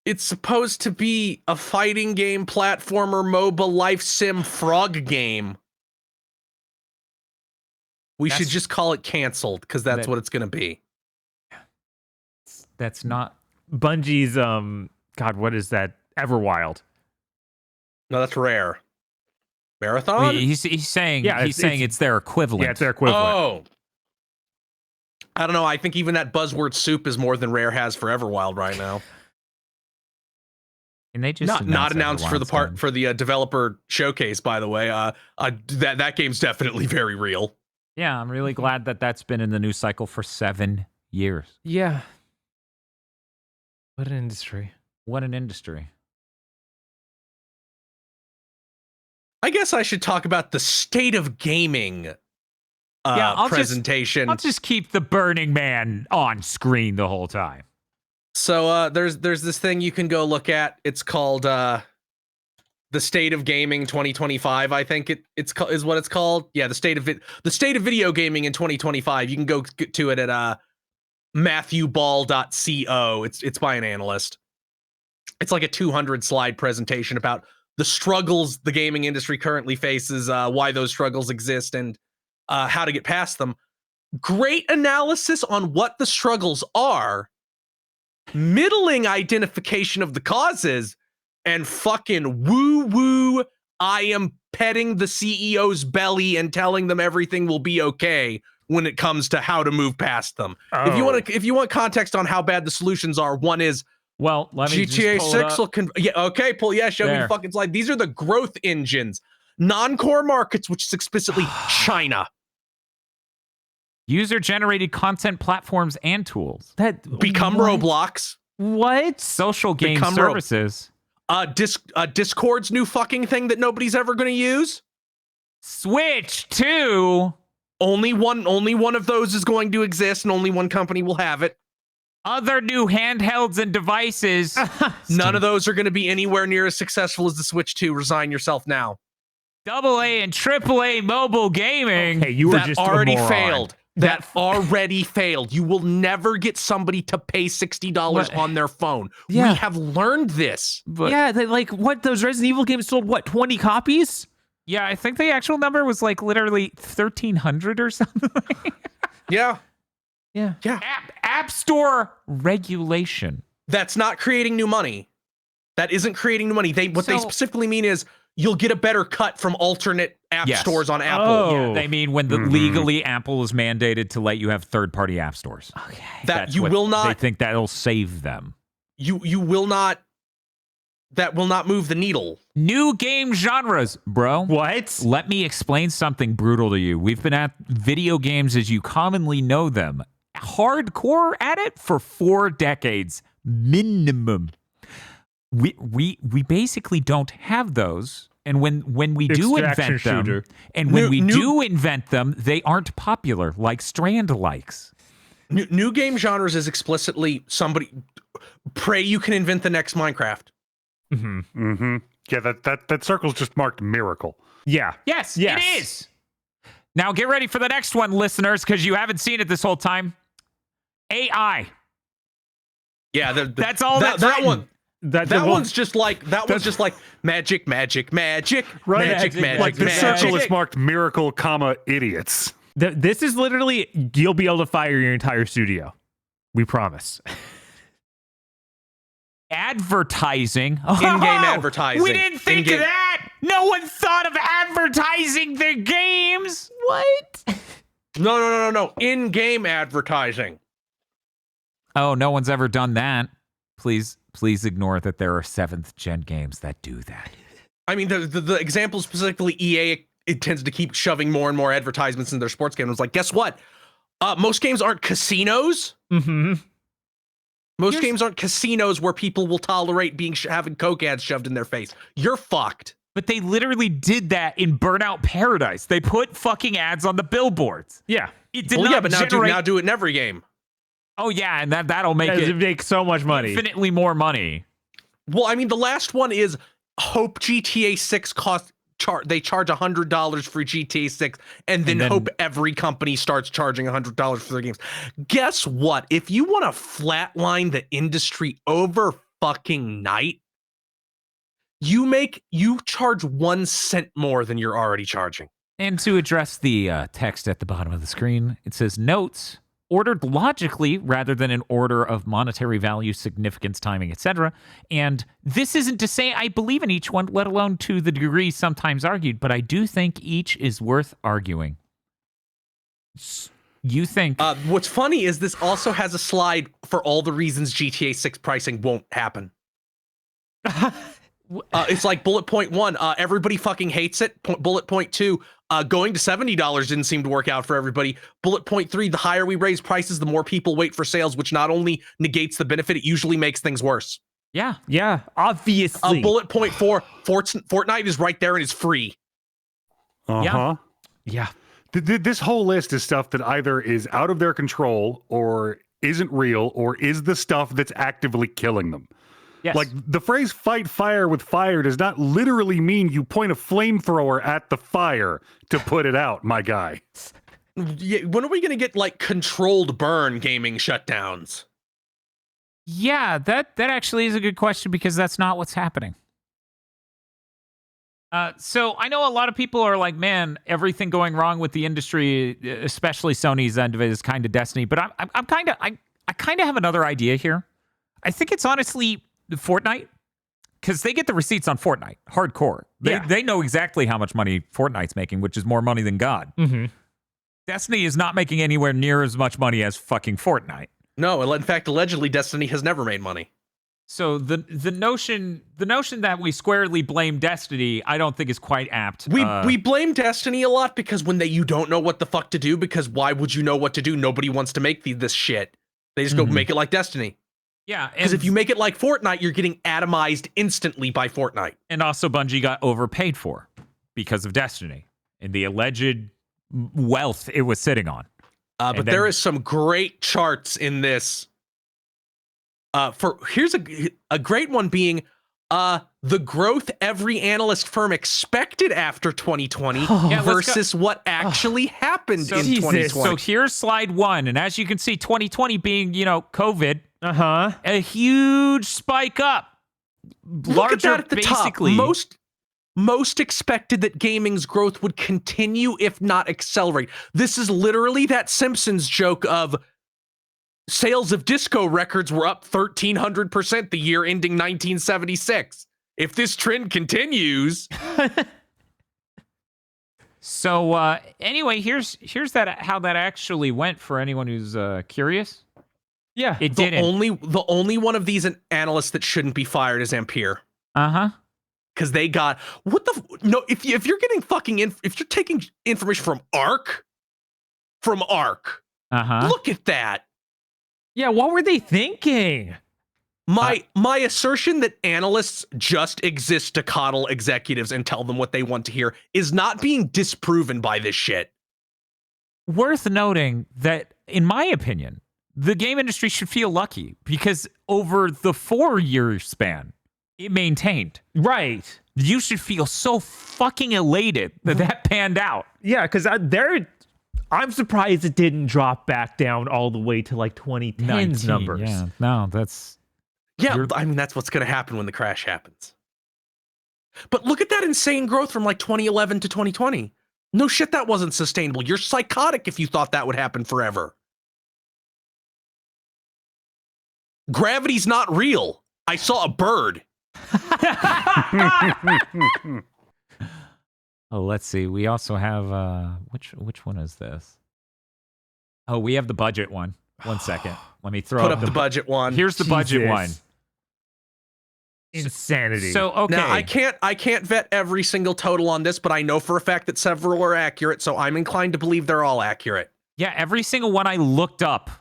Speaker 3: It's supposed to be a fighting game, platformer, MOBA, life sim, frog game. We should just call it canceled because that's what it's going to be.
Speaker 1: That's not...
Speaker 2: Bungie's, God, what is that? Everwild.
Speaker 3: No, that's Rare. Marathon?
Speaker 1: He's saying
Speaker 2: Yeah,
Speaker 1: he's saying it's their equivalent.
Speaker 2: Yeah, it's their equivalent.
Speaker 3: Oh. I don't know. I think even that buzzword soup is more than Rare has for Everwild right now.
Speaker 1: And they just
Speaker 3: Not announced for the
Speaker 1: Everwild's
Speaker 3: part
Speaker 1: done.
Speaker 3: for the developer showcase, by the way. That game's definitely very real.
Speaker 1: Yeah, I'm really glad that that's been in the news cycle for 7 years.
Speaker 2: Yeah. What an industry.
Speaker 1: What an industry.
Speaker 3: I guess I should talk about the state of gaming presentation.
Speaker 1: I'll just keep the Burning Man on screen the whole time.
Speaker 3: So there's this thing you can go look at. It's called the State of Gaming 2025. I think is what it's called. Yeah, the state of video gaming in 2025. You can go get to it at matthewball.co. It's by an analyst. It's like a 200 slide presentation about the struggles the gaming industry currently faces, why those struggles exist, and how to get past them. Great analysis on what the struggles are, middling identification of the causes, and fucking woo-woo, I am petting the CEO's belly and telling them everything will be okay when it comes to how to move past them. If you want context on how bad the solutions are, one is
Speaker 1: Well, let me
Speaker 3: GTA
Speaker 1: just pull it
Speaker 3: 6
Speaker 1: up.
Speaker 3: will show me the
Speaker 1: There.
Speaker 3: fucking slide. These are the growth engines. Non-core markets, which is explicitly China.
Speaker 1: User-generated content platforms and tools.
Speaker 3: Become
Speaker 2: what?
Speaker 3: Roblox.
Speaker 2: What?
Speaker 1: Social game
Speaker 3: Become
Speaker 1: services.
Speaker 3: Discord's new fucking thing that nobody's ever going to use.
Speaker 1: Switch to
Speaker 3: Only one of those is going to exist, and only one company will have it.
Speaker 1: other new handhelds and devices.
Speaker 3: None of those are going to be anywhere near as successful as the Switch 2. Resign yourself now.
Speaker 1: AA and AAA mobile gaming.
Speaker 2: Hey, you were
Speaker 3: That
Speaker 2: just
Speaker 3: already
Speaker 2: a moron.
Speaker 3: failed. That already failed. You will never get somebody to pay $60
Speaker 2: What?
Speaker 3: on their phone.
Speaker 2: Yeah.
Speaker 3: We have learned this.
Speaker 1: But
Speaker 2: Yeah, like what? Those Resident Evil games sold what? 20 copies?
Speaker 1: yeah, I think the actual number was like literally 1,300 or something.
Speaker 3: Yeah.
Speaker 2: Yeah.
Speaker 1: App Store regulation.
Speaker 3: That's not creating new money. That isn't creating new money. What they
Speaker 1: So-
Speaker 3: specifically mean is you'll get a better cut from alternate app
Speaker 1: Yes.
Speaker 3: stores on Apple.
Speaker 2: Oh.
Speaker 1: Yeah, they mean when legally Apple is mandated to let you have third-party app stores.
Speaker 2: Okay.
Speaker 3: That
Speaker 1: That's
Speaker 3: you
Speaker 1: what
Speaker 3: will
Speaker 1: They
Speaker 3: not
Speaker 1: think that'll save them.
Speaker 3: you will not that will not move the needle.
Speaker 1: New game genres, bro.
Speaker 2: What?
Speaker 1: Let me explain something brutal to you. We've been at video games as you commonly know them, hardcore at it for 4 decades minimum. We basically don't have those, and when we do
Speaker 2: Extraction
Speaker 1: invent them,
Speaker 2: shooter.
Speaker 1: and when we do invent them, they aren't popular like Strand likes.
Speaker 3: New game genres is explicitly somebody pray you can invent the next Minecraft.
Speaker 2: Mm-hmm.
Speaker 5: Mm-hmm. Yeah, that circle's just marked miracle.
Speaker 2: Yeah.
Speaker 1: Yes,
Speaker 2: Yes.
Speaker 1: it is. Now get ready for the next one, listeners, because you haven't seen it this whole time. AI.
Speaker 3: Yeah,
Speaker 1: That's all
Speaker 3: that
Speaker 1: written.
Speaker 3: one.
Speaker 2: That
Speaker 3: One's just like magic, magic, magic,
Speaker 5: Right.
Speaker 3: magic, magic,
Speaker 5: Like the
Speaker 3: magic.
Speaker 5: circle is marked miracle, comma, idiots.
Speaker 2: This is literally, you'll be able to fire your entire studio. We promise.
Speaker 1: Advertising.
Speaker 3: In-game
Speaker 1: Oh,
Speaker 3: advertising.
Speaker 1: We didn't think of
Speaker 3: In-game-
Speaker 1: that. No one thought of advertising their games. What?
Speaker 3: No. In-game advertising.
Speaker 1: Oh, no one's ever done that. Please ignore that there are 7th gen games that do that.
Speaker 3: I mean, the example specifically, EA, it tends to keep shoving more and more advertisements in their sports games. It's like, guess what? Most games aren't casinos.
Speaker 2: Mm-hmm.
Speaker 3: Most games aren't casinos where people will tolerate having Coke ads shoved in their face. You're fucked.
Speaker 1: But they literally did that in Burnout Paradise. They put fucking ads on the billboards.
Speaker 2: Yeah.
Speaker 1: It did
Speaker 3: Well,
Speaker 1: not
Speaker 3: yeah, but
Speaker 1: generate...
Speaker 3: now do it in every game.
Speaker 1: Oh, yeah, and that'll make
Speaker 2: It
Speaker 1: it
Speaker 2: makes so much money.
Speaker 1: infinitely more money.
Speaker 3: Well, I mean, the last one is hope GTA 6 they charge $100 for GTA 6, and then hope every company starts charging $100 for their games. Guess what? If you want to flatline the industry over fucking night, you charge 1 cent more than you're already charging.
Speaker 1: And to address the text at the bottom of the screen, it says notes ordered logically rather than in order of monetary value, significance, timing, etc. And this isn't to say I believe in each one, let alone to the degree sometimes argued, but I do think each is worth arguing. You think...
Speaker 3: What's funny is this also has a slide for all the reasons GTA 6 pricing won't happen. It's like bullet point 1, everybody fucking hates it. Bullet point 2, going to $70 didn't seem to work out for everybody. Bullet point 3, the higher we raise prices, the more people wait for sales, which not only negates the benefit, it usually makes things worse.
Speaker 1: Yeah.
Speaker 2: Yeah, obviously.
Speaker 3: Bullet point 4, Fortnite is right there and is free.
Speaker 5: Uh-huh.
Speaker 2: Yeah.
Speaker 5: This whole list is stuff that either is out of their control or isn't real or is the stuff that's actively killing them.
Speaker 1: Yes.
Speaker 5: Like, the phrase fight fire with fire does not literally mean you point a flamethrower at the fire to put it out, my guy.
Speaker 3: Yeah, when are we going to get, like, controlled burn gaming shutdowns?
Speaker 1: Yeah, that actually is a good question because that's not what's happening. So I know a lot of people are like, man, everything going wrong with the industry, especially Sony's end of it, is kind of Destiny. But I kind of have another idea here. I think it's honestly Fortnite, because they get the receipts on Fortnite, hardcore. They know exactly how much money Fortnite's making, which is more money than God.
Speaker 2: Mm-hmm.
Speaker 1: Destiny is not making anywhere near as much money as fucking Fortnite.
Speaker 3: No, in fact, allegedly, Destiny has never made money.
Speaker 1: So the notion that we squarely blame Destiny, I don't think is quite apt.
Speaker 3: We blame Destiny a lot because you don't know what the fuck to do, because why would you know what to do? Nobody wants to make this shit. They just go make it like Destiny.
Speaker 1: Yeah,
Speaker 3: because if you make it like Fortnite, you're getting atomized instantly by Fortnite.
Speaker 1: And also Bungie got overpaid for because of Destiny and the alleged wealth it was sitting on.
Speaker 3: But there is some great charts in this. Here's a great one being the growth every analyst firm expected after 2020 versus what actually happened in 2020.
Speaker 1: So here's slide 1, and as you can see, 2020 being, COVID, a huge spike up.
Speaker 3: Look at that at the
Speaker 1: basically,
Speaker 3: top. Most expected that gaming's growth would continue, if not accelerate. This is literally that Simpsons joke of sales of disco records were up 1,300% the year ending 1976. If this trend continues.
Speaker 1: So anyway, here's how that actually went for anyone who's curious.
Speaker 2: Yeah,
Speaker 1: it didn't.
Speaker 3: The only one of these analysts that shouldn't be fired is Ampere.
Speaker 1: Uh-huh.
Speaker 3: Because they got no. If you're getting if you're taking information from Arc,
Speaker 1: Uh-huh.
Speaker 3: look at that.
Speaker 2: Yeah, what were they thinking?
Speaker 3: My assertion that analysts just exist to coddle executives and tell them what they want to hear is not being disproven by this shit.
Speaker 1: Worth noting that, in my opinion, the game industry should feel lucky because over the 4-year span, it maintained.
Speaker 2: Right.
Speaker 1: You should feel so fucking elated that panned out.
Speaker 2: Yeah, because I'm surprised it didn't drop back down all the way to like 2010's numbers.
Speaker 1: Yeah, no, that's...
Speaker 3: Yeah, I mean, that's what's going to happen when the crash happens. But look at that insane growth from like 2011 to 2020. No shit, that wasn't sustainable. You're psychotic if you thought that would happen forever. Gravity's not real. I saw a bird.
Speaker 1: Oh, let's see. We also have which one is this? Oh, we have the budget one. 1 second. Let me throw
Speaker 3: Put up the budget one.
Speaker 1: Here's the budget
Speaker 2: Jesus.
Speaker 1: one.
Speaker 2: Insanity.
Speaker 1: So okay.
Speaker 3: Now I can't vet every single total on this, but I know for a fact that several are accurate, so I'm inclined to believe they're all accurate.
Speaker 1: Yeah, every single one I looked up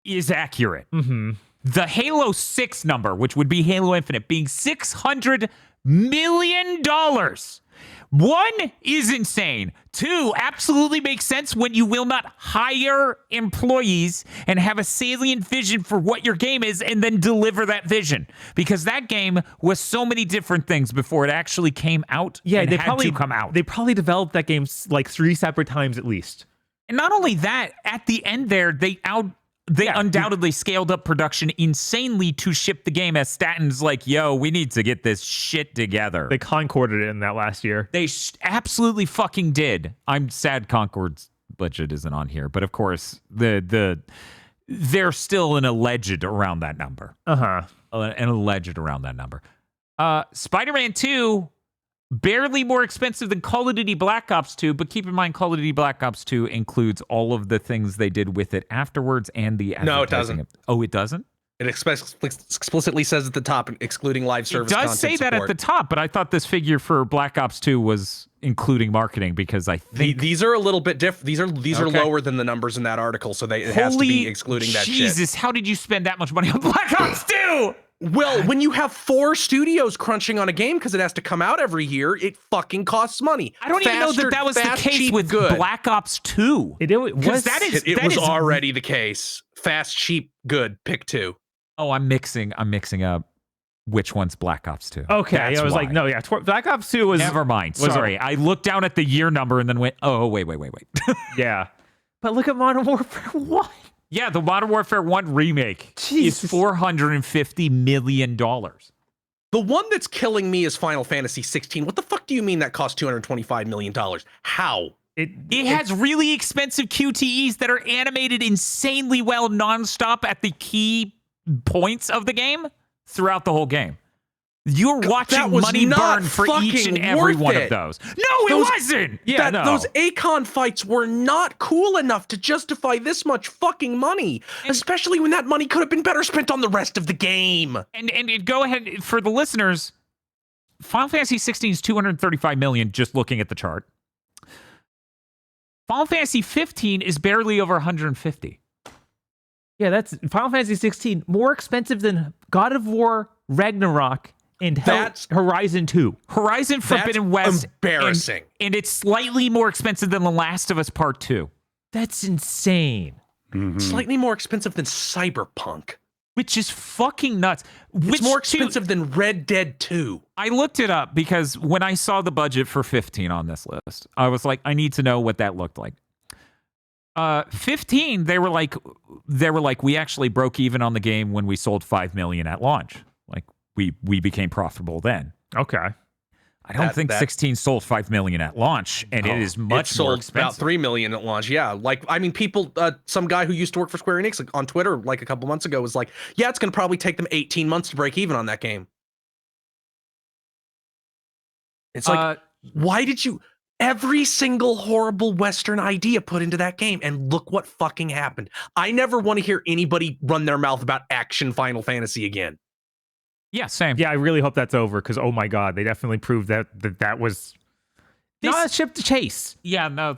Speaker 1: is accurate.
Speaker 2: Mm-hmm.
Speaker 1: The Halo 6 number, which would be Halo Infinite, being $600 million. 1 is insane. 2 absolutely makes sense when you will not hire employees and have a salient vision for what your game is and then deliver that vision. Because that game was so many different things before it actually came out.
Speaker 2: Yeah,
Speaker 1: and
Speaker 2: they
Speaker 1: had
Speaker 2: probably
Speaker 1: to come out.
Speaker 2: They probably developed that game like 3 separate times at least.
Speaker 1: And not only that, at the end there, they undoubtedly scaled up production insanely to ship the game as Statton's like, yo, we need to get this shit together.
Speaker 2: They Concorded it in that last year.
Speaker 1: They absolutely fucking did. I'm sad Concord's budget isn't on here, but of course, they're still an alleged around that number.
Speaker 2: Uh-huh.
Speaker 1: An alleged around that number. Spider-Man 2, barely more expensive than Call of Duty Black Ops 2, but keep in mind Call of Duty Black Ops 2 includes all of the things they did with it afterwards and the
Speaker 3: No, it doesn't.
Speaker 1: Oh, it doesn't?
Speaker 3: It explicitly says at the top, excluding live service.
Speaker 1: It does say that at the top, but I thought this figure for Black Ops 2 was including marketing because I think
Speaker 3: these are a little bit different. These are
Speaker 1: Okay.
Speaker 3: lower than the numbers in that article, so it has to be excluding that shit.
Speaker 1: Jesus, how did you spend that much money on Black Ops 2?
Speaker 3: Well, when you have 4 studios crunching on a game because it has to come out every year, it fucking costs money.
Speaker 1: I don't even know that was
Speaker 3: fast,
Speaker 1: the case
Speaker 3: cheap,
Speaker 1: with
Speaker 3: good.
Speaker 1: Black Ops 2.
Speaker 2: It was.
Speaker 3: It was already the case. Fast, cheap, good. Pick 2.
Speaker 1: Oh, I'm mixing up which one's Black Ops 2.
Speaker 2: Okay,
Speaker 1: That's
Speaker 2: I was like,
Speaker 1: why.
Speaker 2: no, yeah, Black Ops 2 was...
Speaker 1: Never mind.
Speaker 2: was
Speaker 1: Sorry. I looked down at the year number and then went, oh, wait.
Speaker 2: Yeah. But look at Modern Warfare 1.
Speaker 1: Yeah, the Modern Warfare 1 remake
Speaker 2: Jesus.
Speaker 1: is $450 million.
Speaker 3: The one that's killing me is Final Fantasy 16. What the fuck do you mean that cost $225 million? How?
Speaker 1: It has really expensive QTEs that are animated insanely well nonstop at the key points of the game throughout the whole game. You're watching
Speaker 3: was
Speaker 1: money
Speaker 3: not
Speaker 1: burn for each and
Speaker 3: fucking
Speaker 1: every
Speaker 3: worth
Speaker 1: one of
Speaker 3: it.
Speaker 1: those. No, it wasn't. Yeah, no.
Speaker 3: Those Akon fights were not cool enough to justify this much fucking money, especially when that money could have been better spent on the rest of the game.
Speaker 1: And go ahead for the listeners. Final Fantasy 16 is $235 million just looking at the chart. Final Fantasy 15 is barely over 150.
Speaker 2: Yeah, that's Final Fantasy 16 more expensive than God of War, Ragnarok, and Horizon 2.
Speaker 1: Horizon Forbidden West.
Speaker 3: Embarrassing.
Speaker 1: And it's slightly more expensive than The Last of Us Part 2.
Speaker 2: That's insane.
Speaker 5: Mhm.
Speaker 3: Slightly more expensive than Cyberpunk.
Speaker 1: Which is fucking nuts.
Speaker 3: It's more expensive than Red Dead 2.
Speaker 1: I looked it up because when I saw the budget for 15 on this list, I was like, I need to know what that looked like. 15, they were like, we actually broke even on the game when we sold 5 million at launch. Like we became profitable then.
Speaker 2: Okay.
Speaker 1: I don't think 16 sold 5 million at launch, and it is much more
Speaker 3: sold
Speaker 1: expensive.
Speaker 3: about 3 million at launch. Yeah, like I mean, people. Some guy who used to work for Square Enix on Twitter like a couple months ago was like, "Yeah, it's going to probably take them 18 months to break even on that game." It's like, why did you every single horrible Western idea put into that game, and look what fucking happened? I never want to hear anybody run their mouth about action Final Fantasy again.
Speaker 1: Yeah, same.
Speaker 2: Yeah, I really hope that's over because oh my god, they definitely proved that was not a ship to chase.
Speaker 1: Yeah, no,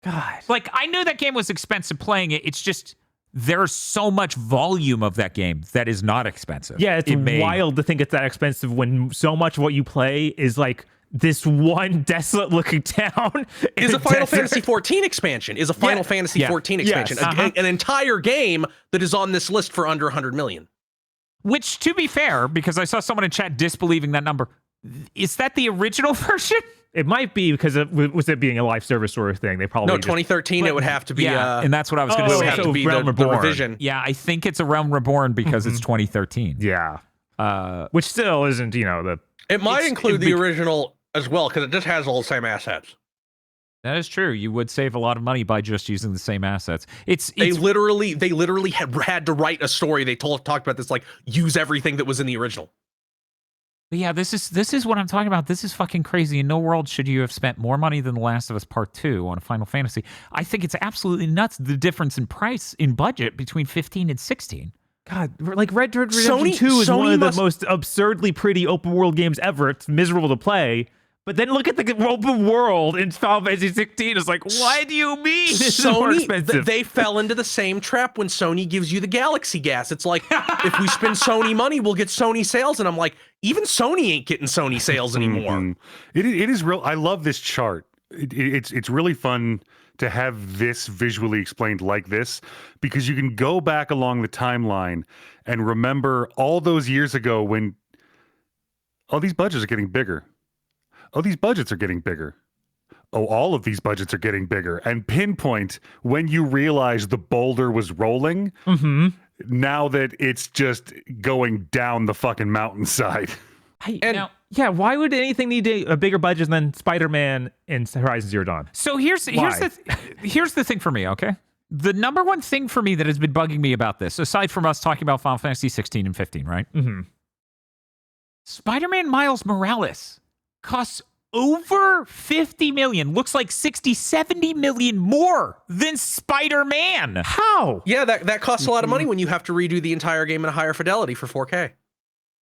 Speaker 2: God,
Speaker 1: like I knew that game was expensive playing it. It's just there's so much volume of that game that is not expensive.
Speaker 2: yeah, it's wild to think it's that expensive when so much of what you play is like this one desolate looking town
Speaker 3: Is a Final Fantasy 14 expansion. Is a Final Fantasy 14 expansion.
Speaker 2: Yes.
Speaker 3: An entire game that is on this list for under 100 million.
Speaker 1: Which, to be fair, because I saw someone in chat disbelieving that number, is that the original version?
Speaker 2: It might be because was it being a live service sort of thing. They probably
Speaker 3: No, 2013. It would have to be.
Speaker 1: and that's what I was going to
Speaker 3: it would
Speaker 1: say.
Speaker 3: have to be
Speaker 2: Realm
Speaker 3: the
Speaker 2: Reborn.
Speaker 3: revision.
Speaker 1: Yeah, I think it's a Realm Reborn because it's 2013.
Speaker 2: Yeah, which still isn't the.
Speaker 3: It might
Speaker 1: It's-
Speaker 3: include
Speaker 1: it'd
Speaker 3: the
Speaker 1: be-
Speaker 3: original as well because it just has all the same assets.
Speaker 1: That is true. You would save a lot of money by just using the same assets.
Speaker 3: They literally had to write a story. They talked about this, like, use everything that was in the original.
Speaker 1: But yeah, this is what I'm talking about. This is fucking crazy. In no world should you have spent more money than The Last of Us Part 2 on a Final Fantasy. I think it's absolutely nuts, the difference in price, in budget between 15 and 16.
Speaker 2: God, like Red Dead Redemption 2 is one of the most absurdly pretty open world games ever. It's miserable to play. But then look at the open world in Final Fantasy 16. It's like, why do you mean this is more expensive?
Speaker 3: They fell into the same trap when Sony gives you the Galaxy Gas. It's like, if we spend Sony money, we'll get Sony sales. And I'm like, even Sony ain't getting Sony sales anymore.
Speaker 5: It is real. I love this chart. It's really fun to have this visually explained like this because you can go back along the timeline and remember all those years ago when all these budgets are getting bigger. Oh, these budgets are getting bigger. Oh, all of these budgets are getting bigger. And pinpoint when you realize the boulder was rolling, now that it's just going down the fucking mountainside.
Speaker 2: Yeah, why would anything need a bigger budget than Spider-Man and Horizon Zero Dawn?
Speaker 1: So here's the thing for me, okay? The number one thing for me that has been bugging me about this, aside from us talking about Final Fantasy 16 and 15, right?
Speaker 2: Mm-hmm.
Speaker 1: Spider-Man Miles Morales costs over 50 million, looks like 60, 70 million more than Spider-Man.
Speaker 2: How?
Speaker 3: Yeah, that costs a lot of money when you have to redo the entire game in a higher fidelity for 4K.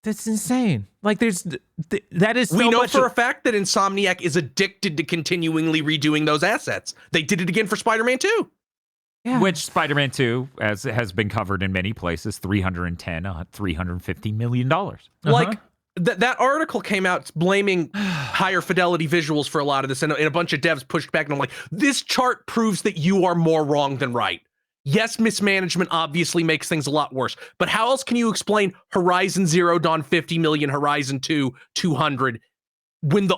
Speaker 2: That's insane. Like that is so
Speaker 3: we know
Speaker 2: much
Speaker 3: for a fact that Insomniac is addicted to continually redoing those assets. They did it again for Spider-Man 2.
Speaker 2: Yeah.
Speaker 1: Which Spider-Man 2, as it has been covered in many places, $350 million.
Speaker 3: Like, that article came out blaming higher fidelity visuals for a lot of this, and a bunch of devs pushed back, and I'm like, this chart proves that you are more wrong than right. Yes, mismanagement obviously makes things a lot worse, but how else can you explain Horizon Zero Dawn 50 million, Horizon 2 200, when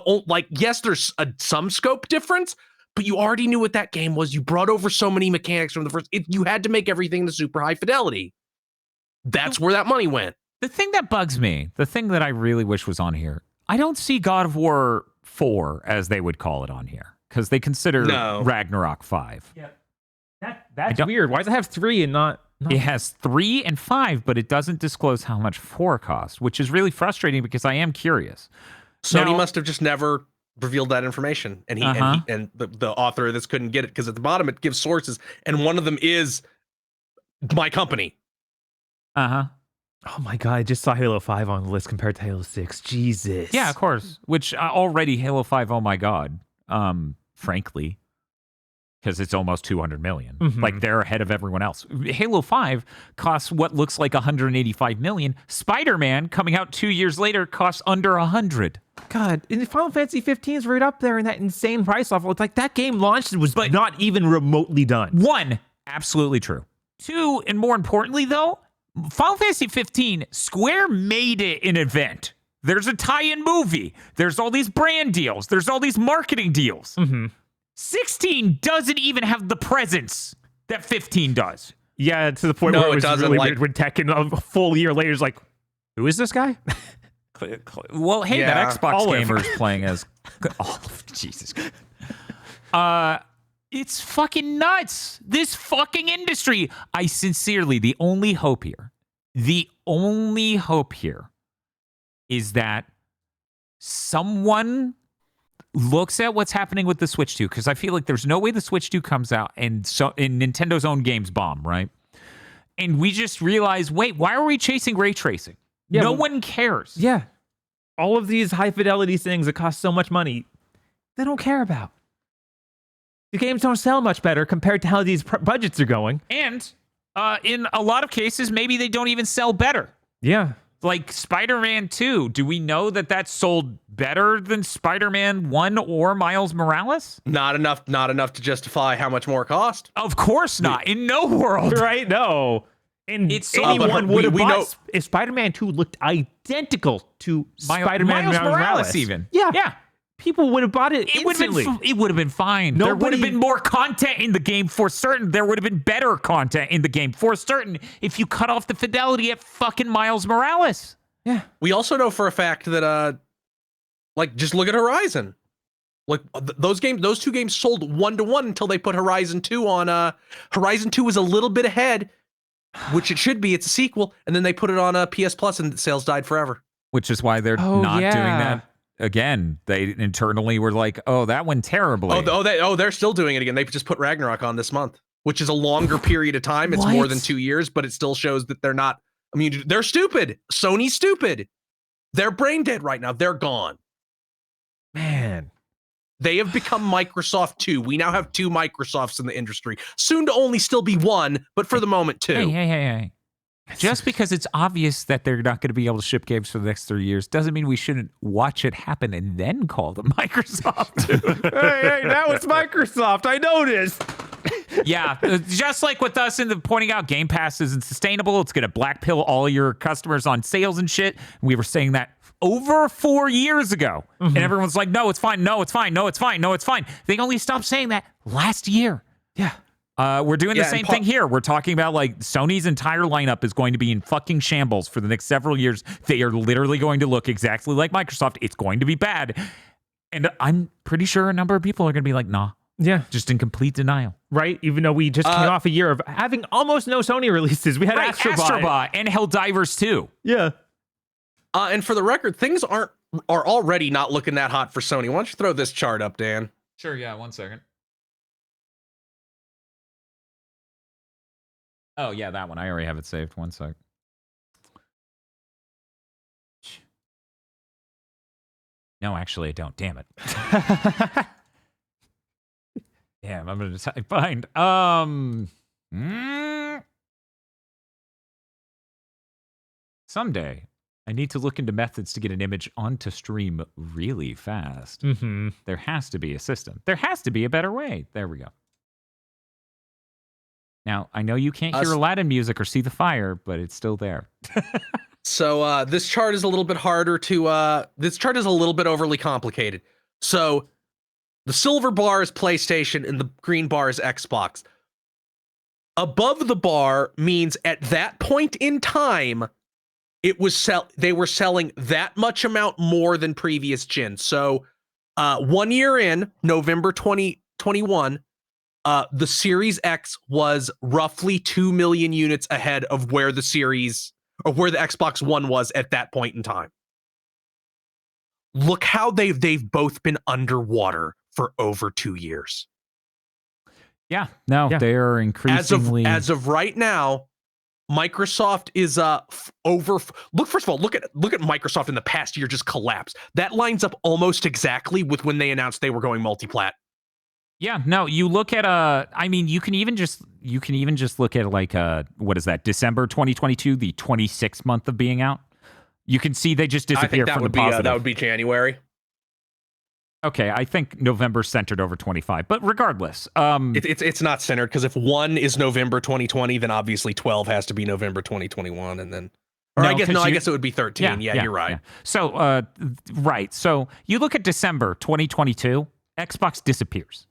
Speaker 3: yes, there's some scope difference, but you already knew what that game was. You brought over so many mechanics from the first. You had to make everything the super high fidelity. That's where that money went.
Speaker 1: The thing that bugs me, the thing that I really wish was on here, I don't see God of War 4, as they would call it, on here, because they consider Ragnarok 5.
Speaker 2: Yeah. That's weird. Why does it have 3 and not?
Speaker 1: It has 3 and 5, but it doesn't disclose how much 4 costs, which is really frustrating because I am curious.
Speaker 3: Sony must have just never revealed that information, and the author of this couldn't get it because at the bottom it gives sources, and one of them is my company.
Speaker 2: Oh my god, I just saw Halo 5 on the list compared to Halo 6. Jesus.
Speaker 1: Yeah, of course. Which already Halo 5, oh my god. Frankly, because it's almost 200 million. Like, they're ahead of everyone else. Halo 5 costs what looks like 185 million. Spider-Man, coming out 2 years later, costs under 100.
Speaker 2: God, and Final Fantasy 15 is right up there in that insane price level. It's like that game launched and was not even remotely done.
Speaker 1: 1, absolutely true. 2, and more importantly, though, Final Fantasy 15, Square made it an event. There's a tie-in movie. There's all these brand deals. There's all these marketing deals. 16 doesn't even have the presence that 15 does.
Speaker 2: Yeah, to the point where it was really weird when Tekken a full year later is like, who is this guy?
Speaker 1: Well, hey, that Xbox gamer is playing as Olive. Jesus. It's fucking nuts. This fucking industry. I sincerely, the only hope here is that someone looks at what's happening with the Switch 2, because I feel like there's no way the Switch 2 comes out and Nintendo's own games bomb, right? and we just realize, wait, why are we chasing ray tracing?
Speaker 2: Yeah,
Speaker 1: no one cares.
Speaker 2: Yeah. All of these high fidelity things that cost so much money, they don't care about. The games don't sell much better compared to how these budgets are going.
Speaker 1: And in a lot of cases, maybe they don't even sell better.
Speaker 2: Yeah.
Speaker 1: Like Spider-Man 2, do we know that sold better than Spider-Man 1 or Miles Morales?
Speaker 3: Not enough to justify how much more it cost.
Speaker 1: Of course not. In no world.
Speaker 2: Right? No. And
Speaker 1: It's so-
Speaker 2: anyone would have
Speaker 3: we
Speaker 2: bought
Speaker 3: know-
Speaker 2: if Spider-Man 2 looked identical to Spider-Man
Speaker 1: Miles Morales
Speaker 2: Morales
Speaker 1: even.
Speaker 2: Yeah.
Speaker 1: Yeah.
Speaker 2: People would have bought it
Speaker 1: It would have
Speaker 2: instantly.
Speaker 1: been. It would have been fine. There would have
Speaker 2: Nobody-
Speaker 1: been more content in the game for certain. There would have been better content in the game for certain if you cut off the fidelity at fucking Miles Morales.
Speaker 2: Yeah.
Speaker 3: We also know for a fact that, like, just look at Horizon. Like those two games sold 1-to-1 until they put Horizon 2 on. Horizon 2 was a little bit ahead, which it should be. It's a sequel, and then they put it on PS Plus, and sales died forever.
Speaker 1: Which is why they're
Speaker 2: Oh,
Speaker 1: not
Speaker 2: yeah.
Speaker 1: doing that again. They internally were like, "Oh, that went terribly."
Speaker 3: They're still doing it again. They just put Ragnarok on this month, which is a longer period of time. It's more
Speaker 2: What?
Speaker 3: than 2 years, but it still shows that they're not. I mean, they're stupid. Sony's stupid. They're brain dead right now. They're gone.
Speaker 2: Man.
Speaker 3: They have become Microsoft 2. We now have 2 Microsofts in the industry. Soon to only still be 1, but for the moment 2.
Speaker 1: Hey. Just because it's obvious that they're not going to be able to ship games for the next 3 years doesn't mean we shouldn't watch it happen and then call them Microsoft.
Speaker 2: hey, now it's Microsoft. I noticed.
Speaker 1: Yeah, just like with us in the pointing out Game Pass isn't sustainable. It's going to black pill all your customers on sales and shit. We were saying that over 4 years ago. And everyone's like, no, it's fine. No, it's fine. No, it's fine. No, it's fine. They only stopped saying that last year.
Speaker 2: Yeah.
Speaker 1: We're doing the
Speaker 3: Yeah,
Speaker 1: same
Speaker 3: and
Speaker 1: thing here. We're talking about like Sony's entire lineup is going to be in fucking shambles for the next several years. They are literally going to look exactly like Microsoft. It's going to be bad. And I'm pretty sure a number of people are going to be like, nah,
Speaker 2: Yeah.
Speaker 1: just in complete denial.
Speaker 2: Right? Even though we just came off a year of having almost no Sony releases. We had Astrobot.
Speaker 1: and Helldivers too.
Speaker 2: Yeah.
Speaker 3: And for the record, things are already not looking that hot for Sony. Why don't you throw this chart up, Dan?
Speaker 1: Sure, yeah, 1 second. Oh, yeah, that one. I already have it saved. 1 sec. No, actually, I don't. Damn it. Damn, I'm going to find. Someday, I need to look into methods to get an image onto stream really fast.
Speaker 2: Mm-hmm.
Speaker 1: There has to be a system. There has to be a better way. There we go. Now, I know you can't hear Aladdin music or see the fire, but it's still there.
Speaker 3: So this chart is a little bit harder to. This chart is a little bit overly complicated. So the silver bar is PlayStation and the green bar is Xbox. Above the bar means at that point in time, it was they were selling that much amount more than previous gens. So 1 year in, November 2021, the Series X was roughly 2 million units ahead of where the Xbox One was at that point in time. Look how they've both been underwater for over 2 years.
Speaker 1: Yeah, no,
Speaker 2: Yeah.
Speaker 1: they are increasingly.
Speaker 3: As of right now, Microsoft is look, first of all, look at Microsoft in the past year just collapse. That lines up almost exactly with when they announced they were going multi-plat.
Speaker 1: Yeah, no, you look at I mean, you can even just look at like what is that? December 2022, the 26th month of being out. You can see they just disappear from the positive.
Speaker 3: That would be January.
Speaker 1: Okay, I think November centered over 25, but regardless,
Speaker 3: It's not centered because if 1 is November 2020, then obviously 12 has to be November 2021, and then I guess it would be 13. Yeah, you're right.
Speaker 1: Yeah. So right. So you look at December 2022, Xbox disappears.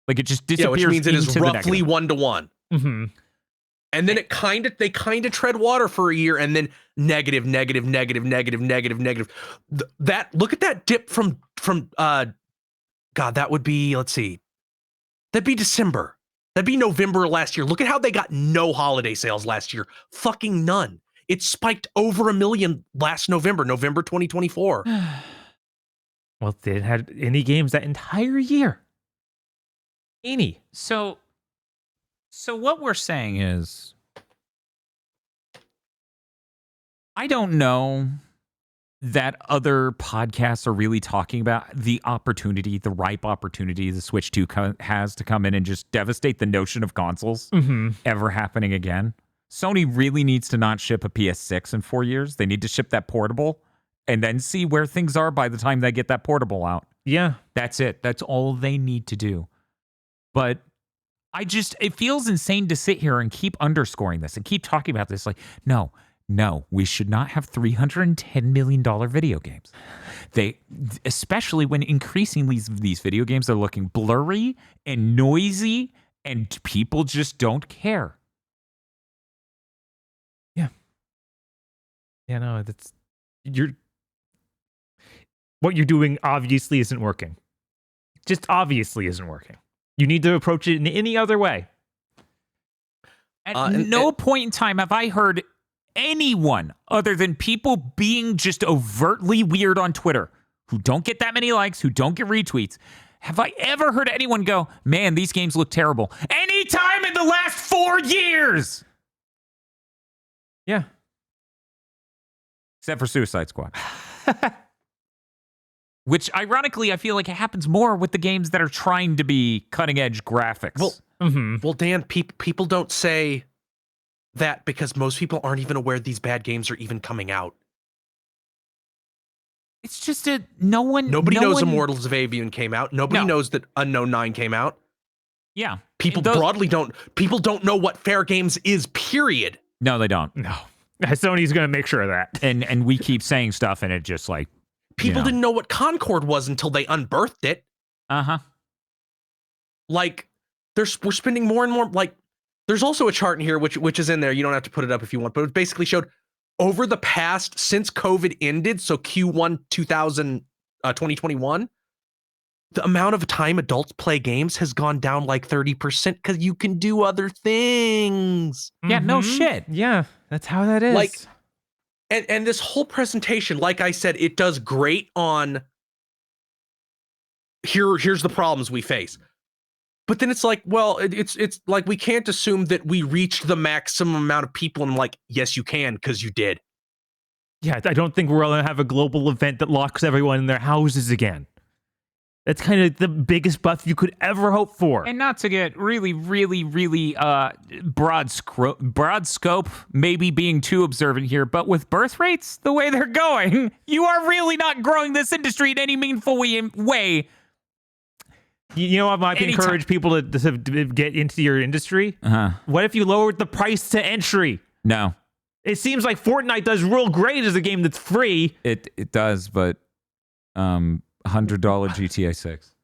Speaker 1: Like it just disappears.
Speaker 3: Which means it is
Speaker 1: into the
Speaker 3: roughly
Speaker 1: negative.
Speaker 3: 1-to-1.
Speaker 2: Mm-hmm.
Speaker 3: And then they kind of tread water for a year, and then negative. Look at that dip from God, that would be, let's see, that'd be December. That'd be November last year. Look at how they got no holiday sales last year. Fucking none. It spiked over 1 million last November 2024.
Speaker 2: Well, they didn't have any games that entire year. Any.
Speaker 1: So what we're saying is I don't know that other podcasts are really talking about the opportunity, the ripe opportunity the Switch 2 has to come in and just devastate the notion of consoles ever happening again. Sony really needs to not ship a PS6 in 4 years. They need to ship that portable and then see where things are by the time they get that portable out.
Speaker 2: Yeah.
Speaker 1: That's it. That's all they need to do. But it feels insane to sit here and keep underscoring this and keep talking about this. Like, no, we should not have $310 million video games. Especially when increasingly these video games are looking blurry and noisy and people just don't care.
Speaker 2: Yeah, no, what you're doing obviously isn't working. Just obviously isn't working. You need to approach it in any other way.
Speaker 1: At no point in time have I heard anyone other than people being just overtly weird on Twitter who don't get that many likes, who don't get retweets. Have I ever heard anyone go, man, these games look terrible? Anytime in the last 4 years!
Speaker 2: Yeah.
Speaker 1: Except for Suicide Squad. Which, ironically, I feel like it happens more with the games that are trying to be cutting-edge graphics.
Speaker 3: Well, Dan, people don't say that because most people aren't even aware these bad games are even coming out.
Speaker 1: It's just Nobody
Speaker 3: knows Immortals of Avian came out. Nobody knows that Unknown 9 came out.
Speaker 1: Yeah.
Speaker 3: People don't know what Fair Games is, period.
Speaker 1: No, they don't.
Speaker 2: No. Sony's going to make sure of that.
Speaker 1: And we keep saying stuff and it just like...
Speaker 3: People didn't know what Concord was until they unbirthed it.
Speaker 1: Uh-huh.
Speaker 3: Like, we're spending more and more... Like, there's also a chart in here, which is in there. You don't have to put it up if you want, but it basically showed over the past, since COVID ended, so Q1 2021, the amount of time adults play games has gone down like 30% because you can do other things.
Speaker 1: Yeah, no shit.
Speaker 2: Yeah, that's how that is.
Speaker 3: Like, and this whole presentation, like I said, it does great on here's the problems we face. But then it's like, well, it's like we can't assume that we reached the maximum amount of people. And I'm like, yes, you can, because you did.
Speaker 2: Yeah, I don't think we're going to have a global event that locks everyone in their houses again. That's kind of the biggest buff you could ever hope for.
Speaker 1: And not to get really, really, really broad scope, maybe being too observant here, but with birth rates the way they're going, you are really not growing this industry in any meaningful way.
Speaker 2: You know what might encourage people to get into your industry?
Speaker 1: Uh-huh.
Speaker 2: What if you lowered the price to entry?
Speaker 1: No.
Speaker 2: It seems like Fortnite does real great as a game that's free.
Speaker 1: It does, but $100 GTA 6.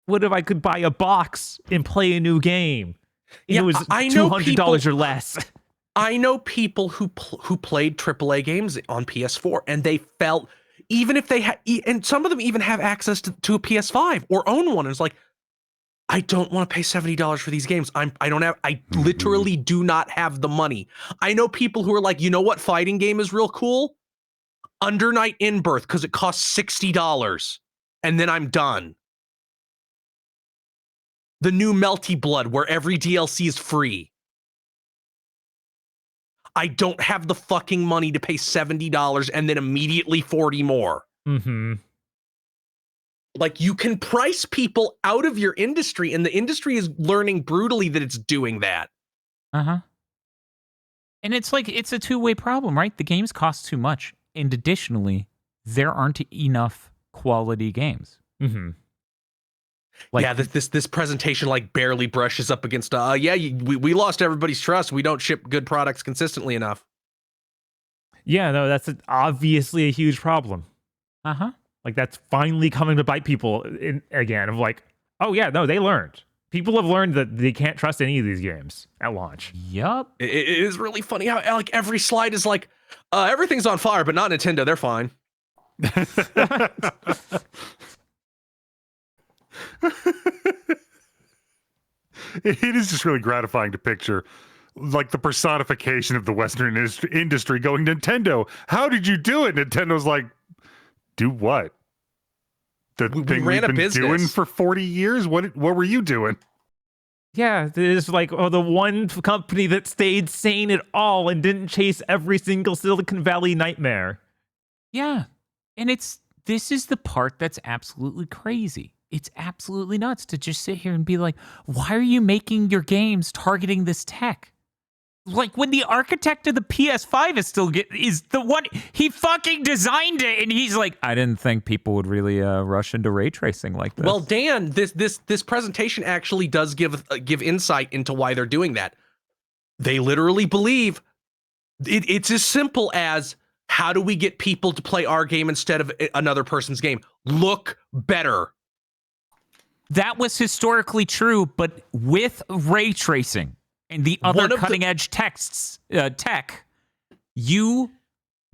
Speaker 2: What if I could buy a box and play a new game? It was $200 or less.
Speaker 3: I know people who played AAA games on PS4 and they felt, even if they had, and some of them even have access to a PS5 or own one. And it's like, I don't want to pay $70 for these games. I literally do not have the money. I know people who are like, you know what fighting game is real cool? Under Night In Birth, because it costs $60 and then I'm done. The new Melty Blood, where every DLC is free. I don't have the fucking money to pay $70 and then immediately 40 more.
Speaker 2: Mm-hmm.
Speaker 3: Like, you can price people out of your industry, and the industry is learning brutally that it's doing that.
Speaker 1: Uh-huh. And it's like, it's a two-way problem, right? The games cost too much. And additionally, there aren't enough quality games.
Speaker 2: Mm-hmm.
Speaker 3: Like, yeah, this presentation like barely brushes up against. We lost everybody's trust. We don't ship good products consistently enough.
Speaker 2: Yeah, no, that's obviously a huge problem.
Speaker 1: Uh-huh.
Speaker 2: Like, that's finally coming to bite people again. Of like, oh yeah, no, they learned. People have learned that they can't trust any of these games at launch.
Speaker 1: Yup.
Speaker 3: It is really funny how like every slide is like, everything's on fire, but not Nintendo. They're fine.
Speaker 5: It is just really gratifying to picture like the personification of the Western industry going, Nintendo, how did you do it? Nintendo's like, do what? The thing
Speaker 3: ran
Speaker 5: we've
Speaker 3: a
Speaker 5: been doing
Speaker 3: business
Speaker 5: for 40 years? What were you doing?
Speaker 2: Yeah, there's like the one company that stayed sane at all and didn't chase every single Silicon Valley nightmare.
Speaker 1: Yeah. And this is the part that's absolutely crazy. It's absolutely nuts to just sit here and be like, why are you making your games targeting this tech? Like when the architect of the PS5 is the one, he fucking designed it, and he's like, I didn't think people would really rush into ray tracing like this.
Speaker 3: Well, Dan, this presentation actually does give insight into why they're doing that. They literally believe it's as simple as, how do we get people to play our game instead of another person's game? Look better.
Speaker 1: That was historically true, but with ray tracing and the other cutting edge tech, you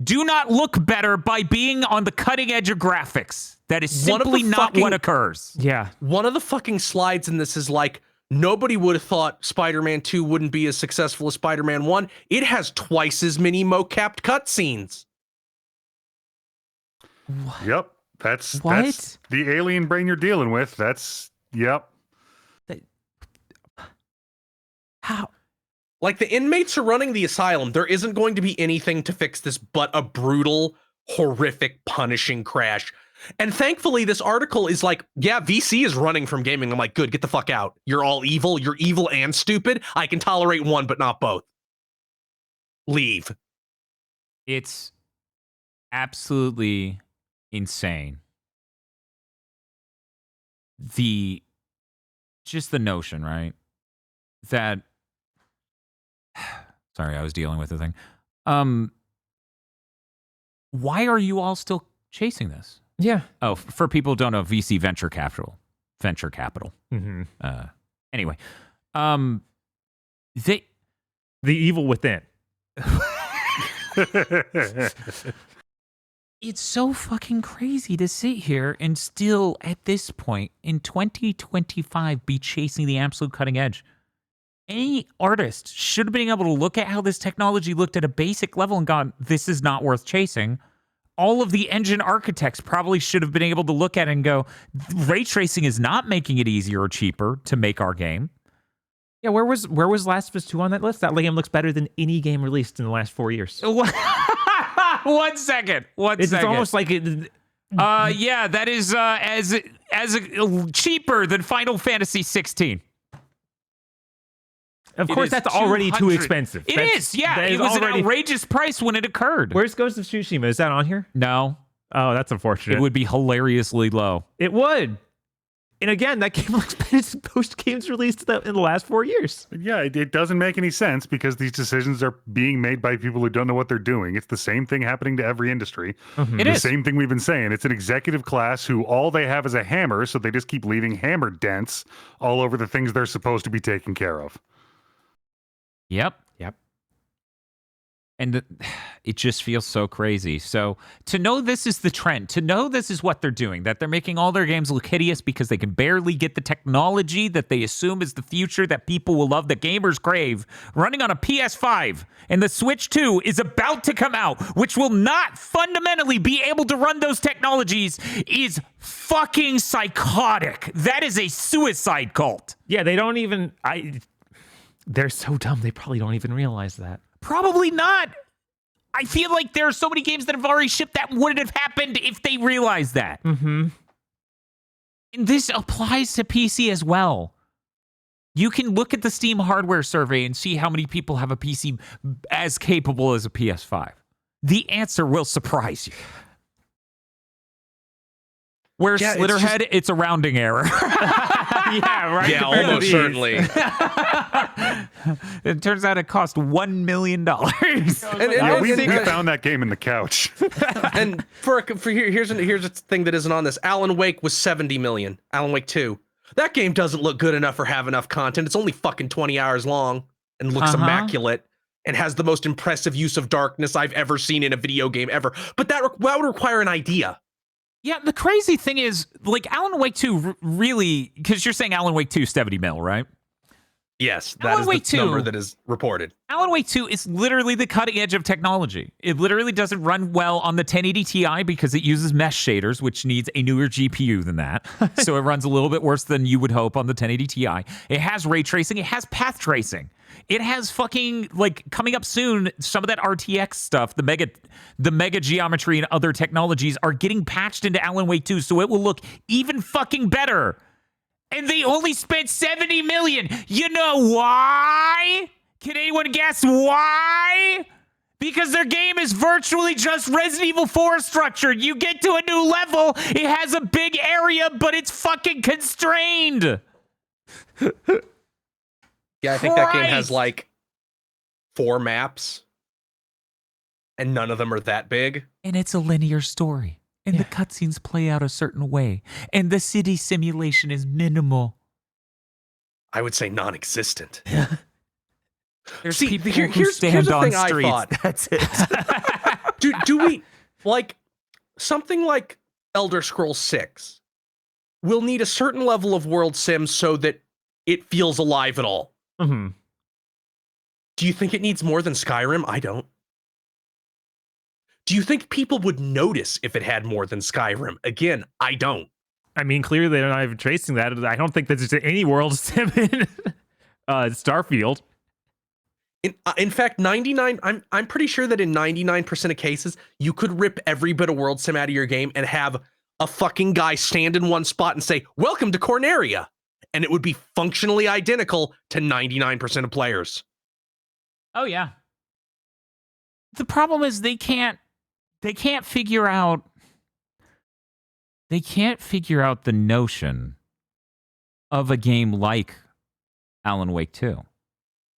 Speaker 1: do not look better by being on the cutting edge of graphics. That is simply not what occurs.
Speaker 2: Yeah.
Speaker 3: One of the fucking slides in this is like, nobody would have thought Spider-Man 2 wouldn't be as successful as Spider-Man 1. It has twice as many mocapped cutscenes.
Speaker 5: Yep. That's the alien brain you're dealing with. Yep.
Speaker 1: How?
Speaker 3: Like, the inmates are running the asylum. There isn't going to be anything to fix this but a brutal, horrific, punishing crash. And thankfully, this article is like, yeah, VC is running from gaming. I'm like, good, get the fuck out. You're all evil. You're evil and stupid. I can tolerate one, but not both. Leave.
Speaker 1: It's absolutely insane. Just the notion, right? That, sorry, I was dealing with the thing. Why are you all still chasing this?
Speaker 2: Yeah.
Speaker 1: Oh, for people who don't know, VC venture capital.
Speaker 2: Mm-hmm.
Speaker 1: Anyway,
Speaker 2: the evil within.
Speaker 1: It's so fucking crazy to sit here and still, at this point in 2025, be chasing the absolute cutting edge. Any artist should have been able to look at how this technology looked at a basic level and gone, this is not worth chasing. All of the engine architects probably should have been able to look at it and go, ray tracing is not making it easier or cheaper to make our game.
Speaker 2: Yeah, where was Last of Us 2 on that list? That game looks better than any game released in the last 4 years.
Speaker 1: One second.
Speaker 2: It's almost like it.
Speaker 1: Yeah, that is as cheaper than Final Fantasy 16.
Speaker 2: Of course, that's already too expensive.
Speaker 1: It is, yeah. It was an outrageous price when it occurred.
Speaker 2: Where's Ghost of Tsushima? Is that on here?
Speaker 1: No.
Speaker 2: Oh, that's unfortunate.
Speaker 1: It would be hilariously low.
Speaker 2: It would. And again, that game looks better than most games released in the last 4 years.
Speaker 5: Yeah, it doesn't make any sense because these decisions are being made by people who don't know what they're doing. It's the same thing happening to every industry.
Speaker 2: Mm-hmm.
Speaker 1: It is.
Speaker 5: The same thing we've been saying. It's an executive class who all they have is a hammer, so they just keep leaving hammer dents all over the things they're supposed to be taking care of.
Speaker 1: Yep. And it just feels so crazy. So to know this is the trend, to know this is what they're doing, that they're making all their games look hideous because they can barely get the technology that they assume is the future that people will love, that gamers crave, running on a PS5, and the Switch 2 is about to come out, which will not fundamentally be able to run those technologies, is fucking psychotic. That is a suicide cult.
Speaker 2: Yeah, they don't even... They're so dumb, they probably don't even realize that.
Speaker 1: Probably not. I feel like there are so many games that have already shipped that wouldn't have happened if they realized that.
Speaker 2: Mm-hmm.
Speaker 1: And this applies to PC as well. You can look at the Steam hardware survey and see how many people have a PC as capable as a PS5. The answer will surprise you. Where's Slitterhead? It's a rounding error.
Speaker 2: Yeah, right.
Speaker 3: Yeah, almost certainly.
Speaker 1: It turns out it cost $1 million.
Speaker 5: We found that game in the couch.
Speaker 3: And here's a thing that isn't on this. Alan Wake was 70 million. Alan Wake 2. That game doesn't look good enough or have enough content. It's only fucking 20 hours long and looks immaculate and has the most impressive use of darkness I've ever seen in a video game ever. But that would require an idea.
Speaker 1: Yeah, the crazy thing is, like, Alan Wake 2 really, because you're saying Alan Wake 2 is 70 mil, right?
Speaker 3: Yes, that
Speaker 1: Alan
Speaker 3: is
Speaker 1: Wake
Speaker 3: the
Speaker 1: 2.
Speaker 3: number that is reported.
Speaker 1: Alan Wake 2 is literally the cutting edge of technology. It literally doesn't run well on the 1080 Ti because it uses mesh shaders, which needs a newer GPU than that. So it runs a little bit worse than you would hope on the 1080 Ti. It has ray tracing. It has path tracing. It has fucking, like, coming up soon, some of that RTX stuff, the mega geometry and other technologies are getting patched into Alan Wake 2, so it will look even fucking better. And they only spent $70 million. You know why? Can anyone guess why? Because their game is virtually just Resident Evil 4 structured. You get to a new level, it has a big area, but it's fucking constrained.
Speaker 3: Yeah, I think that game has
Speaker 1: Christ.
Speaker 3: like 4 maps, and none of them are that big.
Speaker 1: And it's a linear story. And the cutscenes play out a certain way. And the city simulation is minimal.
Speaker 3: I would say non-existent.
Speaker 1: There's
Speaker 3: See,
Speaker 1: people
Speaker 3: here-
Speaker 1: who
Speaker 3: here's
Speaker 1: stand
Speaker 3: the
Speaker 1: on
Speaker 3: thing I
Speaker 1: streets.
Speaker 3: thought.
Speaker 1: That's it.
Speaker 3: do we like something like Elder Scrolls 6 will need a certain level of world sim so that it feels alive at all.
Speaker 2: Mm-hmm.
Speaker 3: Do you think it needs more than Skyrim? I don't. Do you think people would notice if it had more than Skyrim? Again, I don't.
Speaker 2: I mean, clearly they're not even tracing that. I don't think there's any world sim in Starfield.
Speaker 3: In fact, 99. I'm pretty sure that in 99% of cases, you could rip every bit of world sim out of your game and have a fucking guy stand in one spot and say, "Welcome to Corneria," and it would be functionally identical to 99% of players.
Speaker 1: Oh, yeah. The problem is they can't figure out the notion of a game like Alan Wake 2.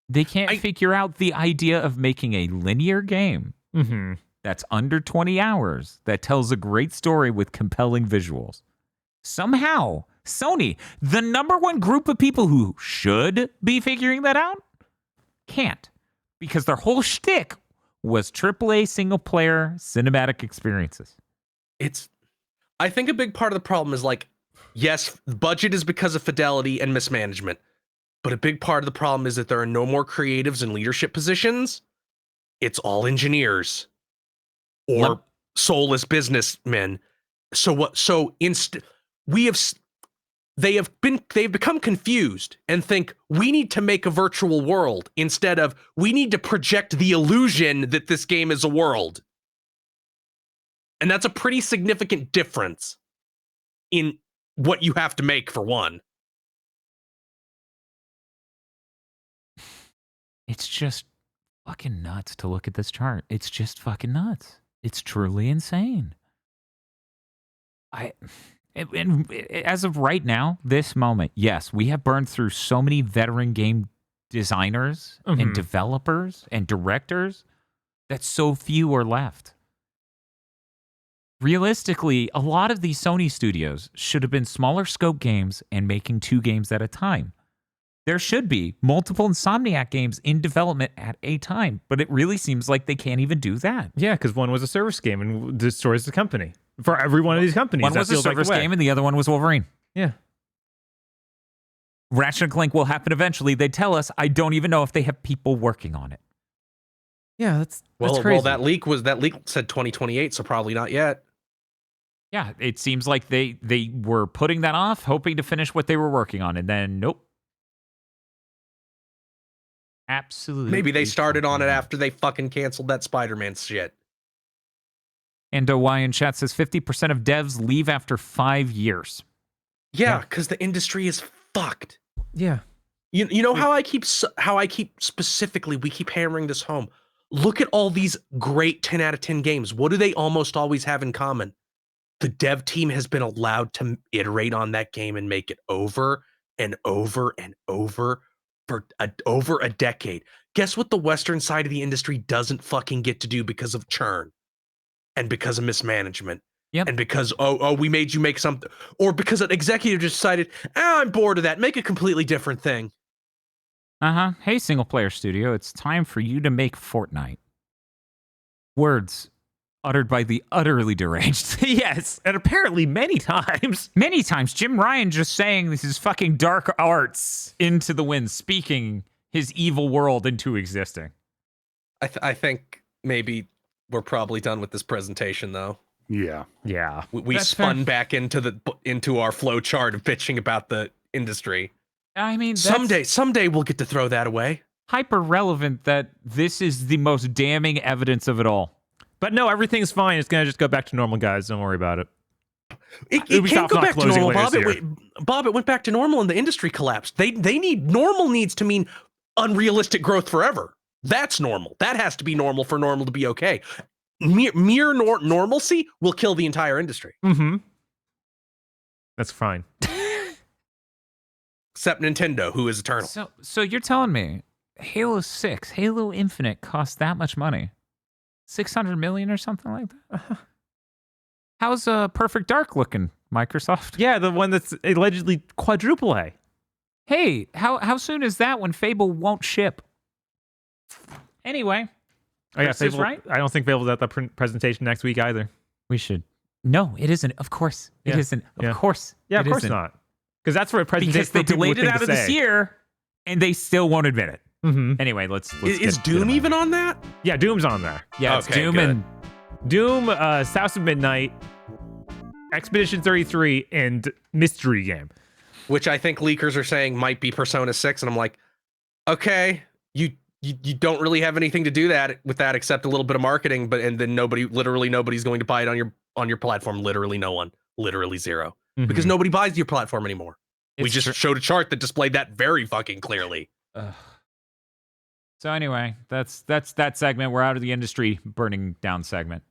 Speaker 1: They can't figure out the idea of making a linear game that's under 20 hours that tells a great story with compelling visuals. Somehow, Sony, the number one group of people who should be figuring that out, can't. Because their whole shtick was AAA single-player cinematic experiences.
Speaker 3: I think a big part of the problem is, like, yes, the budget is because of Fidelity and mismanagement, but a big part of the problem is that there are no more creatives in leadership positions. It's all engineers or soulless businessmen. So what? So they've become confused and think we need to make a virtual world instead of we need to project the illusion that this game is a world. And that's a pretty significant difference in what you have to make for one.
Speaker 1: It's just fucking nuts to look at this chart. It's just fucking nuts. It's truly insane. And as of right now, this moment, yes, we have burned through so many veteran game designers and developers and directors that so few are left. Realistically, a lot of these Sony studios should have been smaller scope games and making 2 games at a time. There should be multiple Insomniac games in development at a time, but it really seems like they can't even do that.
Speaker 2: Yeah, because one was a service game and destroys the company. For every one of these companies.
Speaker 1: One was a service game and the other one was Wolverine.
Speaker 2: Yeah.
Speaker 1: Ratchet and Clank will happen eventually. They tell us, I don't even know if they have people working on it.
Speaker 2: Yeah, that's
Speaker 3: Well,
Speaker 2: crazy.
Speaker 3: that leak said 2028, so probably not yet.
Speaker 1: Yeah, it seems like they were putting that off, hoping to finish what they were working on, and then nope. Absolutely.
Speaker 3: Maybe they started on it after they fucking canceled that Spider-Man shit.
Speaker 1: And Y in chat says 50% of devs leave after 5 years.
Speaker 3: Yeah, because the industry is fucked.
Speaker 2: Yeah.
Speaker 3: You know how I keep specifically, we keep hammering this home. Look at all these great 10 out of 10 games. What do they almost always have in common? The dev team has been allowed to iterate on that game and make it over and over and over for over a decade. Guess what the Western side of the industry doesn't fucking get to do because of churn and because of mismanagement.
Speaker 1: Yep.
Speaker 3: And because, we made you make something, or because an executive just decided, I'm bored of that, make a completely different thing.
Speaker 1: Hey, single player studio, it's time for you to make Fortnite. Words uttered by the utterly deranged.
Speaker 2: Yes, and apparently many times.
Speaker 1: Many times, Jim Ryan just saying this is fucking dark arts into the wind, speaking his evil world into existing.
Speaker 3: I think maybe we're probably done with this presentation, though.
Speaker 5: Yeah.
Speaker 2: Yeah.
Speaker 3: We
Speaker 1: That's
Speaker 3: spun
Speaker 1: fair.
Speaker 3: back into our flow chart of bitching about the industry.
Speaker 1: I mean, that's
Speaker 3: Someday we'll get to throw that away.
Speaker 1: hyper relevant that this is the most damning evidence of it all.
Speaker 2: But no, everything's fine. It's going to just go back to normal, guys. Don't worry about it.
Speaker 3: It
Speaker 2: Ubisoft's
Speaker 3: can't go
Speaker 2: not
Speaker 3: back to
Speaker 2: closing
Speaker 3: normal,
Speaker 2: later
Speaker 3: Bob.
Speaker 2: this
Speaker 3: Bob, it went back to normal and the industry collapsed. They need normal needs to mean unrealistic growth forever. That's normal. That has to be normal for normal to be okay. Mere normalcy will kill the entire industry.
Speaker 2: Mm-hmm. That's fine.
Speaker 3: Except Nintendo, who is eternal.
Speaker 1: So you're telling me Halo 6, Halo Infinite cost that much money? 600 million or something like that? How's Perfect Dark looking, Microsoft?
Speaker 2: Yeah, the one that's allegedly quadruple A.
Speaker 1: Hey, how soon is that when Fable won't ship? Anyway,
Speaker 2: Oh, yeah,
Speaker 1: Chris is
Speaker 2: Fable,
Speaker 1: right.
Speaker 2: I don't think Fable's at the presentation next week either.
Speaker 1: We should. No, it isn't. Of course. It
Speaker 2: Yeah.
Speaker 1: isn't. Of
Speaker 2: Yeah.
Speaker 1: course.
Speaker 2: Yeah, of
Speaker 1: it
Speaker 2: course
Speaker 1: isn't.
Speaker 2: not. Because that's for a presentation.
Speaker 1: Because they
Speaker 2: for people with
Speaker 1: delayed it
Speaker 2: things
Speaker 1: out
Speaker 2: to
Speaker 1: of this
Speaker 2: say.
Speaker 1: year and they still won't admit it.
Speaker 2: Mm-hmm.
Speaker 1: Anyway, let's
Speaker 3: Is
Speaker 1: get
Speaker 3: Doom
Speaker 1: them
Speaker 3: even on that?
Speaker 2: Yeah, Doom's on there.
Speaker 1: Yeah, it's
Speaker 3: Okay,
Speaker 1: Doom
Speaker 3: good.
Speaker 1: and
Speaker 2: Doom, South of Midnight, Expedition 33, and Mystery Game.
Speaker 3: Which I think leakers are saying might be Persona 6, and I'm like, okay, you don't really have anything to do with that except a little bit of marketing, and then nobody's going to buy it on your platform. Literally no one. Literally zero.
Speaker 2: Mm-hmm.
Speaker 3: Because nobody buys your platform anymore. We
Speaker 1: It's
Speaker 3: just showed a chart that displayed that very fucking clearly.
Speaker 1: Ugh. So anyway, that's that segment. We're out of the industry burning down segment.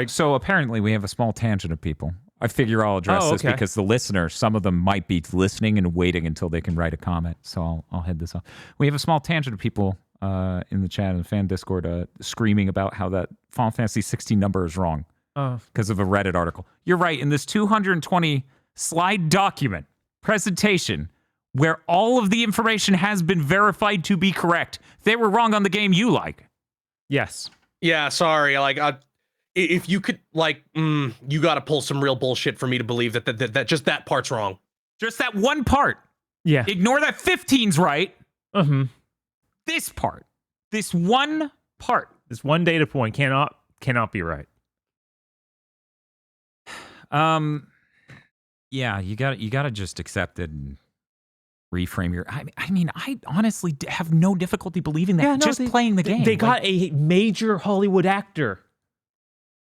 Speaker 1: So apparently we have a small tangent of people. I figure I'll address this
Speaker 2: okay.
Speaker 1: because the listeners, some of them might be listening and waiting until they can write a comment. So I'll head this off. We have a small tangent of people in the chat and the fan Discord screaming about how that Final Fantasy 16 number is wrong because of a Reddit article. You're right. In this 220 slide document presentation where all of the information has been verified to be correct, they were wrong on the game you like.
Speaker 2: Yes.
Speaker 3: Yeah, sorry. Like, if you could, you got to pull some real bullshit for me to believe that just that part's wrong.
Speaker 1: Just that one part.
Speaker 2: Yeah.
Speaker 1: Ignore that 15's right.
Speaker 2: Mm-hmm.
Speaker 1: This part. This one part.
Speaker 2: This one data point cannot be right.
Speaker 1: Yeah, you gotta just accept it and reframe your. I mean, I honestly have no difficulty believing that.
Speaker 2: Yeah, no,
Speaker 1: just playing the game.
Speaker 2: They got a major Hollywood actor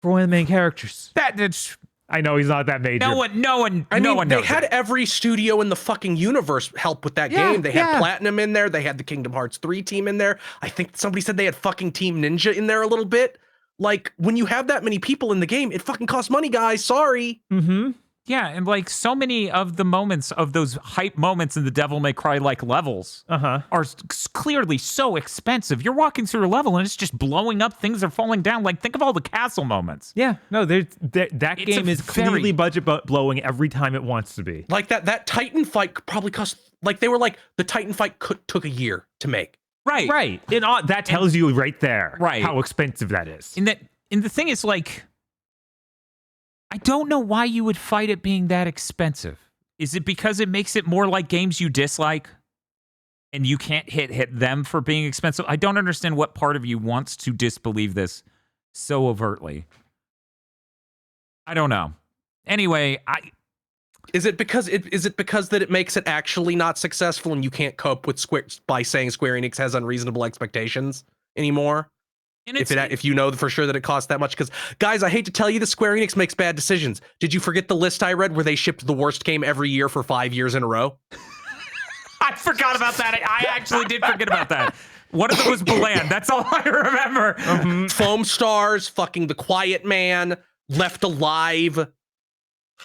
Speaker 2: for one of the main characters.
Speaker 1: that's
Speaker 2: I know he's not that major.
Speaker 1: no one
Speaker 3: I mean, they
Speaker 1: knows
Speaker 3: had
Speaker 1: that.
Speaker 3: every studio in the fucking universe help with that
Speaker 2: Yeah,
Speaker 3: game. They had
Speaker 2: yeah.
Speaker 3: Platinum in there. They had the Kingdom Hearts 3 team in there. I think somebody said they had fucking Team Ninja in there a little bit. Like, when you have that many people in the game, it fucking costs money, guys. Sorry.
Speaker 2: Mm-hmm.
Speaker 1: Yeah, and like so many of the moments of those hype moments in the Devil May Cry like levels
Speaker 2: Uh-huh.
Speaker 1: are clearly so expensive. You're walking through a level and it's just blowing up. Things are falling down. Like, think of all the castle moments.
Speaker 2: Yeah. No, that
Speaker 1: It's
Speaker 2: game
Speaker 1: a
Speaker 2: is
Speaker 1: very-
Speaker 2: clearly budget blowing every time it wants to be.
Speaker 3: Like, that Titan fight probably cost, like, they were like, the Titan fight took a year to make.
Speaker 1: Right.
Speaker 2: Right. That tells you right there
Speaker 1: Right.
Speaker 2: how expensive that is.
Speaker 1: And the thing is, like, I don't know why you would fight it being that expensive. Is it because it makes it more like games you dislike and you can't hit them for being expensive? I don't understand what part of you wants to disbelieve this so overtly. I don't know. Anyway,
Speaker 3: Is it because that it makes it actually not successful and you can't cope with by saying Square Enix has unreasonable expectations anymore?
Speaker 1: and
Speaker 3: If you know for sure that it costs that much, because guys, I hate to tell you this, Square Enix makes bad decisions. Did you forget the list I read where they shipped the worst game every year for 5 years in a row?
Speaker 1: I forgot about that. I actually did forget about that. One of them was Bland. That's all I remember.
Speaker 3: Foam Stars, fucking The Quiet Man, Left Alive,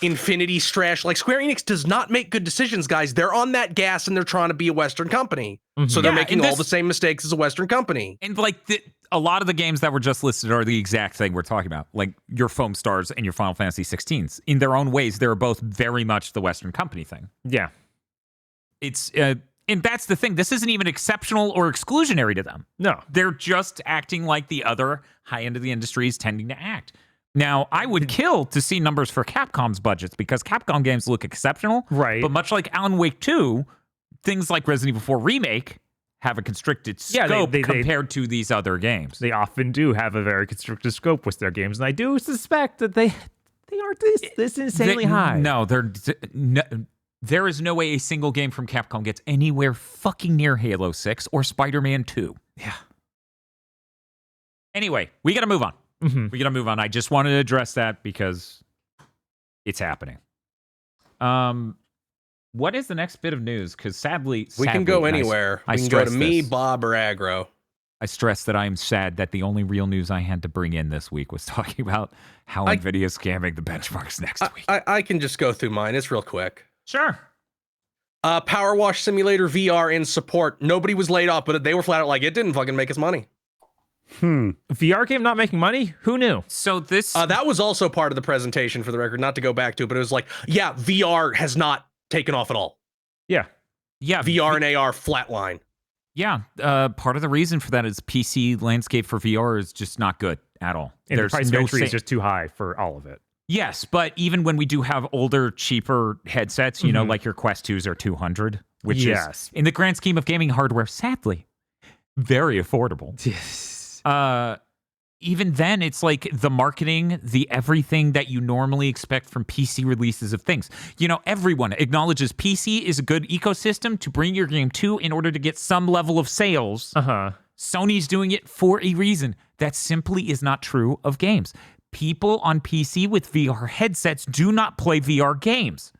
Speaker 3: Infinity Strash. Like, Square Enix does not make good decisions, guys. They're on that gas and they're trying to be a Western company. So they're
Speaker 1: Yeah,
Speaker 3: making
Speaker 1: and
Speaker 3: all the same mistakes as a Western company.
Speaker 1: And like a lot of the games that were just listed are the exact thing we're talking about, like your Foam Stars and your Final Fantasy 16s. In their own ways, they're both very much the Western company thing.
Speaker 2: Yeah.
Speaker 1: It's and that's the thing. This isn't even exceptional or exclusionary to them.
Speaker 2: No.
Speaker 1: They're just acting like the other high end of the industry is tending to act. Now, I would kill to see numbers for Capcom's budgets because Capcom games look exceptional.
Speaker 2: Right.
Speaker 1: But much like Alan Wake 2, things like Resident Evil 4 Remake have a constricted scope compared to these other games.
Speaker 2: They often do have a very constricted scope with their games, and I do suspect that they aren't this insanely high.
Speaker 1: No, there is no way a single game from Capcom gets anywhere fucking near Halo 6 or Spider-Man 2.
Speaker 2: Yeah.
Speaker 1: Anyway, we got to move on.
Speaker 2: Mm-hmm.
Speaker 1: We got to move on. I just wanted to address that because it's happening. What is the next bit of news? Because sadly,
Speaker 3: we can go anywhere. We can go to me, Bob, or Aggro.
Speaker 1: I stress that I am sad that the only real news I had to bring in this week was talking about how Nvidia is scamming the benchmarks next week.
Speaker 3: I can just go through mine. It's real quick.
Speaker 1: Sure.
Speaker 3: Power Wash Simulator VR in support. Nobody was laid off, but they were flat out like, it didn't fucking make us money.
Speaker 2: VR game not making money? Who knew?
Speaker 1: So this...
Speaker 3: that was also part of the presentation, for the record, not to go back to it, but it was like, yeah, VR has not taken off at all.
Speaker 2: Yeah.
Speaker 1: Yeah.
Speaker 3: VR and AR flatline.
Speaker 1: Yeah. Part of the reason for that is PC landscape for VR is just not good at all.
Speaker 2: And the price of entry is just too high for all of it.
Speaker 1: Yes, but even when we do have older, cheaper headsets, you know, like your Quest 2s are $200, which is, in the grand scheme of gaming hardware, sadly, very affordable. Even then, it's like the marketing, the everything that you normally expect from PC releases of things. You know, everyone acknowledges PC is a good ecosystem to bring your game to in order to get some level of sales. Sony's doing it for a reason. That simply is not true of games. People on PC with VR headsets do not play VR games.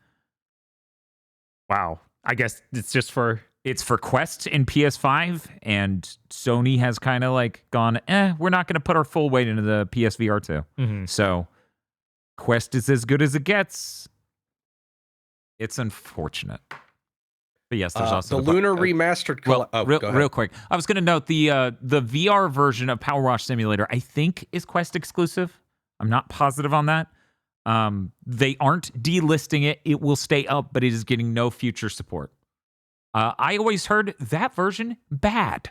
Speaker 2: Wow. I guess it's just for...
Speaker 1: It's for Quest and PS5, and Sony has kind of like gone, we're not going to put our full weight into the PSVR 2. So Quest is as good as it gets. It's unfortunate. But yes, there's also
Speaker 3: the Lunar Remastered.
Speaker 1: Real quick, I was going to note the VR version of Power Wash Simulator, I think, is Quest exclusive. I'm not positive on that. They aren't delisting it. It will stay up, but it is getting no future support. I always heard that version bad.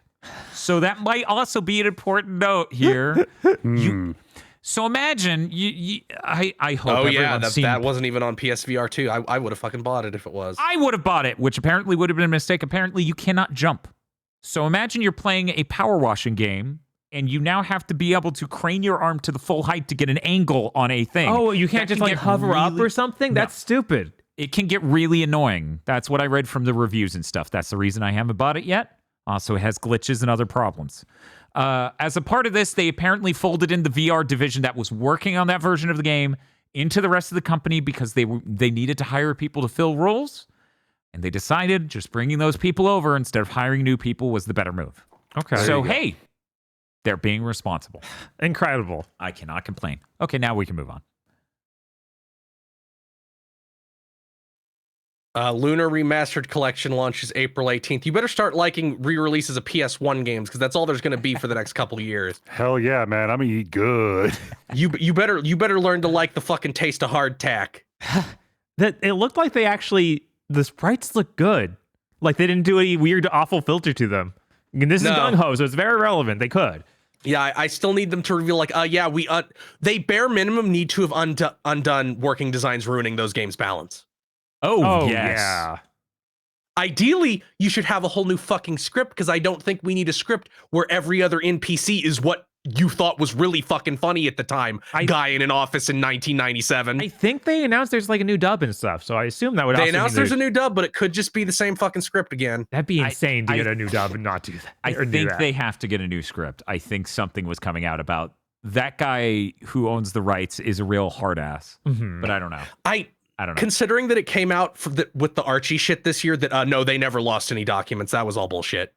Speaker 1: So that might also be an important note here. So imagine, I hope everyone's seen...
Speaker 3: that wasn't even on PSVR 2. I would have fucking bought it if it was.
Speaker 1: I would have bought it, which apparently would have been a mistake. Apparently, you cannot jump. So imagine you're playing a power washing game, and you now have to be able to crane your arm to the full height to get an angle on a thing.
Speaker 2: Oh, you can't just like hover up or something? That's stupid.
Speaker 1: It can get really annoying. That's what I read from the reviews and stuff. That's the reason I haven't bought it yet. Also, it has glitches and other problems. As a part of this, they apparently folded in the VR division that was working on that version of the game into the rest of the company because they needed to hire people to fill roles. And they decided just bringing those people over instead of hiring new people was the better move.
Speaker 2: Okay.
Speaker 1: So, hey, they're being responsible.
Speaker 2: Incredible.
Speaker 1: I cannot complain. Okay, now we can move on.
Speaker 3: Lunar Remastered Collection launches April 18th. You better start liking re-releases of PS1 games because that's all there's going to be for the next couple of years.
Speaker 5: Hell yeah, man! I'm gonna eat good.
Speaker 3: You better learn to like the fucking taste of hardtack.
Speaker 2: That it looked like the sprites look good. Like they didn't do any weird, awful filter to them. And this is gung ho, so it's very relevant. They could.
Speaker 3: Yeah, I still need them to reveal like, they bare minimum need to have undone working designs ruining those games' balance.
Speaker 1: Oh, yes.
Speaker 2: Yeah.
Speaker 3: Ideally, you should have a whole new fucking script because I don't think we need a script where every other NPC is what you thought was really fucking funny at the time. Guy in an office in 1997.
Speaker 2: I think they announced there's like a new dub and stuff, so I assume that would.
Speaker 3: They announced there's a new dub, but it could just be the same fucking script again.
Speaker 2: That'd be insane to get a new dub and not do that.
Speaker 1: I think they have to get a new script. I think something was coming out about that guy who owns the rights is a real hard ass, but I don't know. I don't know.
Speaker 3: Considering that it came out with the Archie shit this year, that no, they never lost any documents. That was all bullshit.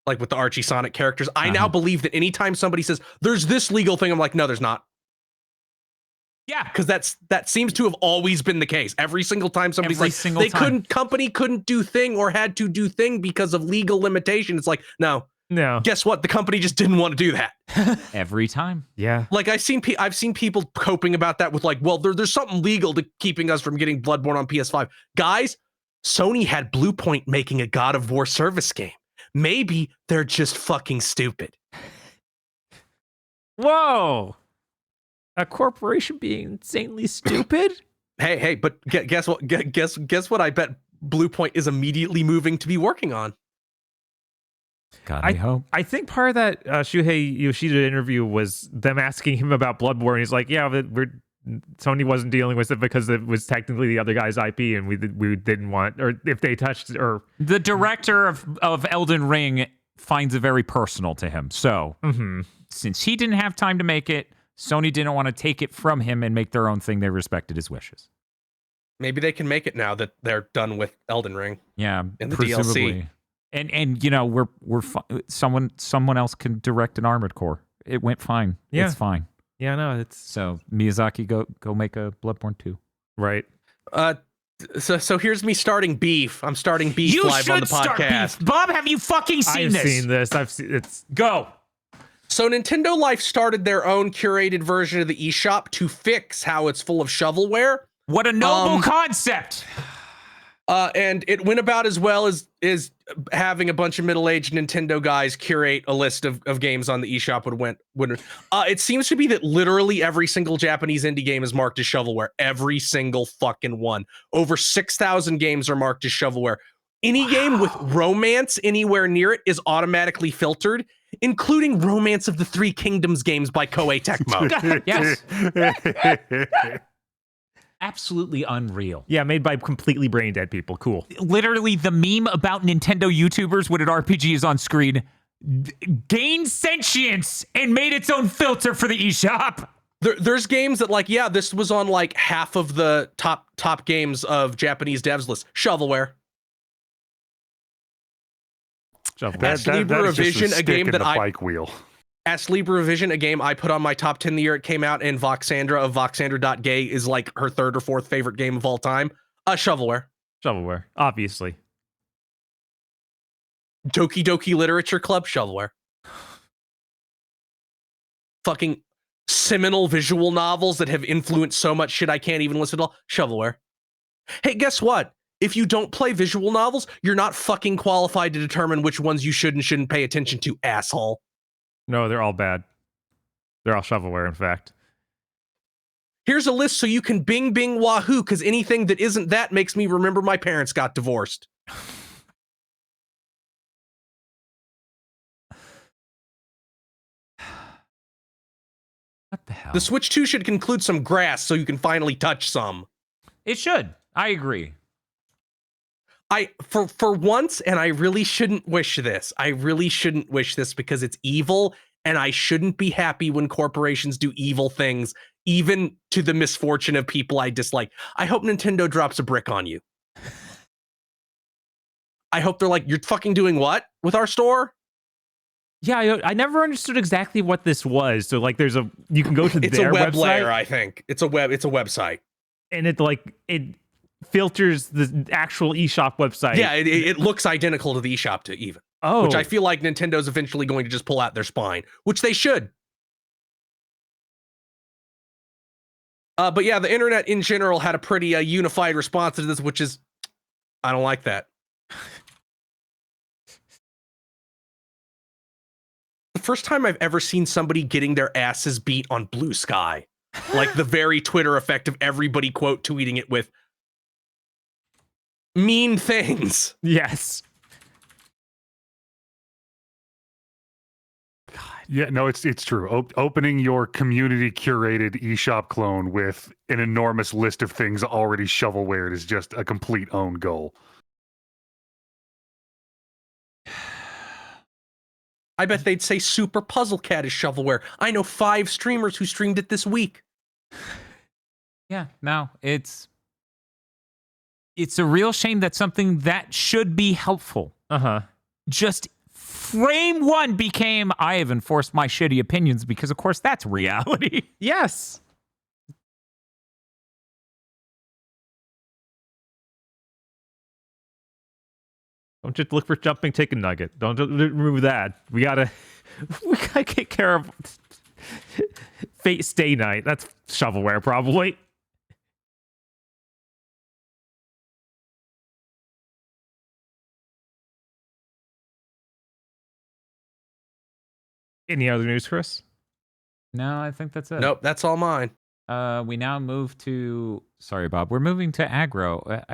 Speaker 3: Like with the Archie Sonic characters, I now believe that anytime somebody says there's this legal thing, I'm like, no, there's not. Yeah, because that seems to have always been the case. Every single time somebody's company couldn't do thing or had to do thing because of legal limitation. It's like, no,
Speaker 2: No.
Speaker 3: Guess what? The company just didn't want to do that.
Speaker 1: Every time.
Speaker 2: Yeah.
Speaker 3: Like I've seen people coping about that with like, well, there's something legal to keeping us from getting Bloodborne on PS5. Guys, Sony had Bluepoint making a God of War service game. Maybe they're just fucking stupid.
Speaker 2: Whoa. A corporation being insanely stupid?
Speaker 3: Hey, but guess what? Guess what? I bet Bluepoint is immediately moving to be working on.
Speaker 1: God, I hope.
Speaker 2: I think part of that Shuhei Yoshida interview was them asking him about Bloodborne. He's like, yeah, Sony wasn't dealing with it because it was technically the other guy's IP, and we didn't want, or if they touched, or
Speaker 1: the director of Elden Ring finds it very personal to him. So since he didn't have time to make it, Sony didn't want to take it from him and make their own thing. They respected his wishes.
Speaker 3: Maybe they can make it now that they're done with Elden Ring.
Speaker 1: Yeah,
Speaker 3: in the
Speaker 1: presumably.
Speaker 3: DLC.
Speaker 1: And you know we're someone else can direct an Armored Core. It went fine.
Speaker 2: Yeah.
Speaker 1: It's fine.
Speaker 2: yeah, no, it's
Speaker 1: So Miyazaki, go make a Bloodborne 2.
Speaker 2: right.
Speaker 3: So here's me starting beef. I'm starting beef
Speaker 1: You
Speaker 3: live on the
Speaker 1: should start
Speaker 3: podcast.
Speaker 1: beef. Bob, have you fucking seen
Speaker 2: I've
Speaker 1: this?
Speaker 2: seen this. I've seen it's
Speaker 1: Go.
Speaker 3: So Nintendo Life started their own curated version of the eShop to fix how it's full of shovelware.
Speaker 1: What a noble concept.
Speaker 3: And it went about as well as having a bunch of middle-aged Nintendo guys curate a list of games on the eShop it seems to be that literally every single Japanese indie game is marked as shovelware. Every single fucking one. Over 6,000 games are marked as shovelware. Any game with romance anywhere near it is automatically filtered, including Romance of the Three Kingdoms games by Koei Tecmo.
Speaker 1: Yes. Absolutely unreal.
Speaker 2: yeah, made by completely brain dead people. Cool.
Speaker 1: Literally, the meme about Nintendo YouTubers when an RPG is on screen gained sentience and made its own filter for the eShop.
Speaker 3: There's games that like, yeah, this was on like half of the top games of Japanese devs list. Shovelware.
Speaker 5: That
Speaker 3: Libra
Speaker 5: is just
Speaker 3: Revision, a
Speaker 5: stick
Speaker 3: game
Speaker 5: in
Speaker 3: that
Speaker 5: the
Speaker 3: I-
Speaker 5: bike wheel.
Speaker 3: Ask Libra Revision, a game I put on my top 10 the year it came out, and Voxandra of Voxandra.gay is like her third or fourth favorite game of all time. Shovelware.
Speaker 2: Shovelware, obviously.
Speaker 3: Doki Doki Literature Club, Shovelware. Fucking seminal visual novels that have influenced so much shit I can't even list it all, Shovelware. Hey, guess what? If you don't play visual novels, you're not fucking qualified to determine which ones you should and shouldn't pay attention to, asshole.
Speaker 2: No, they're all bad. They're all shovelware, in fact.
Speaker 3: Here's a list so you can bing bing wahoo, because anything that isn't that makes me remember my parents got divorced.
Speaker 1: What the hell?
Speaker 3: The Switch 2 should include some grass so you can finally touch some.
Speaker 1: It should. I agree.
Speaker 3: For once, and I really shouldn't wish this. I really shouldn't wish this because it's evil, and I shouldn't be happy when corporations do evil things, even to the misfortune of people I dislike. I hope Nintendo drops a brick on you. I hope they're like, you're fucking doing what with our store?
Speaker 2: Yeah, I never understood exactly what this was. So like, you can go to
Speaker 3: It's
Speaker 2: their
Speaker 3: a web
Speaker 2: website,
Speaker 3: layer, I think. It's a website.
Speaker 2: and it filters the actual eShop website.
Speaker 3: Yeah, it looks identical to the eShop to even.
Speaker 2: Oh,
Speaker 3: Which I feel like Nintendo's eventually going to just pull out their spine, which they should. But yeah, the internet in general had a pretty unified response to this, which is, I don't like that. The first time I've ever seen somebody getting their asses beat on Blue Sky. Like the very Twitter effect of everybody quote tweeting it with mean things.
Speaker 2: yes.
Speaker 5: Yeah, no, it's true. Opening your community curated eShop clone with an enormous list of things already shovelwared is just a complete own goal.
Speaker 3: I bet they'd say Super Puzzle Cat is shovelware. I know 5 streamers who streamed it this week.
Speaker 1: Yeah, no, it's a real shame that something that should be helpful just frame one became, I have enforced my shitty opinions because, of course, that's reality.
Speaker 2: Yes. Don't just look for jumping chicken nugget. Don't remove that. We gotta take care of Fate Stay Night. That's shovelware, probably. Any other news, Chris?
Speaker 1: No, I think that's it.
Speaker 3: Nope, that's all mine.
Speaker 1: We now move to. Sorry, Bob. We're moving to aggro.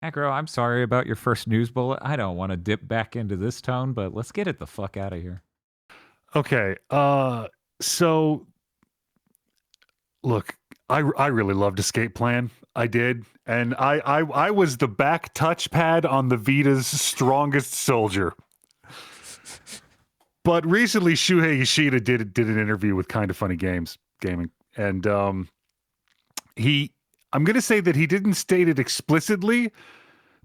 Speaker 1: Aggro, I'm sorry about your first news bullet. I don't want to dip back into this tone, but let's get it the fuck out of here.
Speaker 5: Okay. So look, I really loved Escape Plan. I did. And I was the back touchpad on the Vita's strongest soldier. But recently Shuhei Yoshida did an interview with Kinda Funny Gaming. And I'm going to say that he didn't state it explicitly,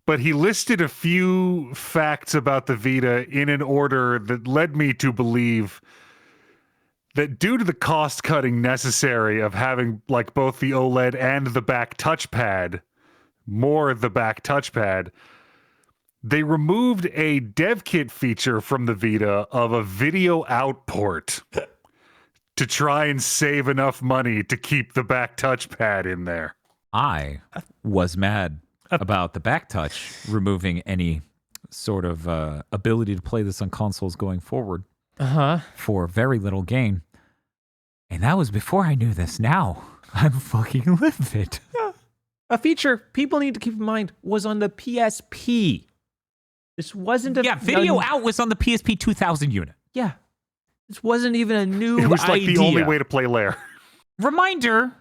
Speaker 5: but he listed a few facts about the Vita in an order that led me to believe that due to the cost cutting necessary of having like both the OLED and the back touchpad, more of the back touchpad, they removed a dev kit feature from the Vita of a video out port to try and save enough money to keep the back touchpad in there.
Speaker 1: I was mad about the back touch removing any sort of ability to play this on consoles going forward for very little gain. And that was before I knew this. Now I'm fucking livid.
Speaker 2: A feature people need to keep in mind was on the PSP. This wasn't a
Speaker 1: video out was on the PSP 2000 unit.
Speaker 2: Yeah, this wasn't even a new.
Speaker 5: It was like
Speaker 2: idea.
Speaker 5: the only way to play Lair.
Speaker 1: Reminder: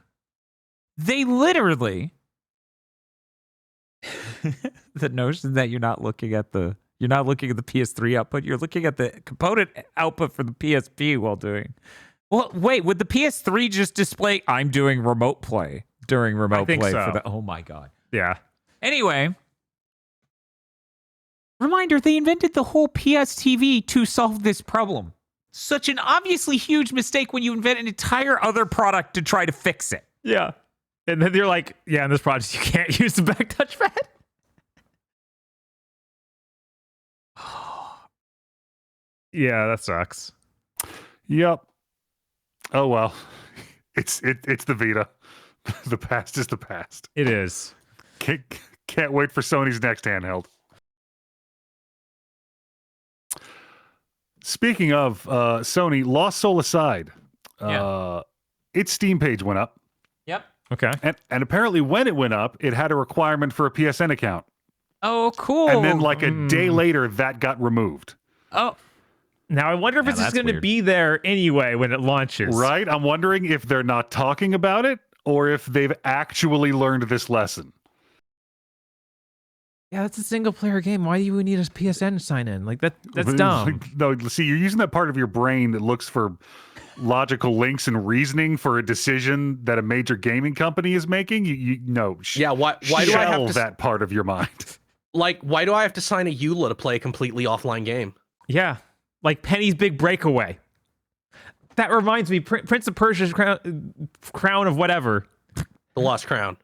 Speaker 1: they literally the notion that you're not looking at the PS3 output, you're looking at the component output for the PSP while doing. Well, wait, would the PS3 just display I'm doing remote play during remote play
Speaker 2: so.
Speaker 1: for the? Oh my god.
Speaker 2: Yeah.
Speaker 1: Anyway. Reminder, they invented the whole PS TV to solve this problem. Such an obviously huge mistake when you invent an entire other product to try to fix it.
Speaker 2: Yeah. And then they're like, yeah, in this project, you can't use the back touchpad. Yeah, that sucks.
Speaker 5: Yep. Oh well. It's the Vita. The past is the past.
Speaker 2: It is.
Speaker 5: Can't wait for Sony's next handheld. Speaking of Sony, Lost Soul aside, its Steam page went up.
Speaker 1: Yep.
Speaker 2: Okay.
Speaker 5: And apparently when it went up, it had a requirement for a PSN account.
Speaker 1: Oh, cool.
Speaker 5: And then like a day later, that got removed.
Speaker 1: Oh.
Speaker 2: Now I wonder if it's just going to be there anyway when it launches.
Speaker 5: Right? I'm wondering if they're not talking about it or if they've actually learned this lesson.
Speaker 2: Yeah, that's a single player game. Why do you need a PSN sign in? Like that's dumb.
Speaker 5: No, see, you're using that part of your brain that looks for logical links and reasoning for a decision that a major gaming company is making.
Speaker 3: Why do I have to
Speaker 5: that part of your mind?
Speaker 3: Like, why do I have to sign a EULA to play a completely offline game?
Speaker 2: Yeah, like Penny's Big Breakaway. That reminds me, Prince of Persia's crown of whatever.
Speaker 3: The Lost Crown.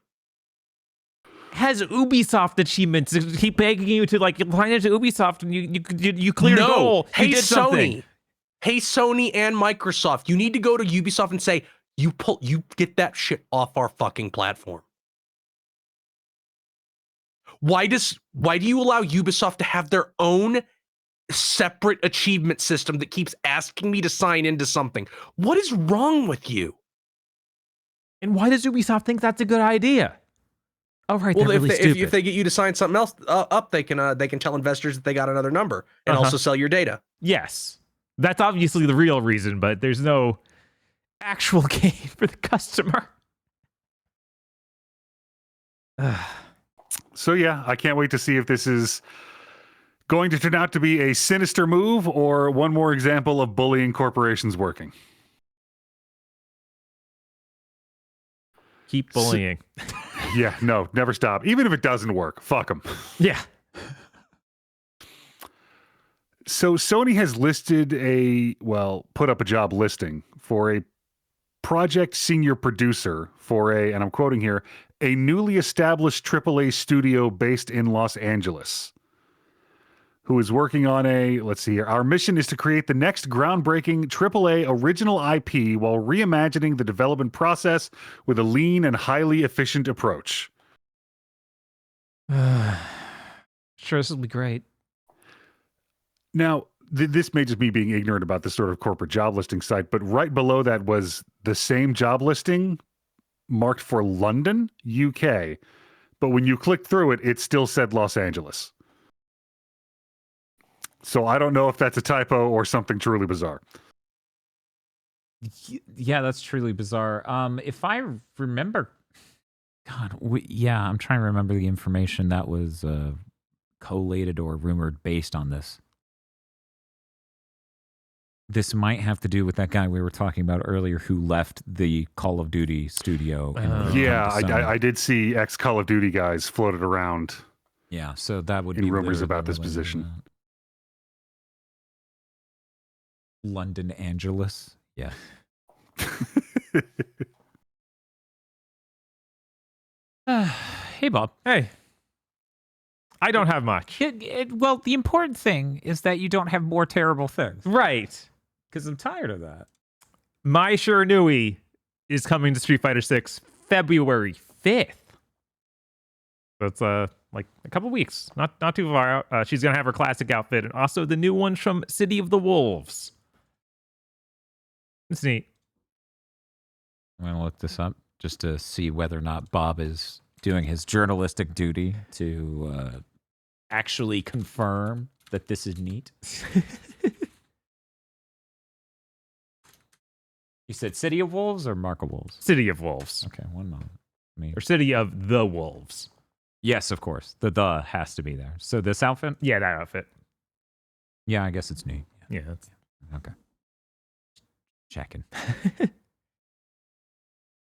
Speaker 2: Has Ubisoft achievements. Keep begging you to like sign into Ubisoft and you cleared a goal.
Speaker 3: Hey,
Speaker 2: you did
Speaker 3: Sony.
Speaker 2: Something.
Speaker 3: Hey, Sony and Microsoft. You need to go to Ubisoft and say, you get that shit off our fucking platform. Why do you allow Ubisoft to have their own separate achievement system that keeps asking me to sign into something? What is wrong with you?
Speaker 2: And why does Ubisoft think that's a good idea? Oh, right.
Speaker 3: Well,
Speaker 2: if
Speaker 3: if they get you to sign something else up, they can tell investors that they got another number and also sell your data.
Speaker 2: Yes, that's obviously the real reason, but there's no actual gain for the customer.
Speaker 5: So yeah, I can't wait to see if this is going to turn out to be a sinister move or one more example of bullying corporations working.
Speaker 2: Keep bullying.
Speaker 5: Yeah, no, never stop. Even if it doesn't work, fuck them.
Speaker 2: Yeah.
Speaker 5: So Sony has put up a job listing for a project senior producer for and I'm quoting here, a newly established AAA studio based in Los Angeles. who is working on let's see here. Our mission is to create the next groundbreaking AAA original IP while reimagining the development process with a lean and highly efficient approach.
Speaker 2: Sure, this will be great.
Speaker 5: Now, this may just be being ignorant about this sort of corporate job listing site, but right below that was the same job listing marked for London, UK. But when you clicked through it, it still said Los Angeles. So I don't know if that's a typo or something truly bizarre.
Speaker 1: Yeah, that's truly bizarre. If I remember, God, I'm trying to remember the information that was collated or rumored based on this. This might have to do with that guy we were talking about earlier who left the Call of Duty studio.
Speaker 5: Yeah, I did see ex-Call of Duty guys floated around.
Speaker 1: Yeah, so that would
Speaker 5: in
Speaker 1: be
Speaker 5: rumors about this position.
Speaker 1: London Angeles. Yeah. Hey, Bob.
Speaker 2: Hey. I don't have much.
Speaker 1: Well, the important thing is that you don't have more terrible things.
Speaker 2: Right.
Speaker 1: Because I'm tired of that.
Speaker 2: My Shiranui is coming to Street Fighter 6 February 5th. So it's like a couple weeks. Not too far out. She's going to have her classic outfit and also the new one from City of the Wolves. It's neat.
Speaker 1: I'm going to look this up just to see whether or not Bob is doing his journalistic duty to actually confirm that this is neat. You said City of Wolves or Mark of Wolves?
Speaker 2: City of Wolves.
Speaker 1: Okay, one moment.
Speaker 2: Or City of the Wolves.
Speaker 1: Yes, of course. The has to be there. So this outfit?
Speaker 2: Yeah, that outfit.
Speaker 1: Yeah, I guess it's neat.
Speaker 2: Yeah. That's...
Speaker 1: Okay. Checking.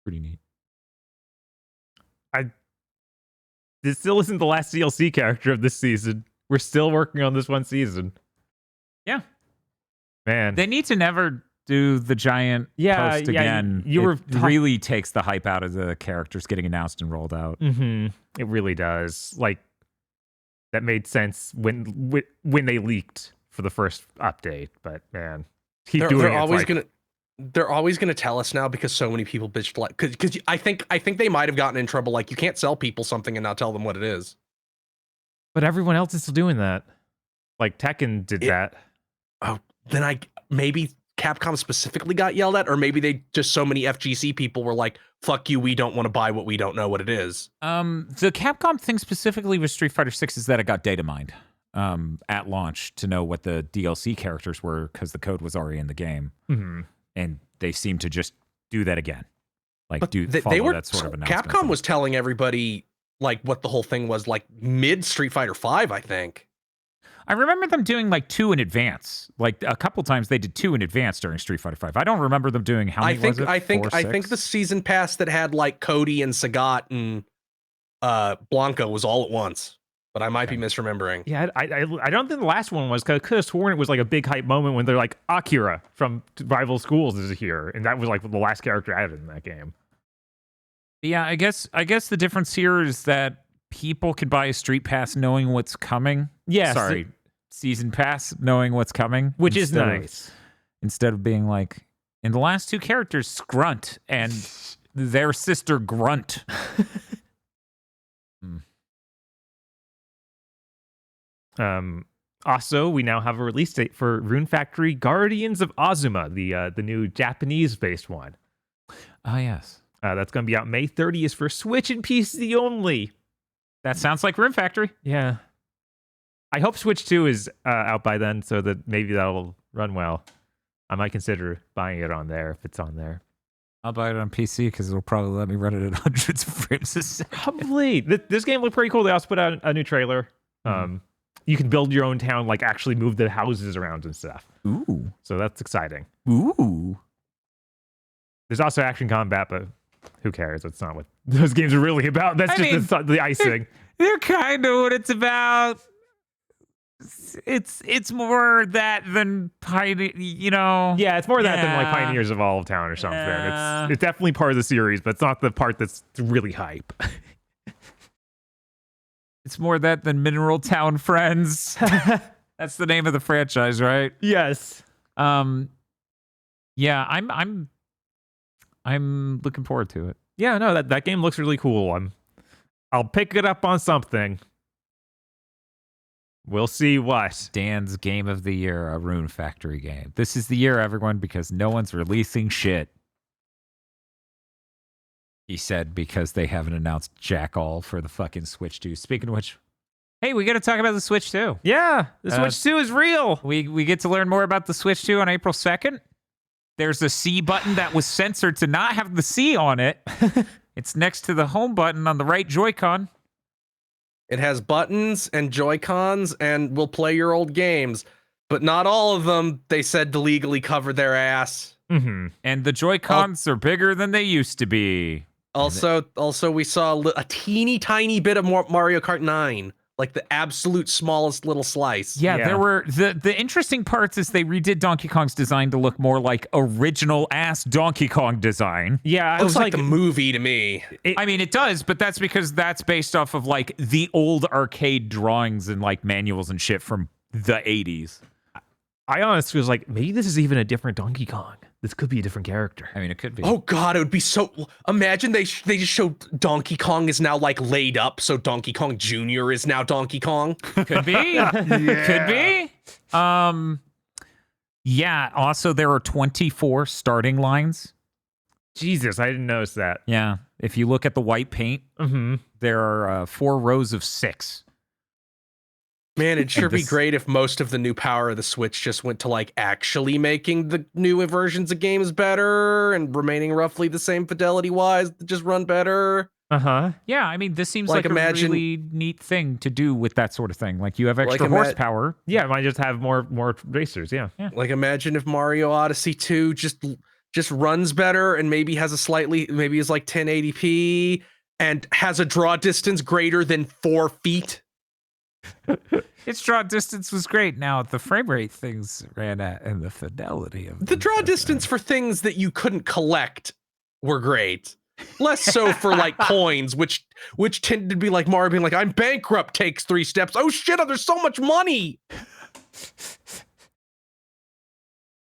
Speaker 1: Pretty neat.
Speaker 2: This still isn't the last DLC character of this season. We're still working on this one season.
Speaker 1: Yeah.
Speaker 2: Man.
Speaker 1: They need to never do the giant post again. It really takes the hype out of the characters getting announced and rolled out.
Speaker 2: Mm-hmm. It really does. Like, that made sense when they leaked for the first update. But, man,
Speaker 3: they're always gonna tell us now because so many people bitched, like, because I think they might have gotten in trouble. Like, you can't sell people something and not tell them what it is.
Speaker 2: But everyone else is still doing that. Like Tekken did that.
Speaker 3: Oh, then maybe Capcom specifically got yelled at, or maybe they just so many FGC people were like, "Fuck you, we don't want to buy what we don't know what it is."
Speaker 1: The Capcom thing specifically with Street Fighter 6 is that it got data mined at launch to know what the DLC characters were because the code was already in the game.
Speaker 2: Mm-hmm.
Speaker 1: And they seem to just do that again. Like,
Speaker 3: but
Speaker 1: they were that sort of announcement.
Speaker 3: Capcom was telling everybody like what the whole thing was, like mid Street Fighter 5, I think.
Speaker 1: I remember them doing like 2 in advance. Like a couple times they did 2 in advance during Street Fighter 5. I don't remember them doing how many was it?
Speaker 3: I think the season pass that had like Cody and Sagat and Blanco was all at once. But I might be misremembering.
Speaker 2: Yeah, I don't think the last one was, because I could have sworn it was like a big hype moment when they're like, Akira from Rival Schools is here. And that was like the last character added in that game.
Speaker 1: Yeah, I guess the difference here is that people can buy a Street Pass knowing what's coming.
Speaker 2: Yeah.
Speaker 1: Sorry, Season Pass knowing what's coming.
Speaker 2: Which is nice.
Speaker 1: Instead of being like, in the last 2 characters, Scrunt and their sister Grunt.
Speaker 2: Also, we now have a release date for Rune Factory Guardians of Azuma, the new Japanese-based one.
Speaker 1: Oh, yes.
Speaker 2: That's going to be out May 30th for Switch and PC only.
Speaker 1: That sounds like Rune Factory.
Speaker 2: Yeah. I hope Switch 2 is out by then so that maybe that'll run well. I might consider buying it on there if it's on there.
Speaker 1: I'll buy it on PC because it'll probably let me run it at hundreds of frames a second.
Speaker 2: Probably. This game looked pretty cool. They also put out a new trailer. You can build your own town, like actually move the houses around and stuff.
Speaker 1: Ooh.
Speaker 2: So that's exciting.
Speaker 1: Ooh.
Speaker 2: There's also action combat, but who cares? That's not what those games are really about. That's the icing.
Speaker 1: They're kind of what it's about. It's more that than you know.
Speaker 2: Yeah, it's more that than like Pioneers of Olive Town or something. It's definitely part of the series, but it's not the part that's really hype.
Speaker 1: It's more that than Mineral Town Friends. That's the name of the franchise, right?
Speaker 2: Yes.
Speaker 1: Yeah, I'm looking forward to it.
Speaker 2: Yeah, no, that game looks really cool. I'll pick it up on something. We'll see what.
Speaker 1: Dan's Game of the Year, a Rune Factory game. This is the year, everyone, because no one's releasing shit. He said because they haven't announced jack all for the fucking Switch 2. Speaking of which, hey, we got to talk about the Switch 2.
Speaker 2: Yeah, the Switch 2 is real.
Speaker 1: We get to learn more about the Switch 2 on April 2nd. There's a C button that was censored to not have the C on it. It's next to the home button on the right Joy-Con.
Speaker 3: It has buttons and Joy-Cons and will play your old games, but not all of them. They said to legally cover their ass.
Speaker 2: Mm-hmm.
Speaker 1: And the Joy-Cons are bigger than they used to be.
Speaker 3: Also, we saw a teeny tiny bit of Mario Kart 9, like the absolute smallest little slice.
Speaker 1: Yeah, there were the interesting parts is they redid Donkey Kong's design to look more like original ass Donkey Kong design.
Speaker 2: Yeah,
Speaker 3: Looks like the movie to me.
Speaker 1: I mean, it does, but that's because that's based off of like the old arcade drawings and like manuals and shit from the 80s.
Speaker 2: I honestly was like, maybe this is even a different Donkey Kong. This could be a different character.
Speaker 1: I mean, it could be.
Speaker 3: Oh God, it would be so. Imagine they just showed Donkey Kong is now like laid up, so Donkey Kong Jr. is now Donkey Kong.
Speaker 1: Could be. Could be. Yeah. Also, there are 24 starting lines.
Speaker 2: Jesus, I didn't notice that.
Speaker 1: Yeah. If you look at the white paint, there are 4 rows of 6.
Speaker 3: Man, it'd sure be great if most of the new power of the Switch just went to like actually making the new versions of games better and remaining roughly the same fidelity-wise, just run better.
Speaker 1: Yeah, I mean, this seems like a really neat thing to do with that sort of thing. Like you have extra horsepower.
Speaker 2: Yeah, it might just have more racers. Yeah.
Speaker 3: Like imagine if Mario Odyssey 2 just runs better and maybe has maybe is like 1080p and has a draw distance greater than 4 feet.
Speaker 1: Its draw distance was great. Now the frame rate things ran at and the fidelity of
Speaker 3: the draw distance for things that you couldn't collect were great. Less so for like coins, which tended to be like Mario being like, I'm bankrupt, takes 3 steps. Oh shit, there's so much money.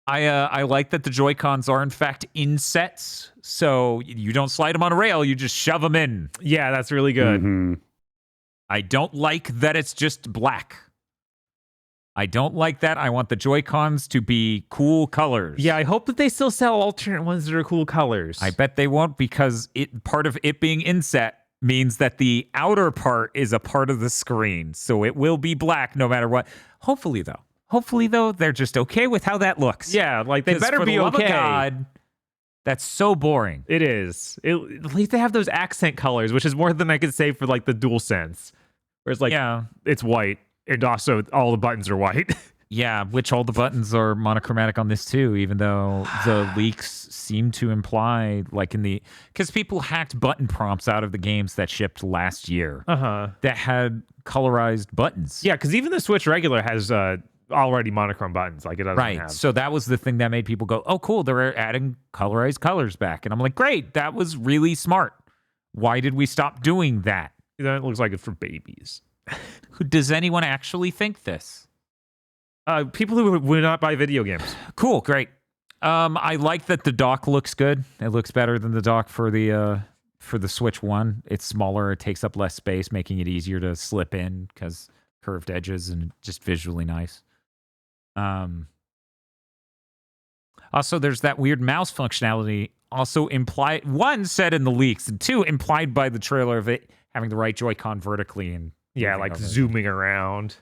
Speaker 1: I like that the Joy-Cons are in fact insets, so you don't slide them on a rail, you just shove them in.
Speaker 2: Yeah, that's really good.
Speaker 5: Mm-hmm.
Speaker 1: I don't like that it's just black. I don't like that. I want the Joy-Cons to be cool colors.
Speaker 2: Yeah, I hope that they still sell alternate ones that are cool colors.
Speaker 1: I bet they won't because part of it being inset means that the outer part is a part of the screen. So it will be black no matter what. Hopefully, though, they're just okay with how that looks.
Speaker 2: Yeah, like they better be
Speaker 1: okay.
Speaker 2: God,
Speaker 1: that's so boring.
Speaker 2: It is. At least they have those accent colors, which is more than I could say for like the DualSense. Whereas like it's white and also all the buttons are white.
Speaker 1: Yeah, which all the buttons are monochromatic on this too, even though the leaks seem to imply like because people hacked button prompts out of the games that shipped last year that had colorized buttons.
Speaker 2: Yeah, because even the Switch regular has already monochrome buttons, like it doesn't have.
Speaker 1: So that was the thing that made people go, oh cool, they're adding colorized colors back. And I'm like, great, that was really smart. Why did we stop doing that?
Speaker 2: It looks like it's for babies.
Speaker 1: Does anyone actually think this?
Speaker 2: People who would not buy video games.
Speaker 1: Cool, great. I like that the dock looks good. It looks better than the dock for the Switch 1. It's smaller, it takes up less space, making it easier to slip in because curved edges and just visually nice. Also, there's that weird mouse functionality. Also implied, 1 said in the leaks, and 2 implied by the trailer of it having the right Joy-Con vertically and
Speaker 2: like zooming around.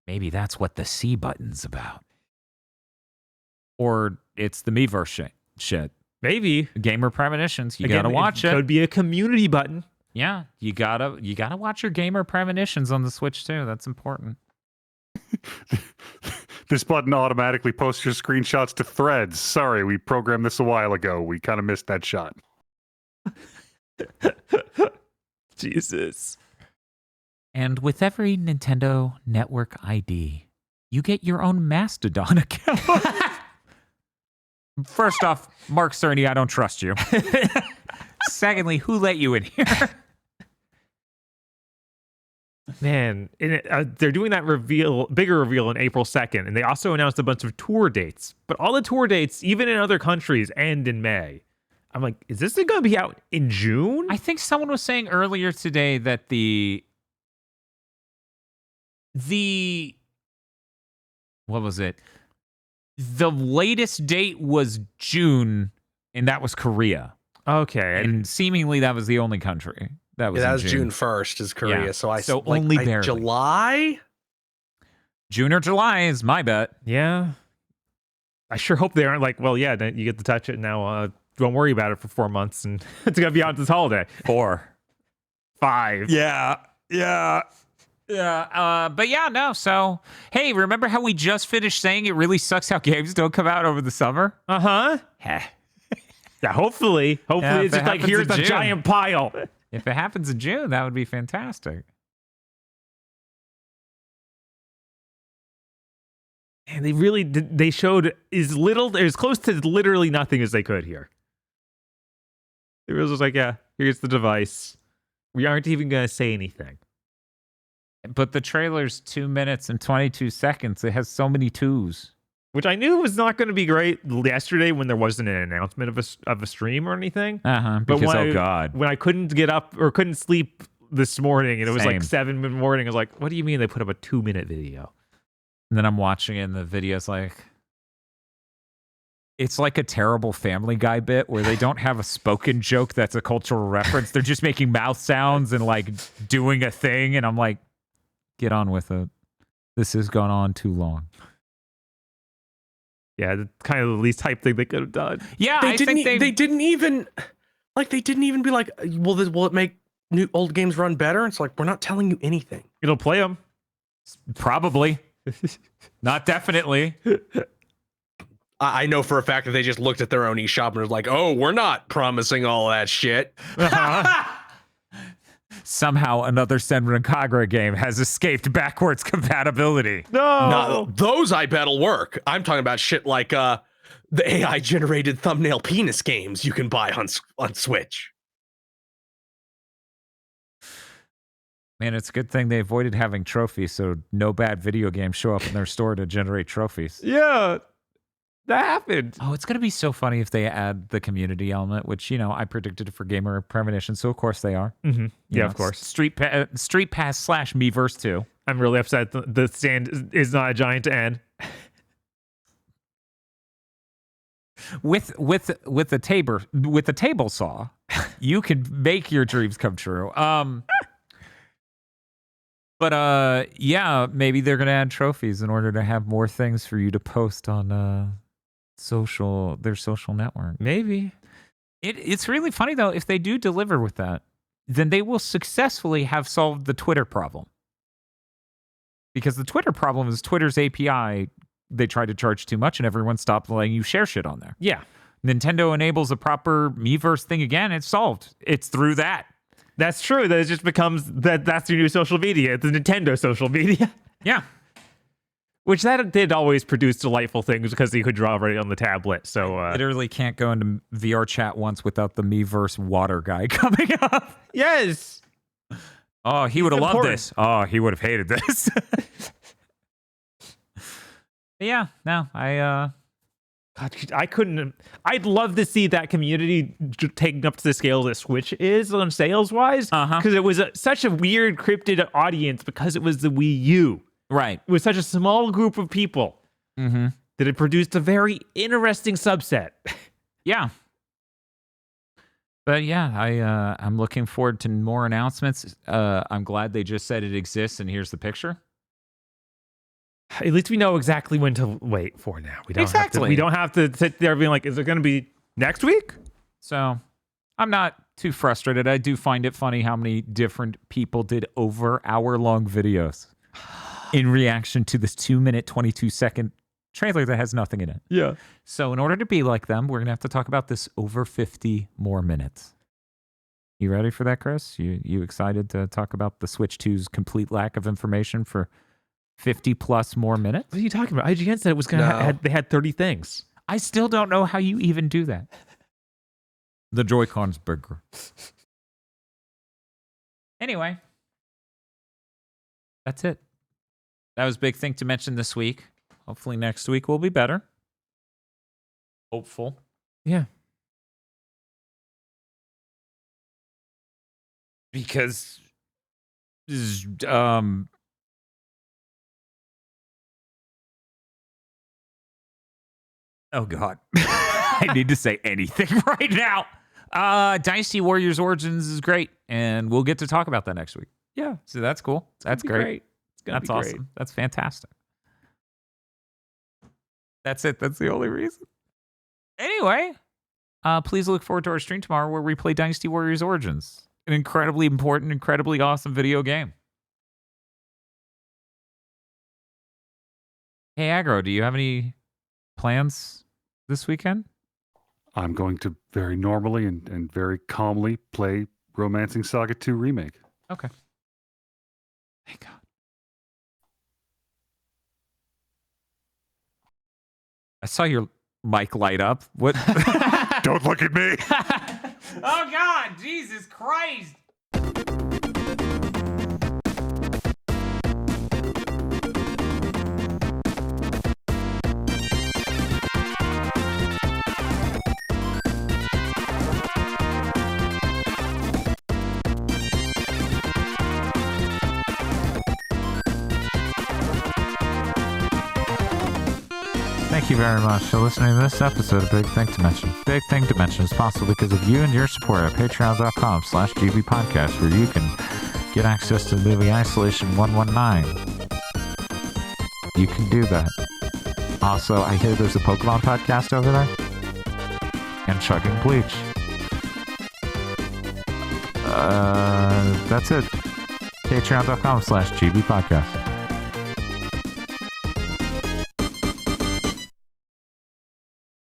Speaker 1: Maybe that's what the C button's about. Or it's the Miiverse shit.
Speaker 2: Maybe.
Speaker 1: Gamer premonitions. You gotta watch it.
Speaker 2: Could be a community button.
Speaker 1: Yeah, you gotta watch your gamer premonitions on the Switch too. That's important.
Speaker 5: This button automatically posts your screenshots to threads. Sorry, we programmed this a while ago. We kind of missed that shot.
Speaker 2: Jesus.
Speaker 1: And with every Nintendo Network ID, you get your own Mastodon account. First off, Mark Cerny, I don't trust you. Secondly, who let you in here?
Speaker 2: Man, they're doing that bigger reveal on April 2nd, and they also announced a bunch of tour dates. But all the tour dates, even in other countries, end in May. I'm like, is this thing going to be out in June?
Speaker 1: I think someone was saying earlier today that the what was it? The latest date was June, and that was Korea.
Speaker 2: Okay.
Speaker 1: And seemingly that was the only country. That was
Speaker 3: June 1st is Korea.
Speaker 1: Yeah.
Speaker 3: So
Speaker 1: Only barely.
Speaker 3: July?
Speaker 1: June or July is my bet.
Speaker 2: Yeah. I sure hope they aren't like, well, yeah, you get to touch it now. Don't worry about it for 4 months, and it's going to be out this holiday.
Speaker 1: 4.
Speaker 2: 5.
Speaker 1: Yeah. But yeah, no. So, hey, remember how we just finished saying it really sucks how games don't come out over the summer?
Speaker 2: Uh-huh. Yeah, hopefully it's just like, here's a giant pile.
Speaker 1: If it happens in June, that would be fantastic.
Speaker 2: And they really did, they showed as close to literally nothing as they could here. It was just like, yeah, here's the device. We aren't even going to say anything.
Speaker 1: But the trailer's 2 minutes and 22 seconds. It has so many twos.
Speaker 2: Which I knew was not going to be great yesterday when there wasn't an announcement of a stream or anything.
Speaker 1: Because,
Speaker 2: when I couldn't get up or couldn't sleep this morning, and it was
Speaker 1: Same.
Speaker 2: like 7 in the morning, I was like, what do you mean they put up a 2-minute video?
Speaker 1: And then I'm watching it, and the video's like, it's like a terrible Family Guy bit where they don't have a spoken joke that's a cultural reference. They're just making mouth sounds and like doing a thing. And I'm like, get on with it. This has gone on too long.
Speaker 2: Yeah, that's kind of the least hype thing they could have done.
Speaker 1: Yeah,
Speaker 3: they didn't even be like, will it make old games run better? It's like, we're not telling you anything.
Speaker 2: It'll play them.
Speaker 1: Probably. Not definitely.
Speaker 3: I know for a fact that they just looked at their own eShop and was like, oh, we're not promising all that shit.
Speaker 1: Somehow another Senran Kagura game has escaped backwards compatibility.
Speaker 2: No,
Speaker 3: those I bet'll work. I'm talking about shit like the AI generated thumbnail penis games you can buy on Switch.
Speaker 1: Man, it's a good thing they avoided having trophies, so no bad video games show up in their store to generate trophies.
Speaker 2: Yeah, that happened.
Speaker 1: Oh, it's going to be so funny if they add the community element, which, I predicted for Gamer Premonition, so of course they are.
Speaker 2: Mm-hmm. Yeah, of course.
Speaker 1: Street Pass / Miiverse 2.
Speaker 2: I'm really upset the stand is not a giant N.
Speaker 1: With the table saw, you can make your dreams come true. But yeah, maybe they're gonna add trophies in order to have more things for you to post on their social network.
Speaker 2: Maybe.
Speaker 1: It's really funny though, if they do deliver with that, then they will successfully have solved the Twitter problem. Because the Twitter problem is Twitter's API, they tried to charge too much and everyone stopped letting you share shit on there.
Speaker 2: Yeah.
Speaker 1: Nintendo enables a proper Miiverse thing again, it's solved. It's through that.
Speaker 2: That's true. That it just becomes that's your new social media. The Nintendo social media.
Speaker 1: Yeah.
Speaker 2: Which that did always produce delightful things because you could draw right on the tablet. So
Speaker 1: literally can't go into VR chat once without the Miiverse water guy coming up.
Speaker 2: Yes.
Speaker 1: Oh, he would have loved this. Oh, he would have hated this. Yeah, no,
Speaker 2: I couldn't. I'd love to see that community taken up to the scale that Switch is on sales wise, because it was such a weird, cryptid audience because it was the Wii U.
Speaker 1: Right.
Speaker 2: It was such a small group of people that it produced a very interesting subset.
Speaker 1: Yeah. But yeah, I'm looking forward to more announcements. I'm glad they just said it exists, and here's the picture.
Speaker 2: At least we know exactly when to wait for now. We don't have to sit there being like, is it going to be next week?
Speaker 1: So I'm not too frustrated. I do find it funny how many different people did over hour-long videos in reaction to this 2-minute, 22-second trailer that has nothing in it.
Speaker 2: Yeah.
Speaker 1: So in order to be like them, we're going to have to talk about this over 50 more minutes. You ready for that, Chris? You excited to talk about the Switch 2's complete lack of information for 50 plus more minutes?
Speaker 2: What are you talking about? IGN said it was going to they had 30 things.
Speaker 1: I still don't know how you even do that. The Joy-Con's bigger. Anyway. That's it. That was a big thing to mention this week. Hopefully next week will be better. Hopeful.
Speaker 2: Yeah.
Speaker 1: Because oh god. I need to say anything right now. Dynasty Warriors Origins is great, and we'll get to talk about that next week.
Speaker 2: Yeah.
Speaker 1: So that's cool. That's great. That's awesome.
Speaker 2: Great.
Speaker 1: That's fantastic. That's it. That's the only reason. Anyway, please look forward to our stream tomorrow where we play Dynasty Warriors Origins. An incredibly important, incredibly awesome video game. Hey, Aggro, do you have any plans this weekend?
Speaker 5: I'm going to very normally and very calmly play Romancing Saga 2 Remake.
Speaker 1: Okay. Thank God. I saw your mic light up. What?
Speaker 5: Don't look at me.
Speaker 1: Oh God, Jesus Christ. Thank you very much for listening to this episode of Big Thing to Mention. Big Thing to Mention is possible because of you and your support at patreon.com/gbpodcast, where you can get access to the movie Isolation 119. You can do that. Also, I hear there's a Pokemon podcast over there. And Chugging Bleach. That's it. Patreon.com/gbpodcast.